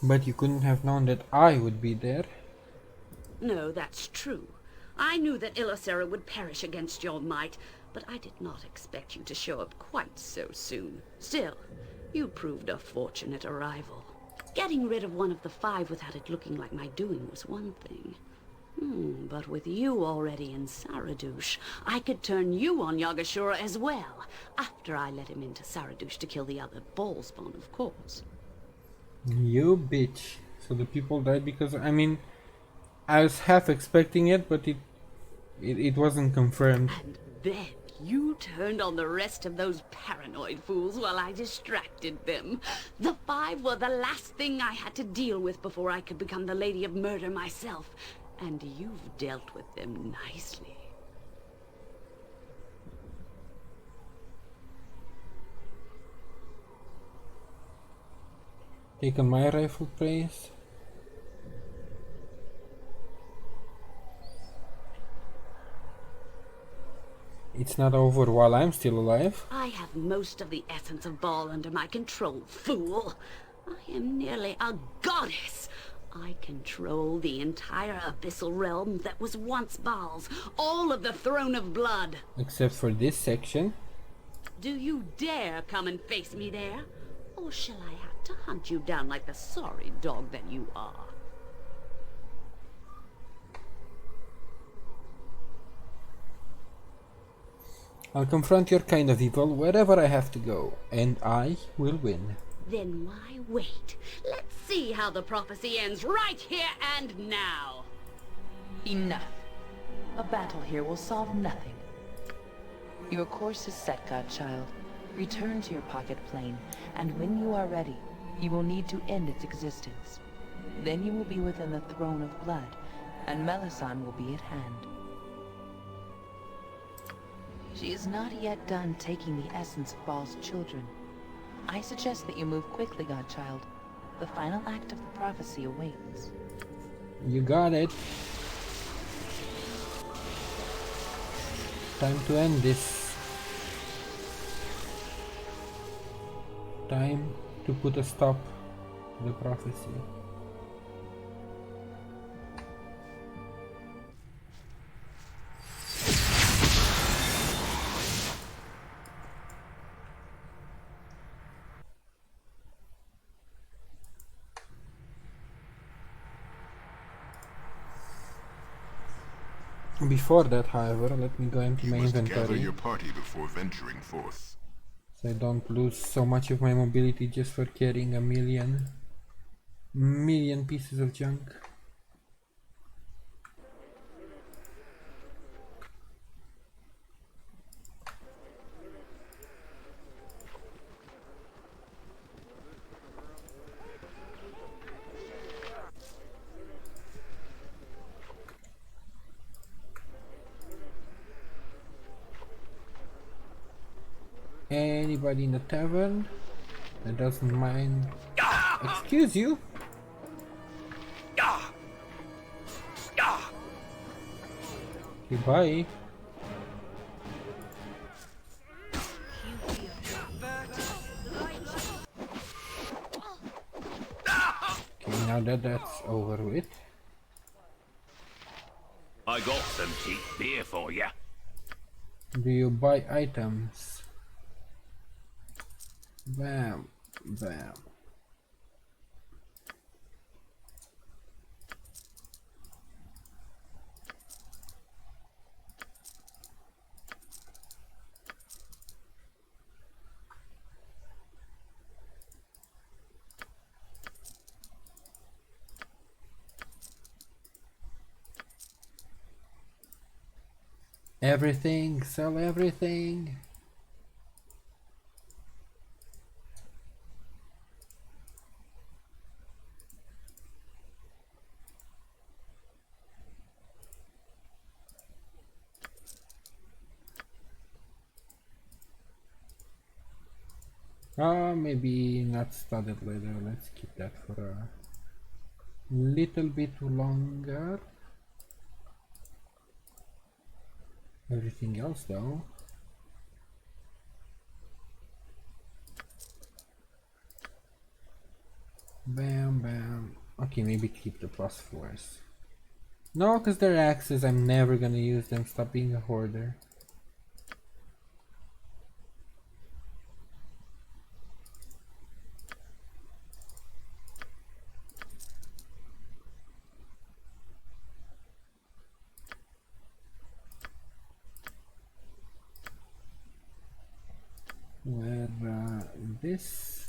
But you couldn't have known that I would be there. No, that's true. I knew that Illacera would perish against your might, but I did not expect you to show up quite so soon. Still, you proved a fortunate arrival. Getting rid of one of the Five without it looking like my doing was one thing. But with you already in Saradush, I could turn you on Yagashura as well, after I let him into Saradush to kill the other Bhaal spawn, of course. You bitch. So the people died because, I mean, I was half expecting it, but it wasn't confirmed. And then you turned on the rest of those paranoid fools while I distracted them. The Five were the last thing I had to deal with before I could become the Lady of Murder myself. And you've dealt with them nicely. Taken my rifle praise. It's not over while I'm still alive. I have most of the essence of Bhaal under my control, fool. I am nearly a goddess. I control the entire abyssal realm that was once Bhaal's, all of the Throne of Blood. Except for this section. Do you dare come and face me there? Or shall I have to hunt you down like the sorry dog that you are? I'll confront your kind of evil wherever I have to go, and I will win. Then why wait? Let's see how the prophecy ends right here and now. Enough. A battle here will solve nothing. Your course is set, godchild. Return to your pocket plane, and when you are ready, you will need to end its existence. Then you will be within the Throne of Blood, and Melissan will be at hand. She is not yet done taking the essence of Bhaal's children. I suggest that you move quickly, godchild. The final act of the prophecy awaits. You got it. Time to end this. Time to put a stop to the prophecy. Before that, however, let me go into my Gather inventory your party before venturing forth. so I don't lose so much of my mobility just for carrying a million pieces of junk. Anybody in the tavern that doesn't mind? Excuse you? Goodbye. Okay, now that that's over with. I got some cheap beer for you. Do you buy items? Bam, bam. Everything, sell everything. Maybe not studded leather. Let's keep that for a little bit longer. Everything else though. Bam, bam. Okay, maybe keep the +4s. No, because they're axes. I'm never gonna use them. Stop being a hoarder. Where this.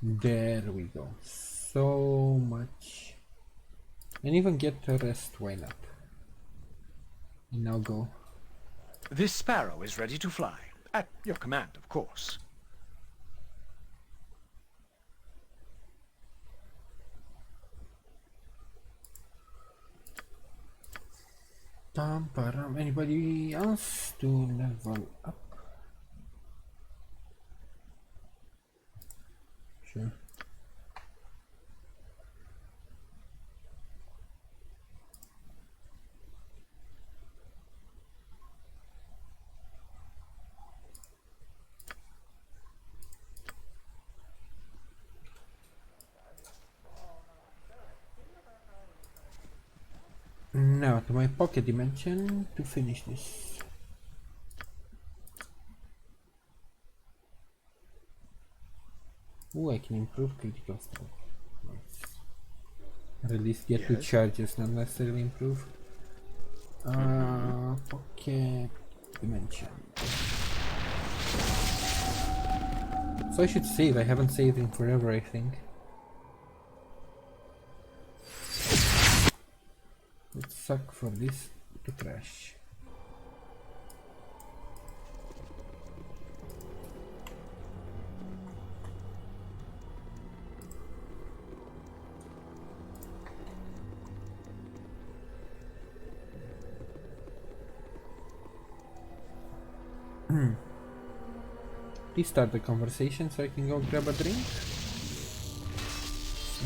There we go. So much. And even get the rest, why not? And now go. This sparrow is ready to fly. At your command, of course. Anybody else to level up? Sure. Now to my pocket dimension to finish this. Oh, I can improve critical stroke. Nice. Or at least get 2 charges, not necessarily improve. Pocket dimension. So I should save. I haven't saved in forever, I think. Let's suck for this to crash. Please start the conversation so I can go grab a drink.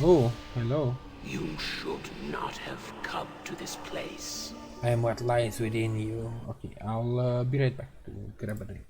Oh, hello. You should not have come to this place. I am what lies within you. Okay, I'll be right back to grab a drink.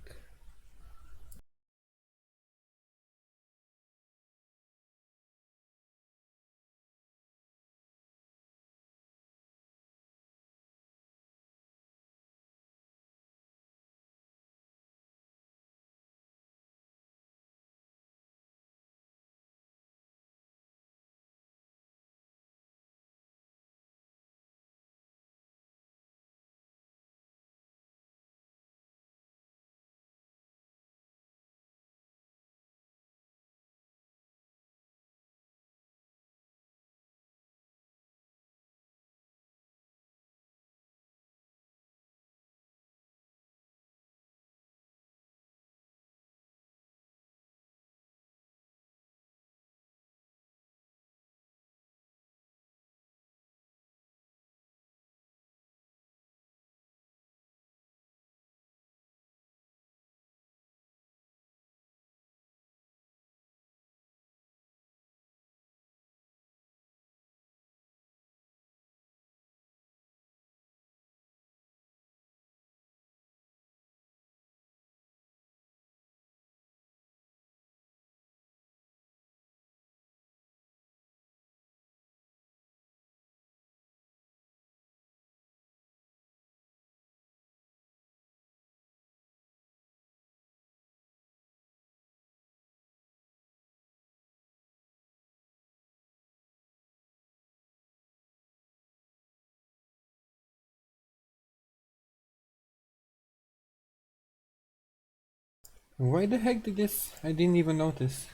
Why the heck did this? I didn't even notice.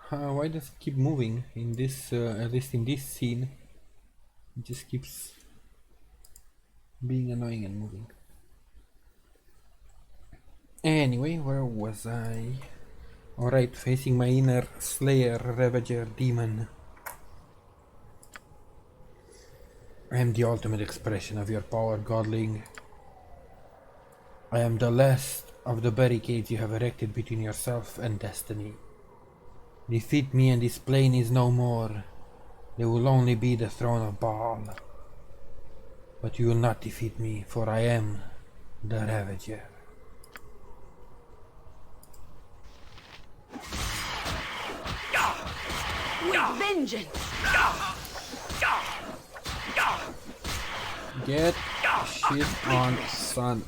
Why does it keep moving in this, at least in this scene? It just keeps being annoying and moving. Anyway, where was I? Alright, facing my inner Slayer Ravager demon. I am the ultimate expression of your power, godling. I am the last of the barricades you have erected between yourself and destiny. Defeat me and this plane is no more. There will only be the throne of Bhaal. But you will not defeat me, for I am the Ravager. With vengeance! Get shit on, son.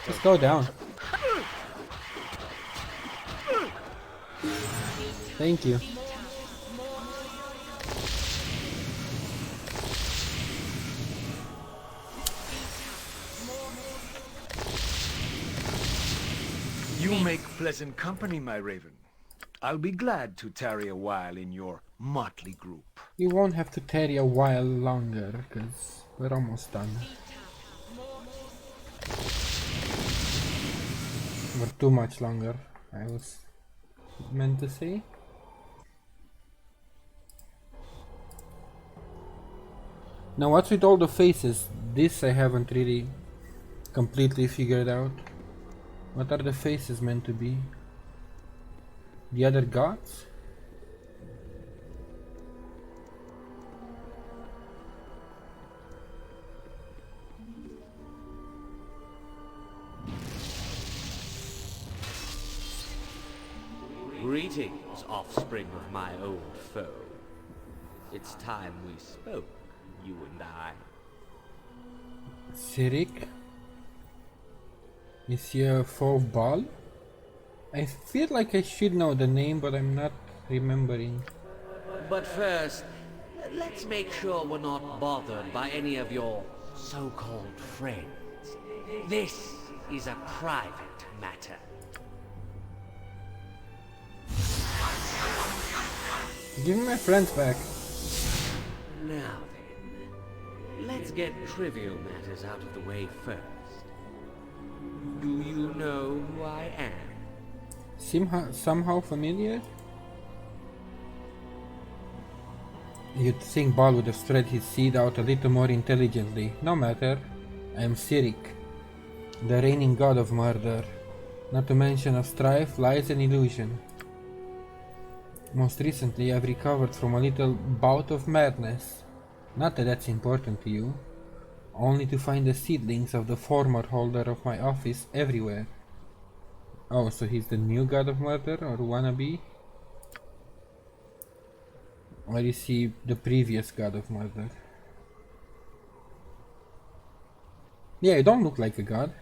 Just go down. Thank you. You make pleasant company, my raven. I'll be glad to tarry a while in your motley group. You won't have to tarry a while longer, because we're almost done. Or too much longer, I was meant to say. Now what's with all the faces? This I haven't really completely figured out. What are the faces meant to be? The other gods? Greetings, offspring of my old foe. It's time we spoke, you and I. Sirik? Is he a foe of Bhaal? I feel like I should know the name, but I'm not remembering. But first, let's make sure we're not bothered by any of your so-called friends. This is a private matter. Give me my friends back. Now then, let's get trivial matters out of the way first. Do you know who I am? Somehow familiar? You'd think Bhaal would have spread his seed out a little more intelligently. No matter. I am Sirik, the reigning god of murder, not to mention of strife, lies and illusion. Most recently I've recovered from a little bout of madness. Not that that's important to you. Only to find the seedlings of the former holder of my office everywhere. Oh, so he's the new god of murder, or wannabe? Or is he the previous god of murder? Yeah, you don't look like a god.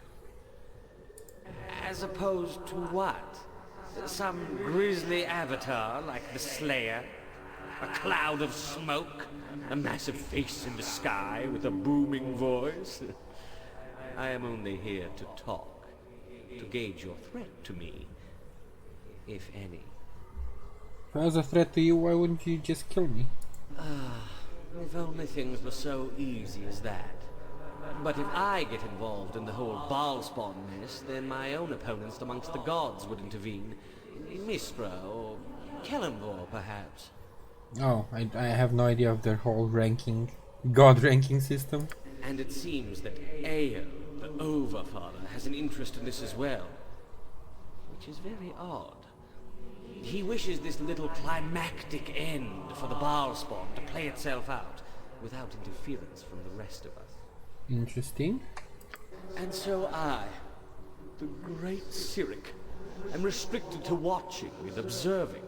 As opposed to what? Some grisly avatar like the Slayer? A cloud of smoke? A massive face in the sky with a booming voice? I am only here to talk, to gauge your threat to me, if any. If I was a threat to you, why wouldn't you just kill me? If only things were so easy as that. But if I get involved in the whole Bhaal spawn mess, then my own opponents amongst the gods would intervene. Mistra or Kellenvor, perhaps. Oh, I have no idea of their whole ranking, god ranking system. And it seems that Ao, the Overfather, has an interest in this as well. Which is very odd. He wishes this little climactic end for the Bhaal spawn to play itself out, without interference from the rest of us. Interesting. And so I, the great Sirik, am restricted to watching and observing.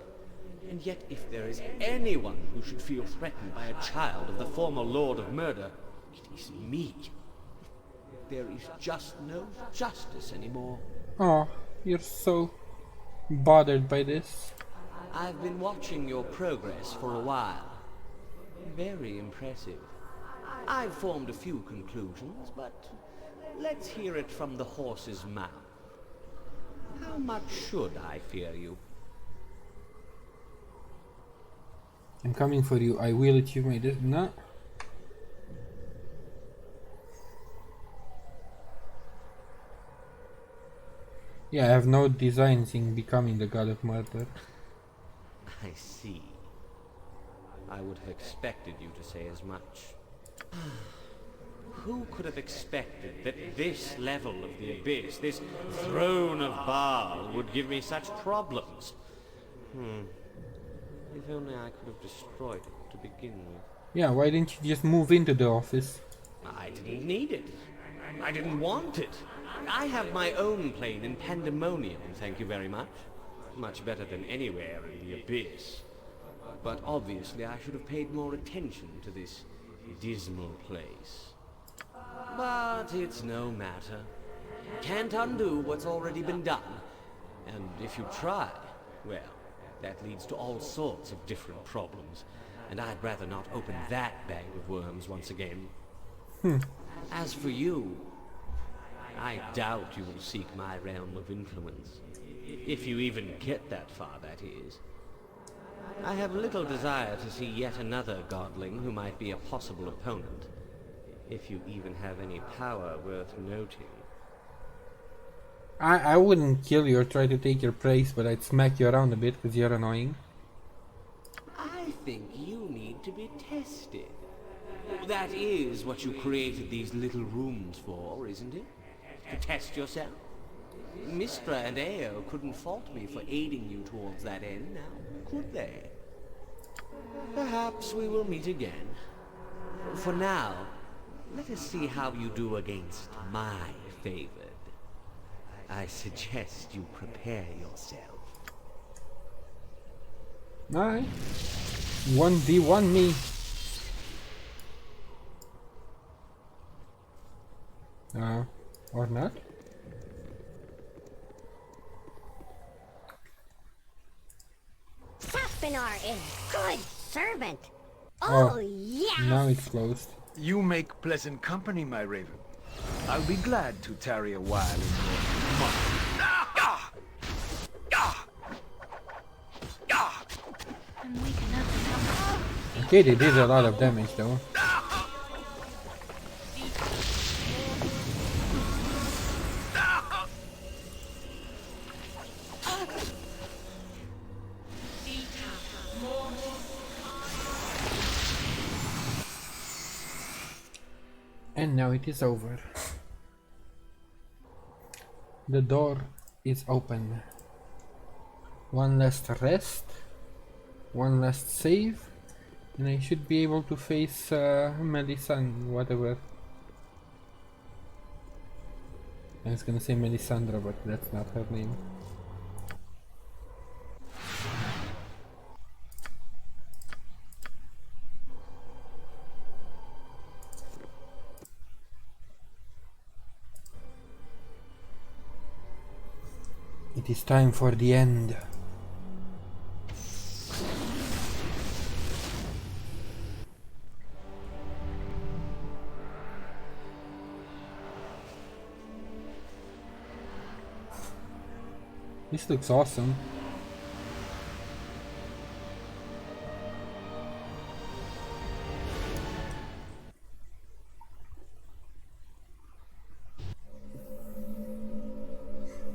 And yet, if there is anyone who should feel threatened by a child of the former Lord of Murder, it is me. There is just no justice anymore. Oh, you're so bothered by this. I've been watching your progress for a while. Very impressive. I've formed a few conclusions, but let's hear it from the horse's mouth. How much should I fear you? I'm coming for you. I will achieve my no. Yeah, I have no designs in becoming the god of murder. I see. I would have expected you to say as much. Who could have expected that this level of the abyss, this throne of Bhaal, would give me such problems? If only I could have destroyed it to begin with. Yeah, why didn't you just move into the office? I didn't need it. I didn't want it. I have my own plane in Pandemonium, thank you very much. Much better than anywhere in the abyss. But obviously I should have paid more attention to this dismal place. But it's no matter. Can't undo what's already been done. And if you try, well, that leads to all sorts of different problems. And I'd rather not open that bag of worms once again. As for you, I doubt you will seek my realm of influence. If you even get that far, that is. I have little desire to see yet another godling who might be a possible opponent. If you even have any power worth noting. I wouldn't kill you or try to take your praise, but I'd smack you around a bit because you're annoying. I think you need to be tested. That is what you created these little rooms for, isn't it? To test yourself? Mistra and Ao couldn't fault me for aiding you towards that end now, could they? Perhaps we will meet again. For now, let us see how you do against my favored. I suggest you prepare yourself. Alright. 1v1 me. Or not? Saspinar is good servant. Oh, yeah. Now it's closed. You make pleasant company, my raven. I'll be glad to tarry a while in your mother. I'm weak enough. Okay, they did a lot of damage though. And now it is over. The door is open. One last rest, one last save, and I should be able to face Melissan, whatever. I was gonna say Melisandra, but that's not her name. It is time for the end. This looks awesome.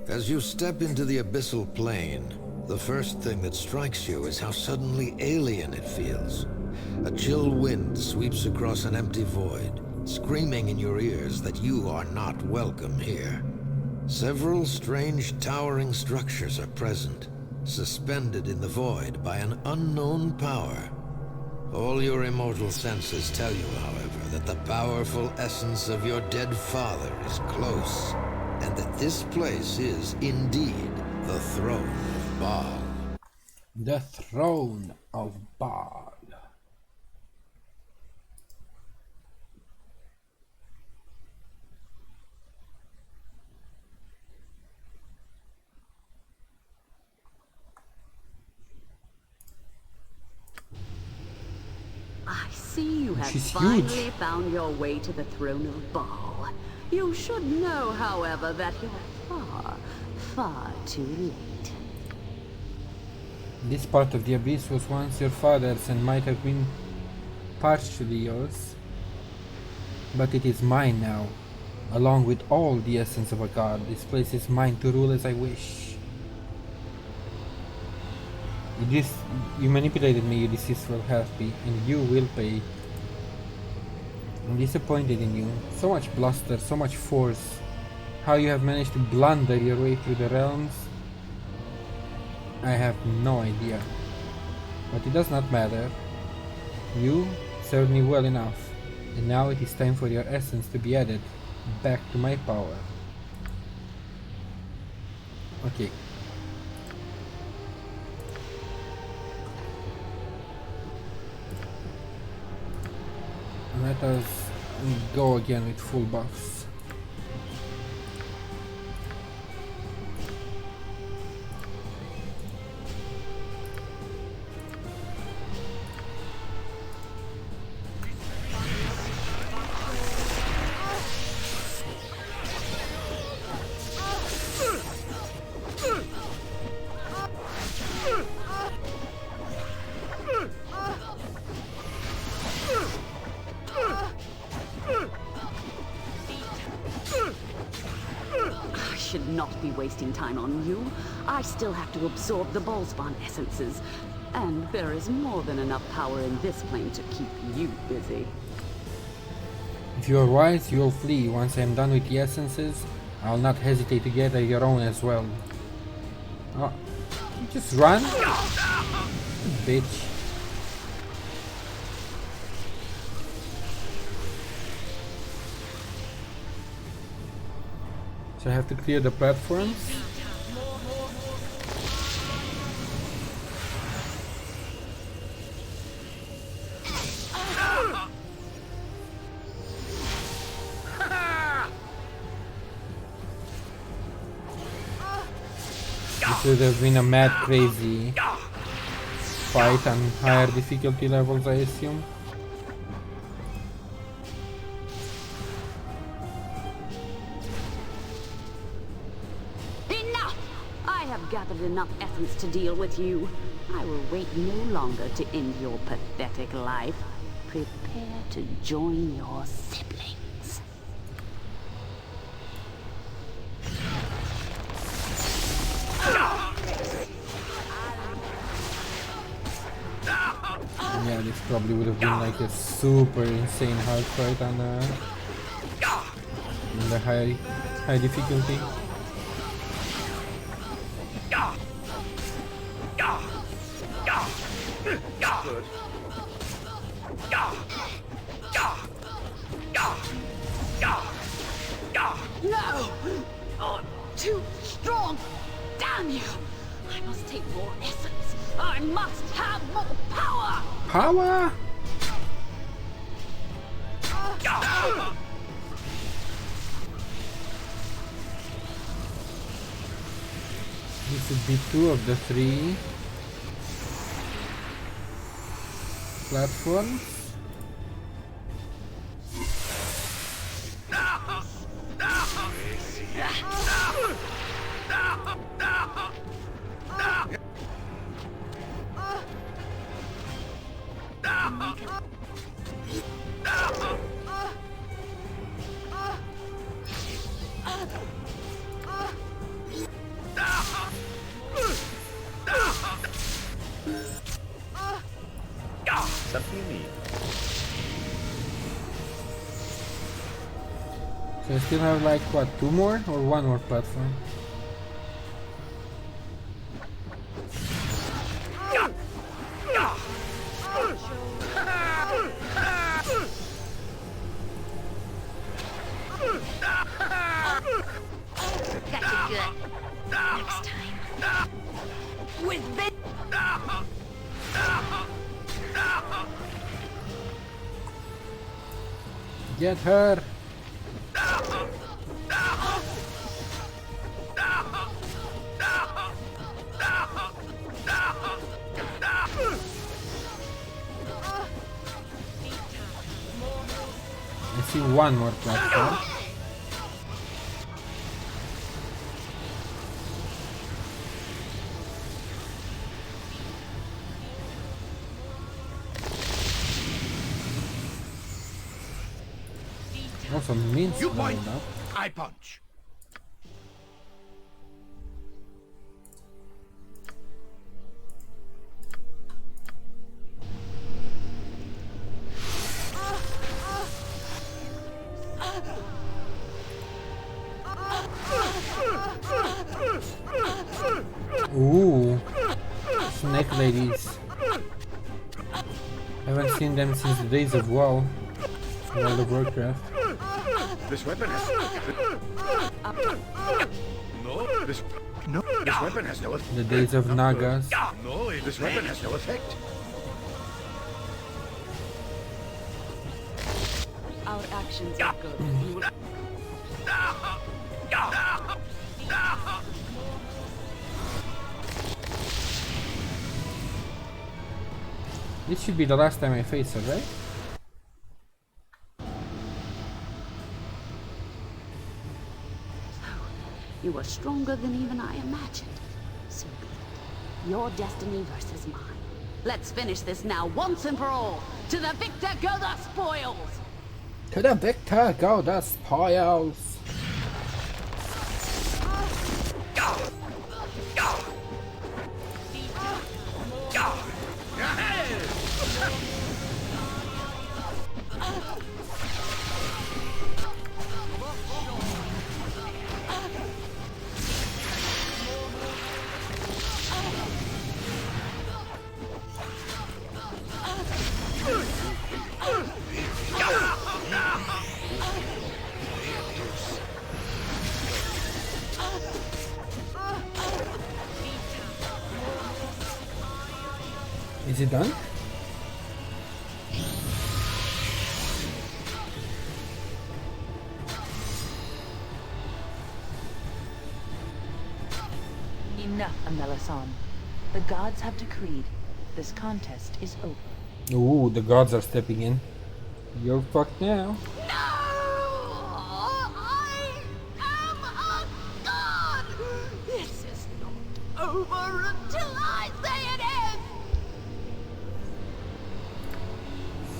As you step into the abyssal plane, the first thing that strikes you is how suddenly alien it feels. A chill wind sweeps across an empty void, screaming in your ears that you are not welcome here. Several strange towering structures are present, suspended in the void by an unknown power. All your immortal senses tell you, however, that the powerful essence of your dead father is close, and that this place is indeed the throne of Bhaal. The throne of Bhaal. I see you have She's finally huge. found your way to the throne of Bhaal. You should know, however, that you're far, far too late. This part of the abyss was once your father's and might have been partially yours. But it is mine now. Along with all the essence of a god, this place is mine to rule as I wish. You manipulated me, you deceitful harpy, and you will pay. I'm disappointed in you. So much bluster, so much force. How you have managed to blunder your way through the realms, I have no idea. But it does not matter. You served me well enough, and now it is time for your essence to be added back to my power. Okay. Let us go again with full buffs. I should not be wasting time on you. I still have to absorb the Bhaalspawn essences, and there is more than enough power in this plane to keep you busy. If you are wise, you will flee. Once I am done with the essences, I will not hesitate to gather your own as well. Oh, you just run? Bitch. So I have to clear the platforms. This would have been a mad crazy fight on higher difficulty levels, I assume. Enough! I have gathered enough essence to deal with you. I will wait no longer to end your pathetic life. Prepare to join your siblings. Yeah, this probably would have been like a super insane hard fight on the high difficulty. Good. No! I'm too strong! Damn you! I must take more essence. I must have more power! Power? This would be 2 of the 3 platforms. Something you need. So I still have like what, 2 more or 1 more platform? Got you good. Next time. With this... Get her! I see one more platform. Also means You point, enough. I punch. Ooh, snake ladies. Haven't seen them since the days of WoW, World of Warcraft. This weapon has this weapon has no effect. The days of Nagas. No, this weapon has no effect. Our actions are good. You will... This should be the last time I face her, right? You are stronger than even I imagined. So be it. Your destiny versus mine. Let's finish this now once and for all. To the victor go the spoils! To the victor go the spoils! Is it done? Enough, Melissan. The gods have decreed this contest is over. Ooh, the gods are stepping in. You're fucked now. This is not over until I say it is!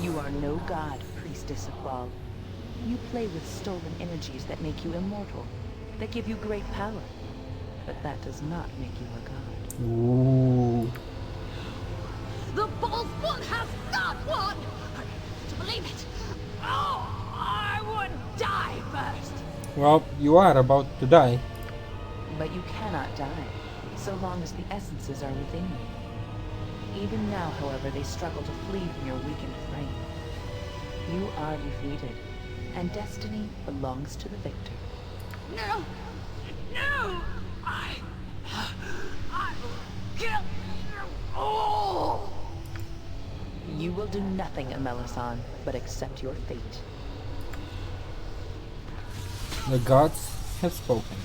You are no god, priestess of Bhaal. You play with stolen energies that make you immortal, that give you great power. But that does not make you a god. Ooh. The Ballspawn has not won! I refuse to believe it! Oh, I would die first! Well, you are about to die. But you cannot die, so long as the essences are within you. Even now, however, they struggle to flee from your weakened frame. You are defeated, and destiny belongs to the victor. No! No! I will kill you all! You will do nothing, Melissan, but accept your fate. The gods have spoken.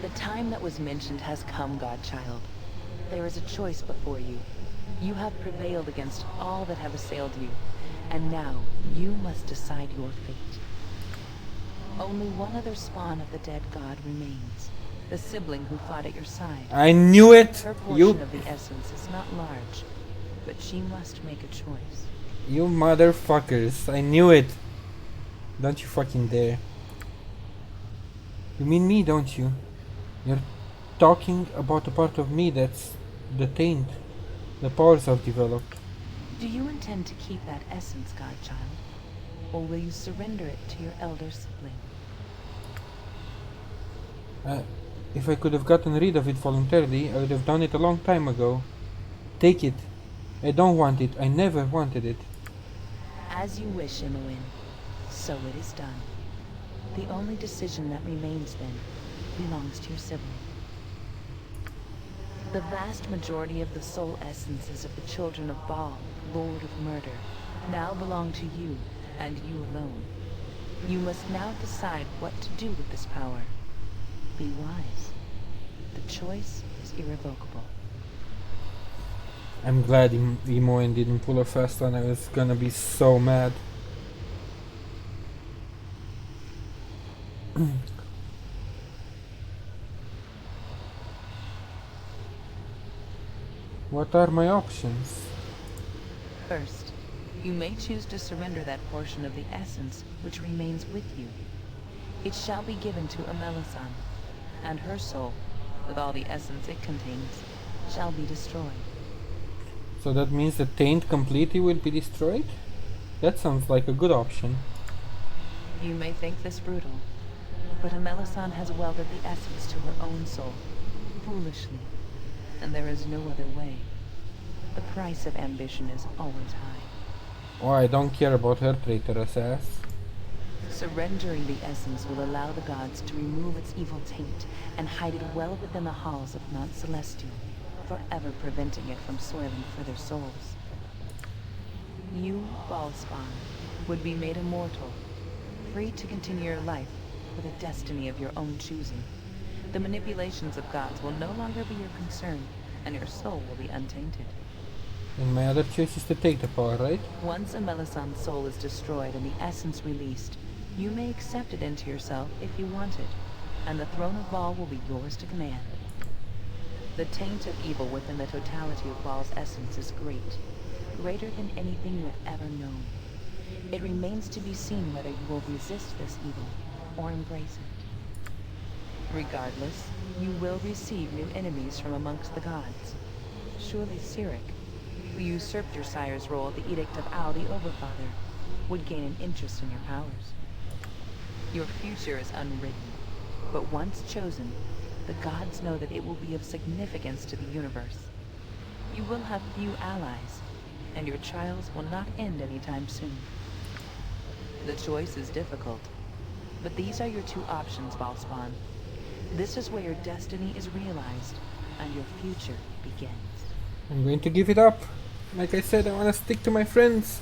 The time that was mentioned has come, godchild. There is a choice before you. You have prevailed against all that have assailed you, and now you must decide your fate. Only one other spawn of the dead god remains, the sibling who fought at your side. I knew it! Her portion of the essence is not large, but she must make a choice. You motherfuckers, I knew it! Don't you fucking dare. You mean me, don't you? You're talking about a part of me that's the taint. The powers I've developed. Do you intend to keep that essence, godchild? Or will you surrender it to your elder sibling? If I could have gotten rid of it voluntarily, I would have done it a long time ago. Take it. I don't want it. I never wanted it. As you wish, Imoen. So it is done. The only decision that remains, then, belongs to your sibling. The vast majority of the soul essences of the children of Bhaal, Lord of Murder, now belong to you, and you alone. You must now decide what to do with this power. Be wise. The choice is irrevocable. I'm glad Imoen didn't pull a fast one. I was gonna be so mad. What are my options? First, you may choose to surrender that portion of the essence which remains with you. It shall be given to Melissan, and her soul, with all the essence it contains, shall be destroyed. So that means the taint completely will be destroyed? That sounds like a good option. You may think this brutal, but Melissan has welded the essence to her own soul, foolishly, and there is no other way. The price of ambition is always high. Oh, I don't care about her traitorous ass. Surrendering the essence will allow the gods to remove its evil taint and hide it well within the halls of Mount Celestial, forever preventing it from soiling further souls. You, Bhaalspawn, would be made immortal, free to continue your life with a destiny of your own choosing. The manipulations of gods will no longer be your concern, and your soul will be untainted. And my other choice is to take the power, right? Once Melissan's soul is destroyed and the essence released, you may accept it into yourself if you want it, and the throne of Bhaal will be yours to command. The taint of evil within the totality of Bhaal's essence is great, greater than anything you have ever known. It remains to be seen whether you will resist this evil or embrace it. Regardless, you will receive new enemies from amongst the gods. Surely Cyric, who usurped your sire's role at the Edict of Al the Overfather, would gain an interest in your powers. Your future is unwritten, but once chosen, the gods know that it will be of significance to the universe. You will have few allies, and your trials will not end anytime soon. The choice is difficult, but these are your two options, Bhaalspawn. This is where your destiny is realized, and your future begins. I'm going to give it up. Like I said, I wanna stick to my friends.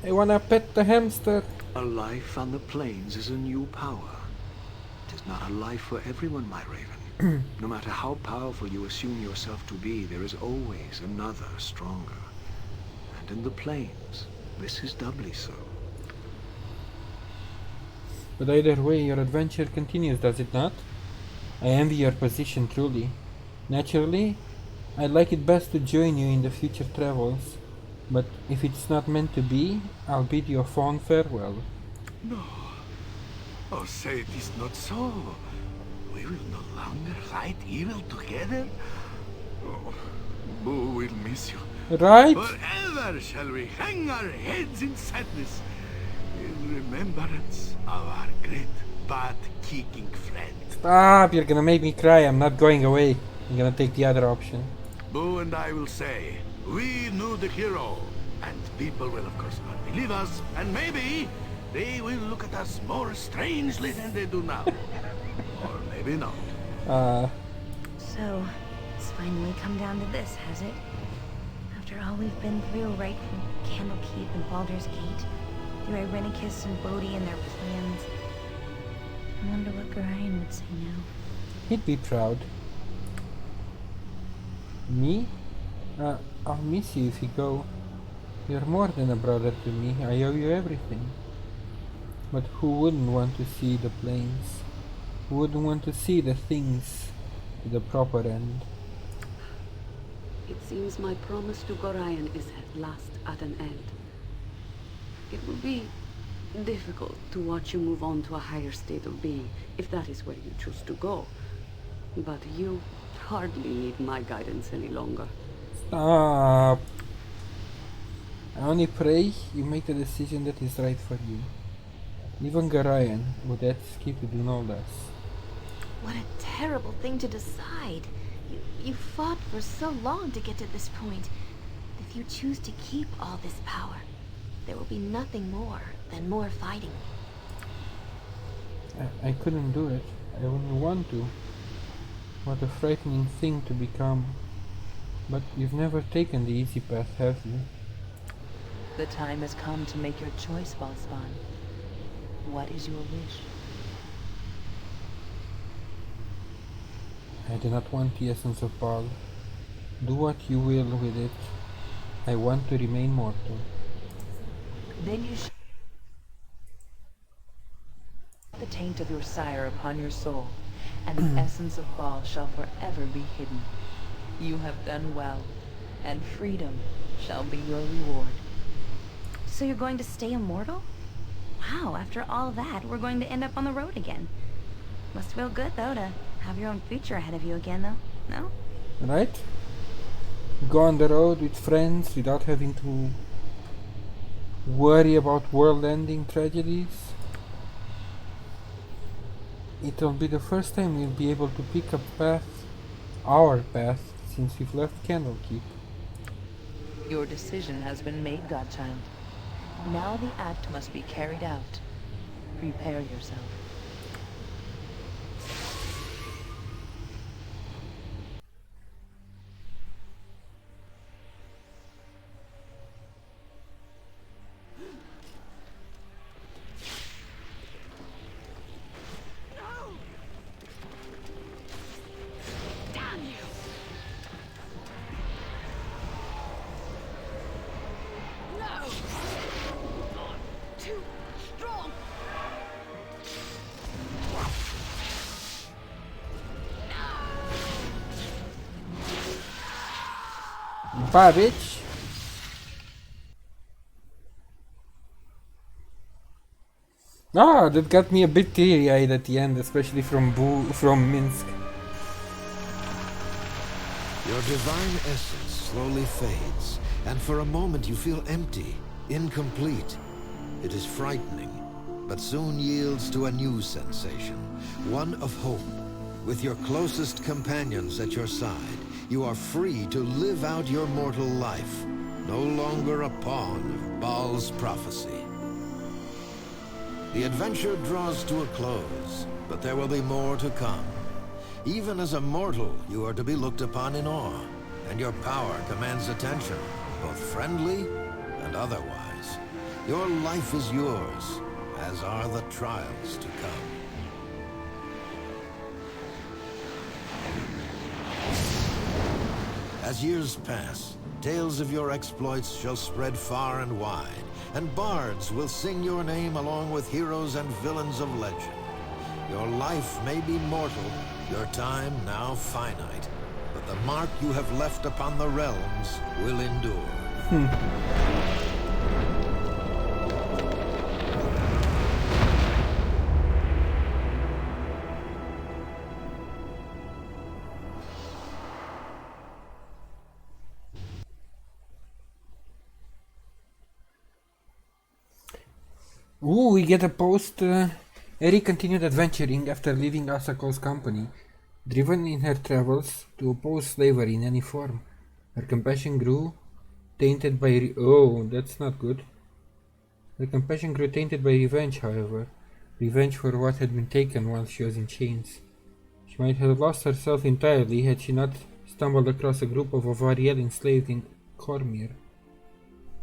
I wanna pet the hamster. A life on the plains is a new power. It is not a life for everyone, my raven. No matter how powerful you assume yourself to be, there is always another stronger. And in the plains, this is doubly so. But either way, your adventure continues, does it not? I envy your position truly. Naturally, I'd like it best to join you in the future travels, but if it's not meant to be, I'll bid you a fond farewell. No. Oh, say it is not so. We will no longer fight evil together. Oh, Boo will miss you. Right? Forever shall we hang our heads in sadness, in remembrance of our great butt-kicking friend. Stop! You're gonna make me cry. I'm not going away. I'm gonna take the other option. Boo and I will say, we knew the hero, and people will of course not believe us, and maybe they will look at us more strangely than they do now. Or maybe not. So, it's finally come down to this, has it? After all we've been through, right from Candlekeep and Baldur's Gate, through Irenicus and Bodhi and their plans. I wonder what Gorion would say now. He'd be proud. Me? I'll miss you if you go. You're more than a brother to me. I owe you everything. But who wouldn't want to see the plains? Who wouldn't want to see the things to the proper end? It seems my promise to Gorion is at last at an end. It will be difficult to watch you move on to a higher state of being, if that is where you choose to go. But you hardly need my guidance any longer. Stop! I only pray you make the decision that is right for you. Even Gorion would ask you to do no less. What a terrible thing to decide. You fought for so long to get to this point. If you choose to keep all this power, there will be nothing more than more fighting. I couldn't do it. I wouldn't want to. What a frightening thing to become. But you've never taken the easy path, have you? The time has come to make your choice, Bhaalspan. What is your wish? I do not want the essence of Bhaal. Do what you will with it. I want to remain mortal. Then you the taint of your sire upon your soul, and the essence of Bhaal shall forever be hidden. You have done well, and freedom shall be your reward. So you're going to stay immortal? Wow, after all that, we're going to end up on the road again. Must feel good, though, to have your own future ahead of you again, though, no? Right? Go on the road with friends without having to worry about world-ending tragedies. It'll be the first time we'll be able to pick a path, our path, since we've left Candlekeep. Your decision has been made, Godchild. Now the act must be carried out. Prepare yourself. Bye, bitch! Ah, that got me a bit teary-eyed at the end, especially from Minsk. Your divine essence slowly fades, and for a moment you feel empty, incomplete. It is frightening, but soon yields to a new sensation, one of hope. With your closest companions at your side, you are free to live out your mortal life, no longer a pawn of Bhaal's prophecy. The adventure draws to a close, but there will be more to come. Even as a mortal, you are to be looked upon in awe, and your power commands attention, both friendly and otherwise. Your life is yours, as are the trials to come. As years pass, tales of your exploits shall spread far and wide, and bards will sing your name along with heroes and villains of legend. Your life may be mortal, your time now finite, but the mark you have left upon the realms will endure. Ooh, we get a post. Eri continued adventuring after leaving Asako's company, driven in her travels to oppose slavery in any form. Her compassion grew, tainted by oh, that's not good. Her compassion grew tainted by revenge, however. Revenge for what had been taken while she was in chains. She might have lost herself entirely had she not stumbled across a group of Avariel enslaved in Cormyr.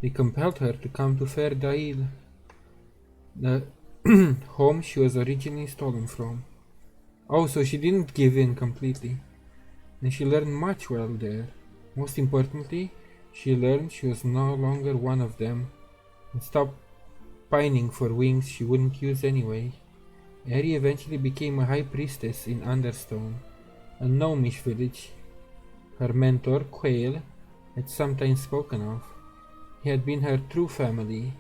They compelled her to come to Fair Dail, the home she was originally stolen from. Oh, so she didn't give in completely. And she learned much while there. Most importantly, she learned she was no longer one of them, and stopped pining for wings she wouldn't use anyway. Eri eventually became a high priestess in Understone, a gnomish village. Her mentor, Quail, had sometimes spoken of. He had been her true family,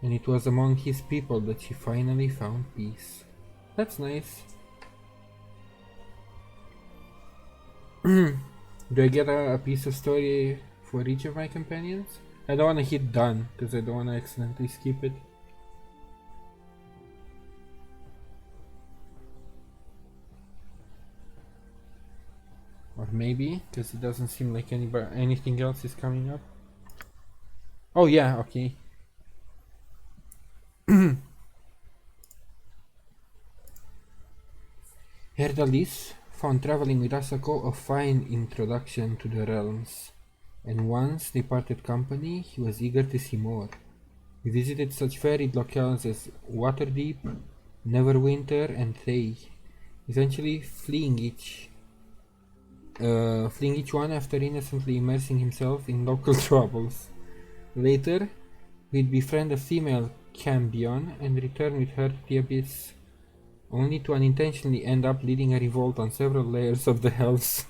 and it was among his people that she finally found peace. That's nice. Do I get a piece of story for each of my companions? I don't want to hit done, because I don't want to accidentally skip it. Or maybe, because it doesn't seem like anything else is coming up. Oh yeah, okay. Herdalis found traveling with Asako a fine introduction to the realms. and once they parted company, he was eager to see more. He visited such varied locales as Waterdeep, Neverwinter, and Thay, eventually fleeing each one after innocently immersing himself in local troubles. Later, he'd befriend a female Cambion and return with her to the Abyss, only to unintentionally end up leading a revolt on several layers of the Hells.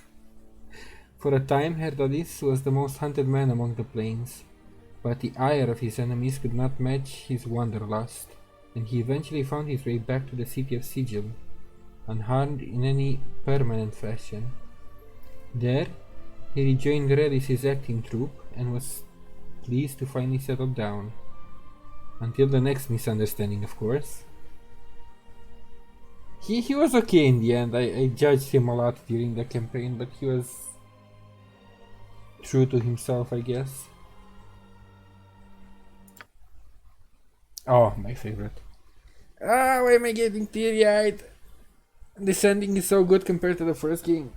For a time, Herdadis was the most hunted man among the plains, but the ire of his enemies could not match his wanderlust, and he eventually found his way back to the city of Sigil, unharmed in any permanent fashion. There, he rejoined Relis's acting troupe and was pleased to finally settle down. Until the next misunderstanding, of course. He was okay in the end. I judged him a lot during the campaign, but he was true to himself, I guess. Oh, my favorite. Ah, why am I getting teary-eyed? This ending is so good compared to the first game.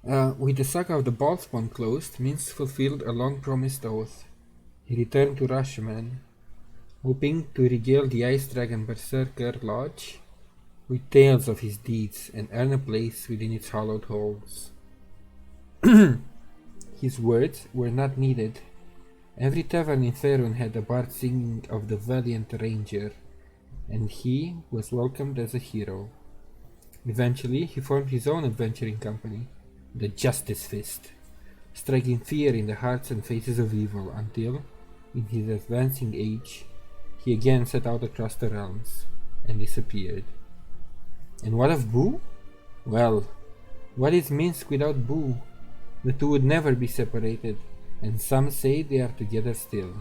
With the saga of the Ballspawn closed, Minsk fulfilled a long-promised oath. He returned to Rashomon, hoping to regale the Ice Dragon Berserker Lodge with tales of his deeds and earn a place within its hallowed halls. His words were not needed. Every tavern in Faerun had a bard singing of the valiant ranger, and he was welcomed as a hero. Eventually, he formed his own adventuring company, the Justice Fist, striking fear in the hearts and faces of evil until, in his advancing age, he again set out across the realms and disappeared. And what of Boo? Well, what is Minsk without Boo? The two would never be separated, and some say they are together still.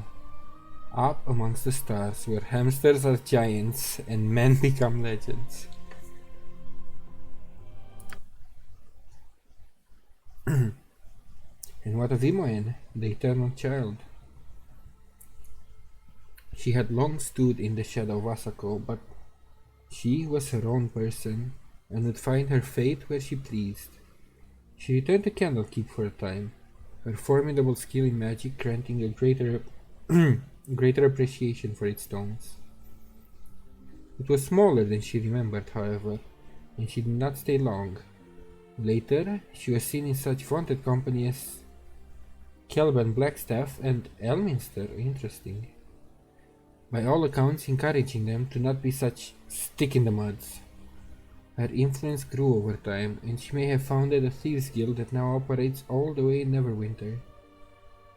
Up amongst the stars, where hamsters are giants and men become legends. And what of Imoen, the eternal child? She had long stood in the shadow of Asako, but she was her own person, and would find her fate where she pleased. She returned to Candlekeep for a time, her formidable skill in magic granting a greater appreciation for its stones. It was smaller than she remembered, however, and she did not stay long. Later, she was seen in such vaunted company as Kelban Blackstaff and Elminster. Interesting. By all accounts, encouraging them to not be such stick-in-the-muds. Her influence grew over time, and she may have founded a thieves' guild that now operates all the way in Neverwinter.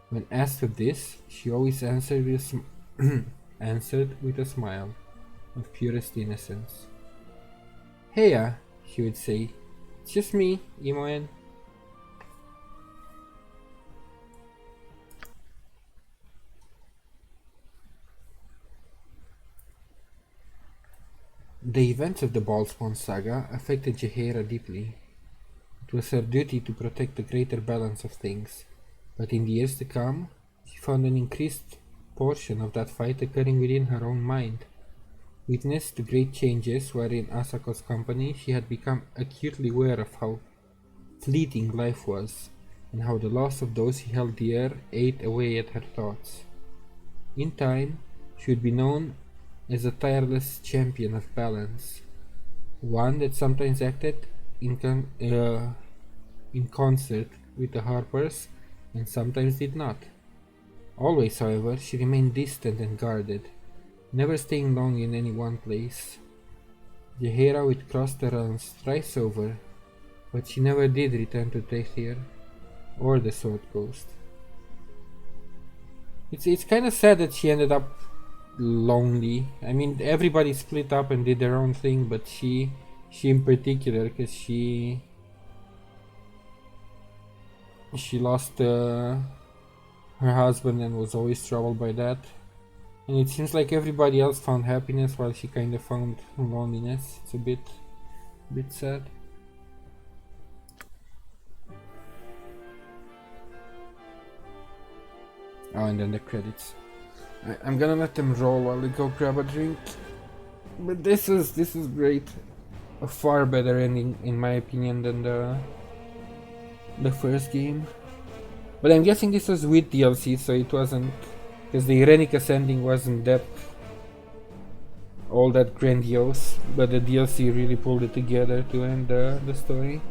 When asked of this, she always answered with a smile of purest innocence. "Heya," she would say. "It's just me, Imoen." The events of the Ballspawn saga affected Jaheira deeply. It was her duty to protect the greater balance of things, but in the years to come, she found an increased portion of that fight occurring within her own mind. Witness to great changes while in Asako's company, she had become acutely aware of how fleeting life was, and how the loss of those he held dear ate away at her thoughts. In time, she would be known as a tireless champion of balance, one that sometimes acted in concert with the Harpers and sometimes did not. Always, however, she remained distant and guarded, never staying long in any one place. Jaheira would cross the realms thrice over, but she never did return to Tehir or the Sword Coast. It's kind of sad that she ended up lonely. I mean, everybody split up and did their own thing, but she in particular, because she lost her husband and was always troubled by that. And it seems like everybody else found happiness while she kind of found loneliness. It's a bit sad. Oh, and then the credits. I'm gonna let them roll while we go grab a drink. But this is great. A far better ending, in my opinion, than the first game. But I'm guessing this was with DLC, so it wasn't, because the Irenicus ending wasn't that all that grandiose, but the DLC really pulled it together to end the story.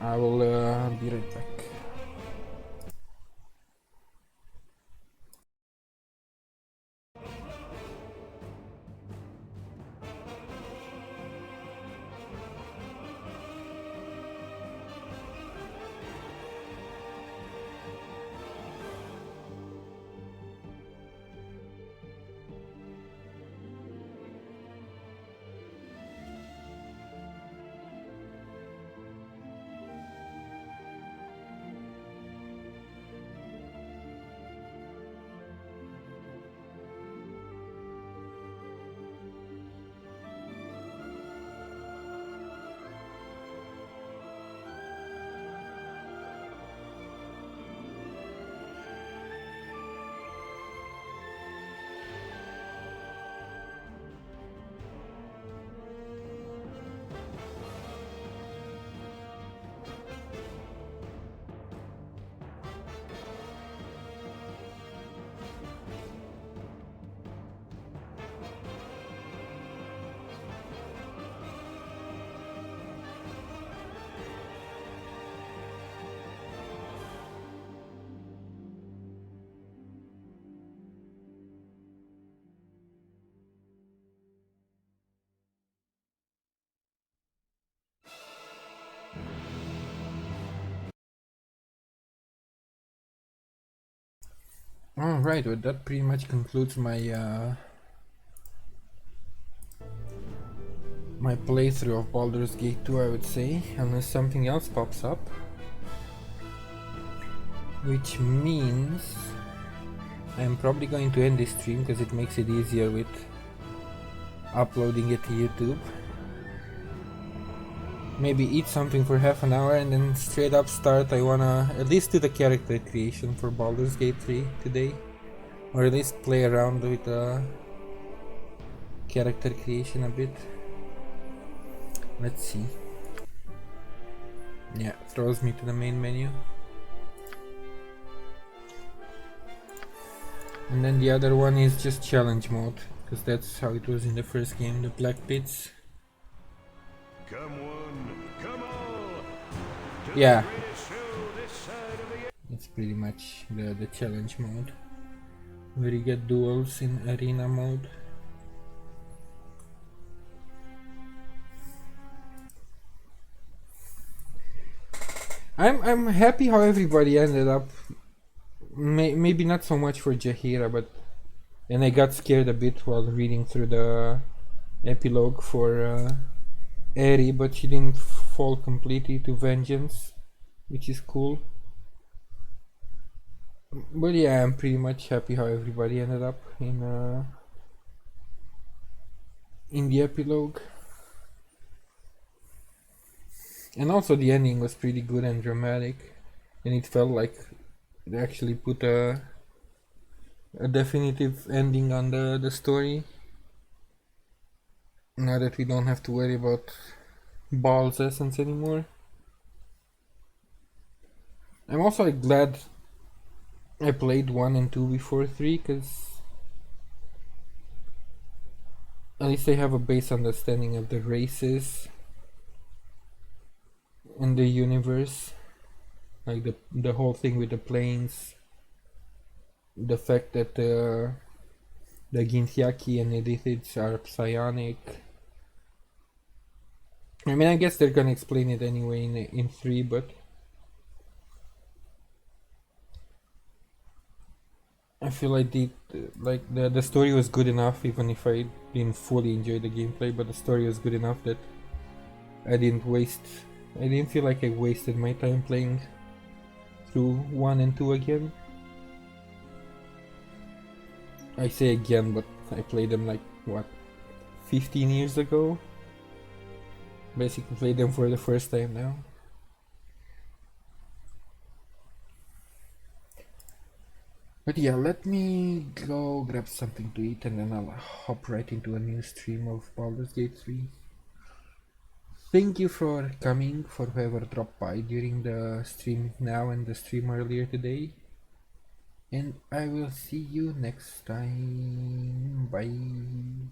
I will be right back. Alright, well that pretty much concludes my my playthrough of Baldur's Gate 2, I would say, unless something else pops up. Which means I'm probably going to end this stream because it makes it easier with uploading it to YouTube. Maybe eat something for half an hour and then straight up start. I wanna at least do the character creation for Baldur's Gate 3 today. Or at least play around with character creation a bit. Let's see. Yeah, throws me to the main menu. And then the other one is just challenge mode, because that's how it was in the first game, the Black Pits. Come one, come all. Yeah. It's pretty much the challenge mode, where you get duels in arena mode. I'm happy how everybody ended up. Maybe not so much for Jaheira, but and I got scared a bit while reading through the epilogue for Eri, but she didn't fall completely to vengeance, which is cool. But yeah, I'm pretty much happy how everybody ended up in the epilogue. And also the ending was pretty good and dramatic, and it felt like it actually put a definitive ending on the story. Now that we don't have to worry about Bhaal's essence anymore. I'm also glad I played 1 and 2 before 3, because at least I have a base understanding of the races and the universe. Like the whole thing with the planes, the fact that the Ginthiaki and Edithids are psionic. I mean, I guess they're gonna explain it anyway in 3, but I feel like the story was good enough, even if I didn't fully enjoy the gameplay, but the story was good enough that I didn't feel like I wasted my time playing through 1 and 2 again. I say again, but I played them like, what, 15 years ago? Basically played them for the first time now. But yeah, let me go grab something to eat and then I'll hop right into a new stream of Baldur's Gate 3. Thank you for coming, for whoever dropped by during the stream now and the stream earlier today. And I will see you next time. Bye.